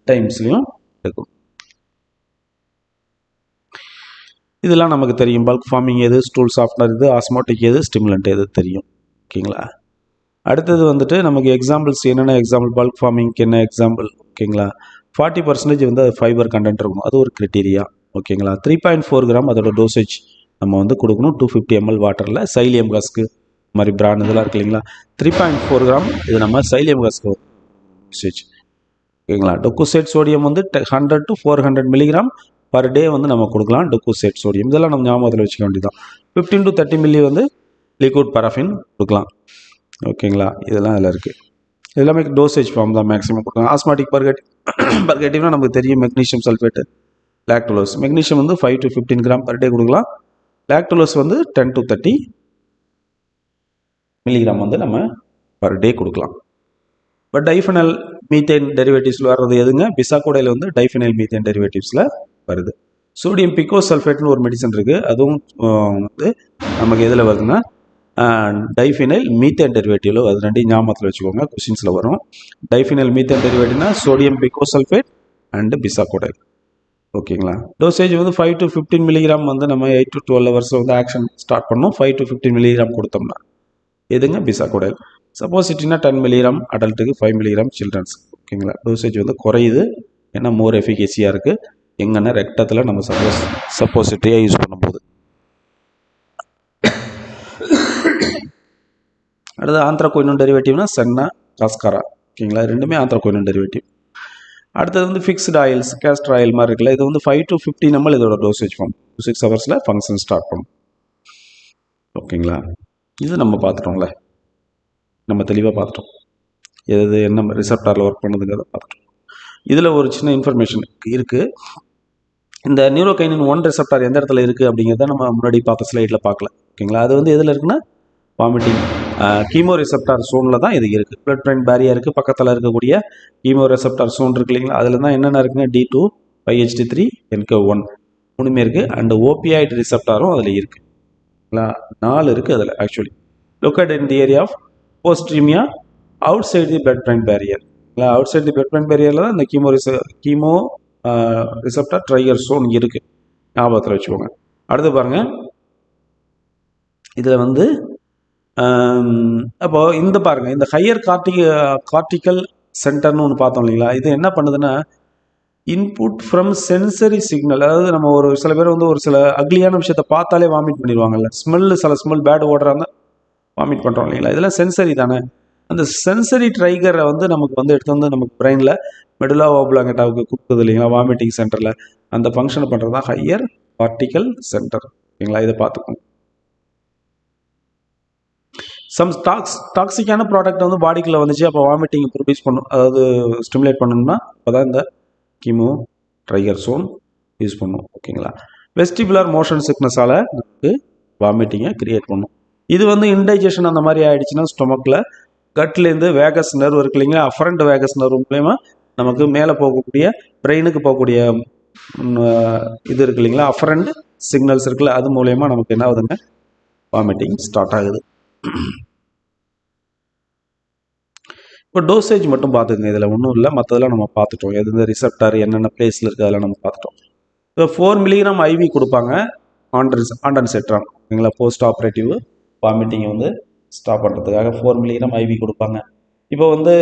டைம்ஸ்லையும் எடுக்கணும். இதெல்லாம் நமக்கு தெரியும். பல்க் ஃபார்மிங் எது, ஸ்டூல் சாஃப்ட்னர் எது, ஆஸ்மோட்டிக் எது, ஸ்டிமுலண்ட் எது தெரியும். ஓகேங்களா, அடுத்தது வந்துட்டு நமக்கு எக்ஸாம்பிள்ஸ் என்னென்ன எக்ஸாம்பிள் பல்க் ஃபார்மிங்க்கு என்ன எக்ஸாம்பிள்? ஓகேங்களா, 40% வந்து ஃபைபர் கண்டென்ட் இருக்கும், அது ஒரு கிரைட்டீரியா. ஓகேங்களா, 3.4 கிராம் அதோட டோசேஜ் நம்ம வந்து கொடுக்கணும் 250 ml வாட்டரில். சைலியம் காஸ்க்கு மாதிரி பிராண்ட் இதெல்லாம் இருக்கு இல்லைங்களா. 3.4 கிராம் இது நம்ம சைலியம் காஸ்க்கு டோசேஜ். ஓகேங்களா, டொக்குசேட் சோடியம் வந்து 100 to 400 மில்லிகிராம் பர் டே வந்து நம்ம கொடுக்கலாம். டொக்குசேட் சோடியம் இதெல்லாம் நம்ம ஞாபகத்தில் வச்சுக்க வேண்டியதான். 15 to 30 மில்லி வந்து லிக்விட் பராஃபின் கொடுக்கலாம். ஓகேங்களா, இதெல்லாம் அதில் இருக்குது. எல்லாமே டோசேஜ் ஃபார்ம் தான் மேக்ஸிமம் கொடுக்கலாம். ஆஸ்மாட்டிக் பர்கேட்டிவ்னா நமக்கு தெரியும். Magnesium sulphate, லாக்டோலோஸ். மெக்னீஷியம் வந்து 5 to 15 கிராம் பர் டே கொடுக்கலாம். லாக்டோலோஸ் வந்து 10 to 30 மில்லிகிராம் வந்து நம்ம பர் டே கொடுக்கலாம். பட் டைஃபெனைல் மீத்தேன் டெரிவேட்டிவ்ஸில் வர்றது எதுங்க? பிசாகோடையில் வந்து டைஃபெனைல் மீத்தேன் டெரிவேட்டிவ்ஸில் வருது. சோடியம் பிகோசல்ஃபேட்னு ஒரு மெடிசன் இருக்குது, அதுவும் வந்து நமக்கு எதில் வருதுன்னா டைஃபினைல் மீத்தேன் டெரிவேட்டிவ்ல அது 2 ஞாபகத்தில் வச்சுக்கோங்க, கொஸ்டின்ஸில் வரும். டைஃபினைல் மீத்தேன் டெரிவேட்டிவ்னா சோடியம் பிகோசல்ஃபேட் அண்ட் பிசாகோடைல். ஓகேங்களா, டோசேஜ் வந்து 5 to 15 மில்லிகிராம் வந்து நம்ம 8 to 12 hours வந்து ஆக்ஷன் ஸ்டார்ட் பண்ணோம். 5 to 15 மில்லிகிராம் கொடுத்தோம்னா எதுங்க? பிசாகோடைல். சப்போஸ் இட்டினா 10 மில்லிகிராம் அடல்ட்டுக்கு, 5 மில்லிகிராம் சில்ட்ரன்ஸ். ஓகேங்களா, டோசேஜ் வந்து குறையுது, ஏன்னா மோர் எஃபிகேசியாக இருக்குது. எங்கன்னா ரெக்டத்தில் நம்ம சப்போசிட்டரியாக யூஸ் பண்ணும்போது. அடுத்து ஆந்த்ராகோயினும் டெரிவேட்டிவ்னா சென்னா காஸ்காரா. ஓகேங்களா, ரெண்டுமே ஆந்த்ராகோயினும் டெரிவேட்டிவ். அடுத்தது வந்து ஃபிக்ஸ்டு ஆயில்ஸ், கேஸ்டர் ஆயில் மாதிரி இருக்குல்ல, இது வந்து 5 to 15 ml இதோட டோசேஜ் ஃபார்ம். 6 ஹவர்ஸில் ஃபங்க்ஷன் ஸ்டார்ட் பண்ணும். ஓகேங்களா, இது நம்ம பார்த்துட்டோம்ல, நம்ம தெளிவாக பார்த்துட்டோம் எது என்ன ரிசப்டாரில் ஒர்க் பண்ணுதுங்கிறத பார்த்துட்டோம். இதில் ஒரு சின்ன இன்ஃபர்மேஷன் இருக்குது. இந்த நியூரோகைனின் 1 ரிசப்டார் எந்த இடத்துல இருக்குது அப்படிங்கிறத நம்ம முன்னாடி பார்த்த ஸ்லைடில் பார்க்கல. ஓகேங்களா, அது வந்து எதில் இருக்குன்னா வாமிட்டிங் கீமோ ரிசப்டார் சோனில் தான் இது இருக்குது. பிளட் பிரெயின் பேரியருக்கு பக்கத்தில் இருக்கக்கூடிய கீமோ ரிசப்டார் சோன் இருக்கு இல்லைங்களா, அதில் தான் என்னென்ன இருக்குங்க, D2, 5-HT3, NK1 மூணுமே இருக்குது. அண்ட் ஓபியாய்ட் ரிசப்டாரும் அதில் இருக்குது. 4 இருக்குது அதில் actually. Located in the area of postrema outside the blood brain barrier. Outside the blood brain பேரியரில் தான் இந்த கீமோ ரிசப்டார் ட்ரைகர் சோன் இருக்குது, ஞாபகத்தில் வச்சுக்கோங்க. அடுத்து பாருங்கள், இதில் வந்து அப்போ இந்த பாருங்கள், இந்த ஹையர் கார்டிக்கல் சென்டர்னு ஒன்று பார்த்தோம் இல்லைங்களா, இது என்ன பண்ணுதுன்னா இன்புட் ஃப்ரம் சென்சரி சிக்னல். அதாவது நம்ம ஒரு சில பேர் வந்து ஒரு சில அக்லியான விஷயத்தை பார்த்தாலே வாமிட் பண்ணிடுவாங்கல்ல, சில ஸ்மெல் பேட் ஓடுறாங்க வாமிட் பண்ணுறோம் இல்லைங்களா, இதெல்லாம் சென்சரி தானே. அந்த சென்சரி ட்ரைகரை வந்து நமக்கு வந்து எடுத்து வந்து நமக்கு பிரெயினில் மெடுலா ஓப்லாங்கட்டாவுக்கு கொடுக்குது இல்லைங்களா, வாமிட்டிங் சென்டரில். அந்த ஃபங்க்ஷனை பண்ணுறது தான் ஹையர் கார்டிக்கல் சென்டர். ஓகேங்களா, இதை பார்த்துக்கோங்க. சம் டாக்ஸிக்கான ப்ராடக்ட் வந்து பாடிக்குள்ளே வந்துச்சு, அப்போ வாமிட்டிங் ப்ரொடியூஸ் பண்ணும், அதாவது ஸ்டிமுலேட் பண்ணணும்னா அப்போ தான் இந்த கீமோ ட்ரைகர் சோன் யூஸ் பண்ணும். ஓகேங்களா, வெஸ்டிபுலர் மோஷன் சிக்னஸால் நமக்கு வாமிட்டிங்கை கிரியேட் பண்ணும். இது வந்து இன்டைஜஷன் அந்த மாதிரி ஆகிடுச்சுன்னா ஸ்டொமக்கில் கட்லேருந்து வேகஸ் நர்வ் இருக்கு இல்லைங்களா, அஃபரண்ட் வேகஸ் நர்வ் மூலயமா நமக்கு மேலே போகக்கூடிய பிரெயினுக்கு போகக்கூடிய இது இருக்கு இல்லைங்களா, அஃபரண்ட் சிக்னல்ஸ் இருக்குல்ல, அது மூலயமா நமக்கு என்ன ஆகுதுங்க, வாமிட்டிங் ஸ்டார்ட் ஆகுது. இப்போ டோசேஜ் மட்டும் பார்த்துக்குங்க, இதில் ஒன்றும் இல்லை, மற்றதெல்லாம் நம்ம பார்த்துட்டோம். எது ரிசப்டார் என்னென்ன பிளேஸில் இருக்குது அதெல்லாம் நம்ம பார்த்துட்டோம். இப்போ 4 mg ஐவி கொடுப்பாங்க ஆண்டன்செட்ரான். ஓகேங்களா, போஸ்ட் ஆப்ரேட்டிவ் வாமிட்டிங்கை வந்து ஸ்டாப் பண்ணுறதுக்காக 4 mg ஐவி கொடுப்பாங்க. இப்போ வந்து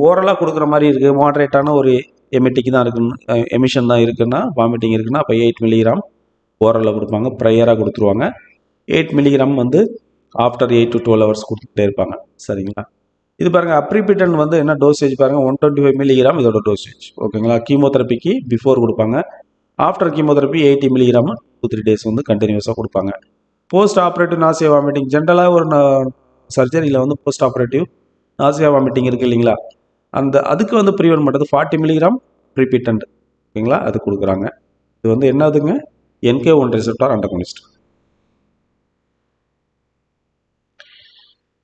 ஓரலாக கொடுக்குற மாதிரி இருக்குது, மாட்ரேட்டான ஒரு எமிட்டிக்கு தான் இருக்குன்னு எமிஷன் தான் இருக்குன்னா வாமிட்டிங் இருக்குன்னா அப்போ 8 mg ஓரலில் கொடுப்பாங்க, ப்ரையராக கொடுத்துருவாங்க. 8 mg வந்து ஆஃப்டர் 8 to 12 hours கொடுத்துட்டே இருப்பாங்க. சரிங்களா, இது பாருங்கள் அப்ரிபிட்டன் வந்து என்ன டோசேஜ் பாருங்கள், 125 mg இதோட டோசேஜ். ஓகேங்களா, கீமோதெரப்பிக்கு பிஃபோர் கொடுப்பாங்க, ஆஃப்டர் கீமோதெரப்பி 80 mg 2-3 days வந்து கண்டினியூஸாக கொடுப்பாங்க. போஸ்ட் ஆப்ரேட்டிவ் நாசியா வாமிட்டிங், ஜென்ரலாக ஒரு சர்ஜரியில் வந்து போஸ்ட் ஆப்ரேட்டிவ் நாசியா வாமிட்டிங் இருக்குது இல்லைங்களா, அதுக்கு வந்து ப்ரிவென்ட் பண்ணுறது 40 mg ப்ரிபிட்டன்ட். ஓகேங்களா, அது கொடுக்குறாங்க. இது வந்து என்னதுங்க, NK1 ரிசப்டார் அண்டகோனிஸ்ட்.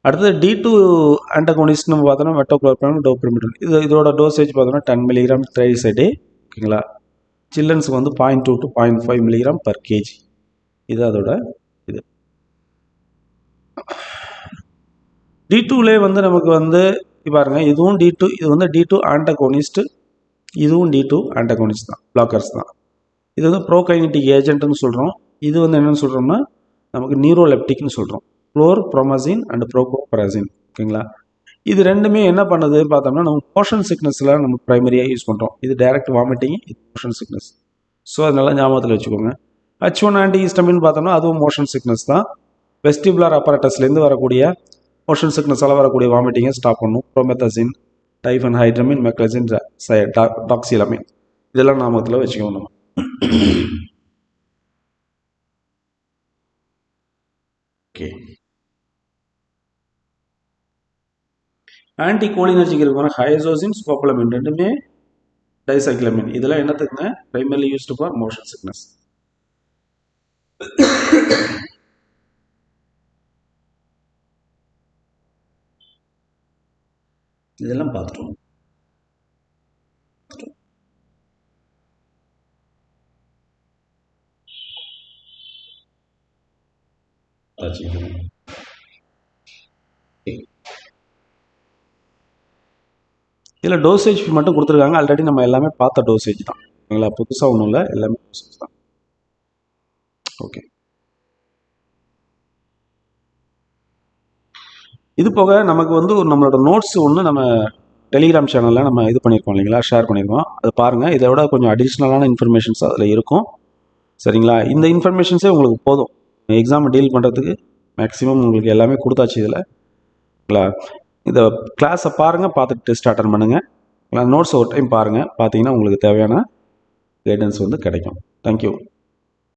அடுத்தது D2 ஆண்டகோனிஸ்ட் நம்ம பார்த்தோம்னா மெட்டோக்ளோப்ராம் டோப்ரிமிடன். இதோட டோசேஜ் பார்த்தோம்னா 10 mg த்ரைஸ் a day. ஓகேங்களா, சில்ட்ரன்ஸுக்கு வந்து 0.2 to 0.5 mg per kg. இது அதோட இது. D2லே வந்து நமக்கு வந்து பாருங்க, இதுவும் D2, இது வந்து D2 ஆண்டகோனிஸ்ட், இதுவும் D2 ஆண்டகோனிஸ்ட் தான், பிளாக்கர்ஸ் தான். இது வந்து ப்ரோகைனடிக் ஏஜென்ட்னு சொல்கிறோம். இது வந்து என்னென்னு சொல்கிறோம்னா நமக்கு நியூரோலெப்டிக்னு சொல்கிறோம், குளோர்ப்ரோமசின் அண்ட் ப்ரோகோபராசின். ஓகேங்களா, இது ரெண்டுமே என்ன பண்ணுதுன்னு பார்த்தோம்னா நம்ம மோஷன் சிக்னஸில் நம்ம ப்ரைமரியாக யூஸ் பண்ணுறோம். இது டைரக்ட் வாமிட்டிங், இது மோஷன் சிக்னஸ். ஸோ அதனால ஞாபகத்தில் வச்சுக்கோங்க. H1 ஆன்டிஹிஸ்டமின் பார்த்தோம்னா அதுவும் மோஷன் சிக்னஸ் தான். வெஸ்டிபுலர் அப்பரேட்டஸ்லேருந்து வரக்கூடிய மோஷன் சிக்னஸால் வரக்கூடிய வாமிட்டிங்கை ஸ்டாப் பண்ணும். ப்ரோமெத்தசின், டைஃபன்ஹைட்ரமின், மெக்லசின், டாக்சிலமின், இதெல்லாம் ஞாபகத்தில் வச்சுக்கோங்க நம்ம. ஓகே, ஆன்டி கோலினர்ஜிக் இருக்கிற ஹைசோசின், ஸ்கோபோலமின் ரெண்டுமே டைசைக்ளமின். இதெல்லாம் என்னத்துக்குங்க, primarily used for motion sickness. இதெல்லாம் பார்த்துட்டோம். இதில் டோசேஜ் மட்டும் கொடுத்துருக்காங்க, ஆல்ரெடி நம்ம எல்லாமே பார்த்த டோசேஜ் தான். ஓகேங்களா, புதுசாக ஒன்றும் இல்லை, எல்லாமே டோசேஜ் தான். ஓகே, இது போக நமக்கு வந்து நம்மளோட நோட்ஸ் ஒன்று நம்ம டெலிகிராம் சேனலில் நம்ம இது பண்ணியிருக்கோம் இல்லைங்களா, ஷேர் பண்ணியிருக்கோம். அதை பாருங்கள், இதை விட கொஞ்சம் அடிஷ்னலான இன்ஃபர்மேஷன்ஸ் அதில் இருக்கும். சரிங்களா, இந்த இன்ஃபர்மேஷன்ஸே உங்களுக்கு போதும் எக்ஸாமை டீல் பண்ணுறதுக்கு. மேக்ஸிமம் உங்களுக்கு எல்லாமே கொடுத்தாச்சு இதில். இந்த கிளாஸை பாருங்கள், பார்த்துட்டு டெஸ்ட் அட்டன் பண்ணுங்கள். நோட்ஸ் ஒரு டைம் பாருங்கள், பார்த்தீங்கன்னா உங்களுக்கு தேவையான கைடன்ஸ் வந்து கிடைக்கும். தேங்க்யூ.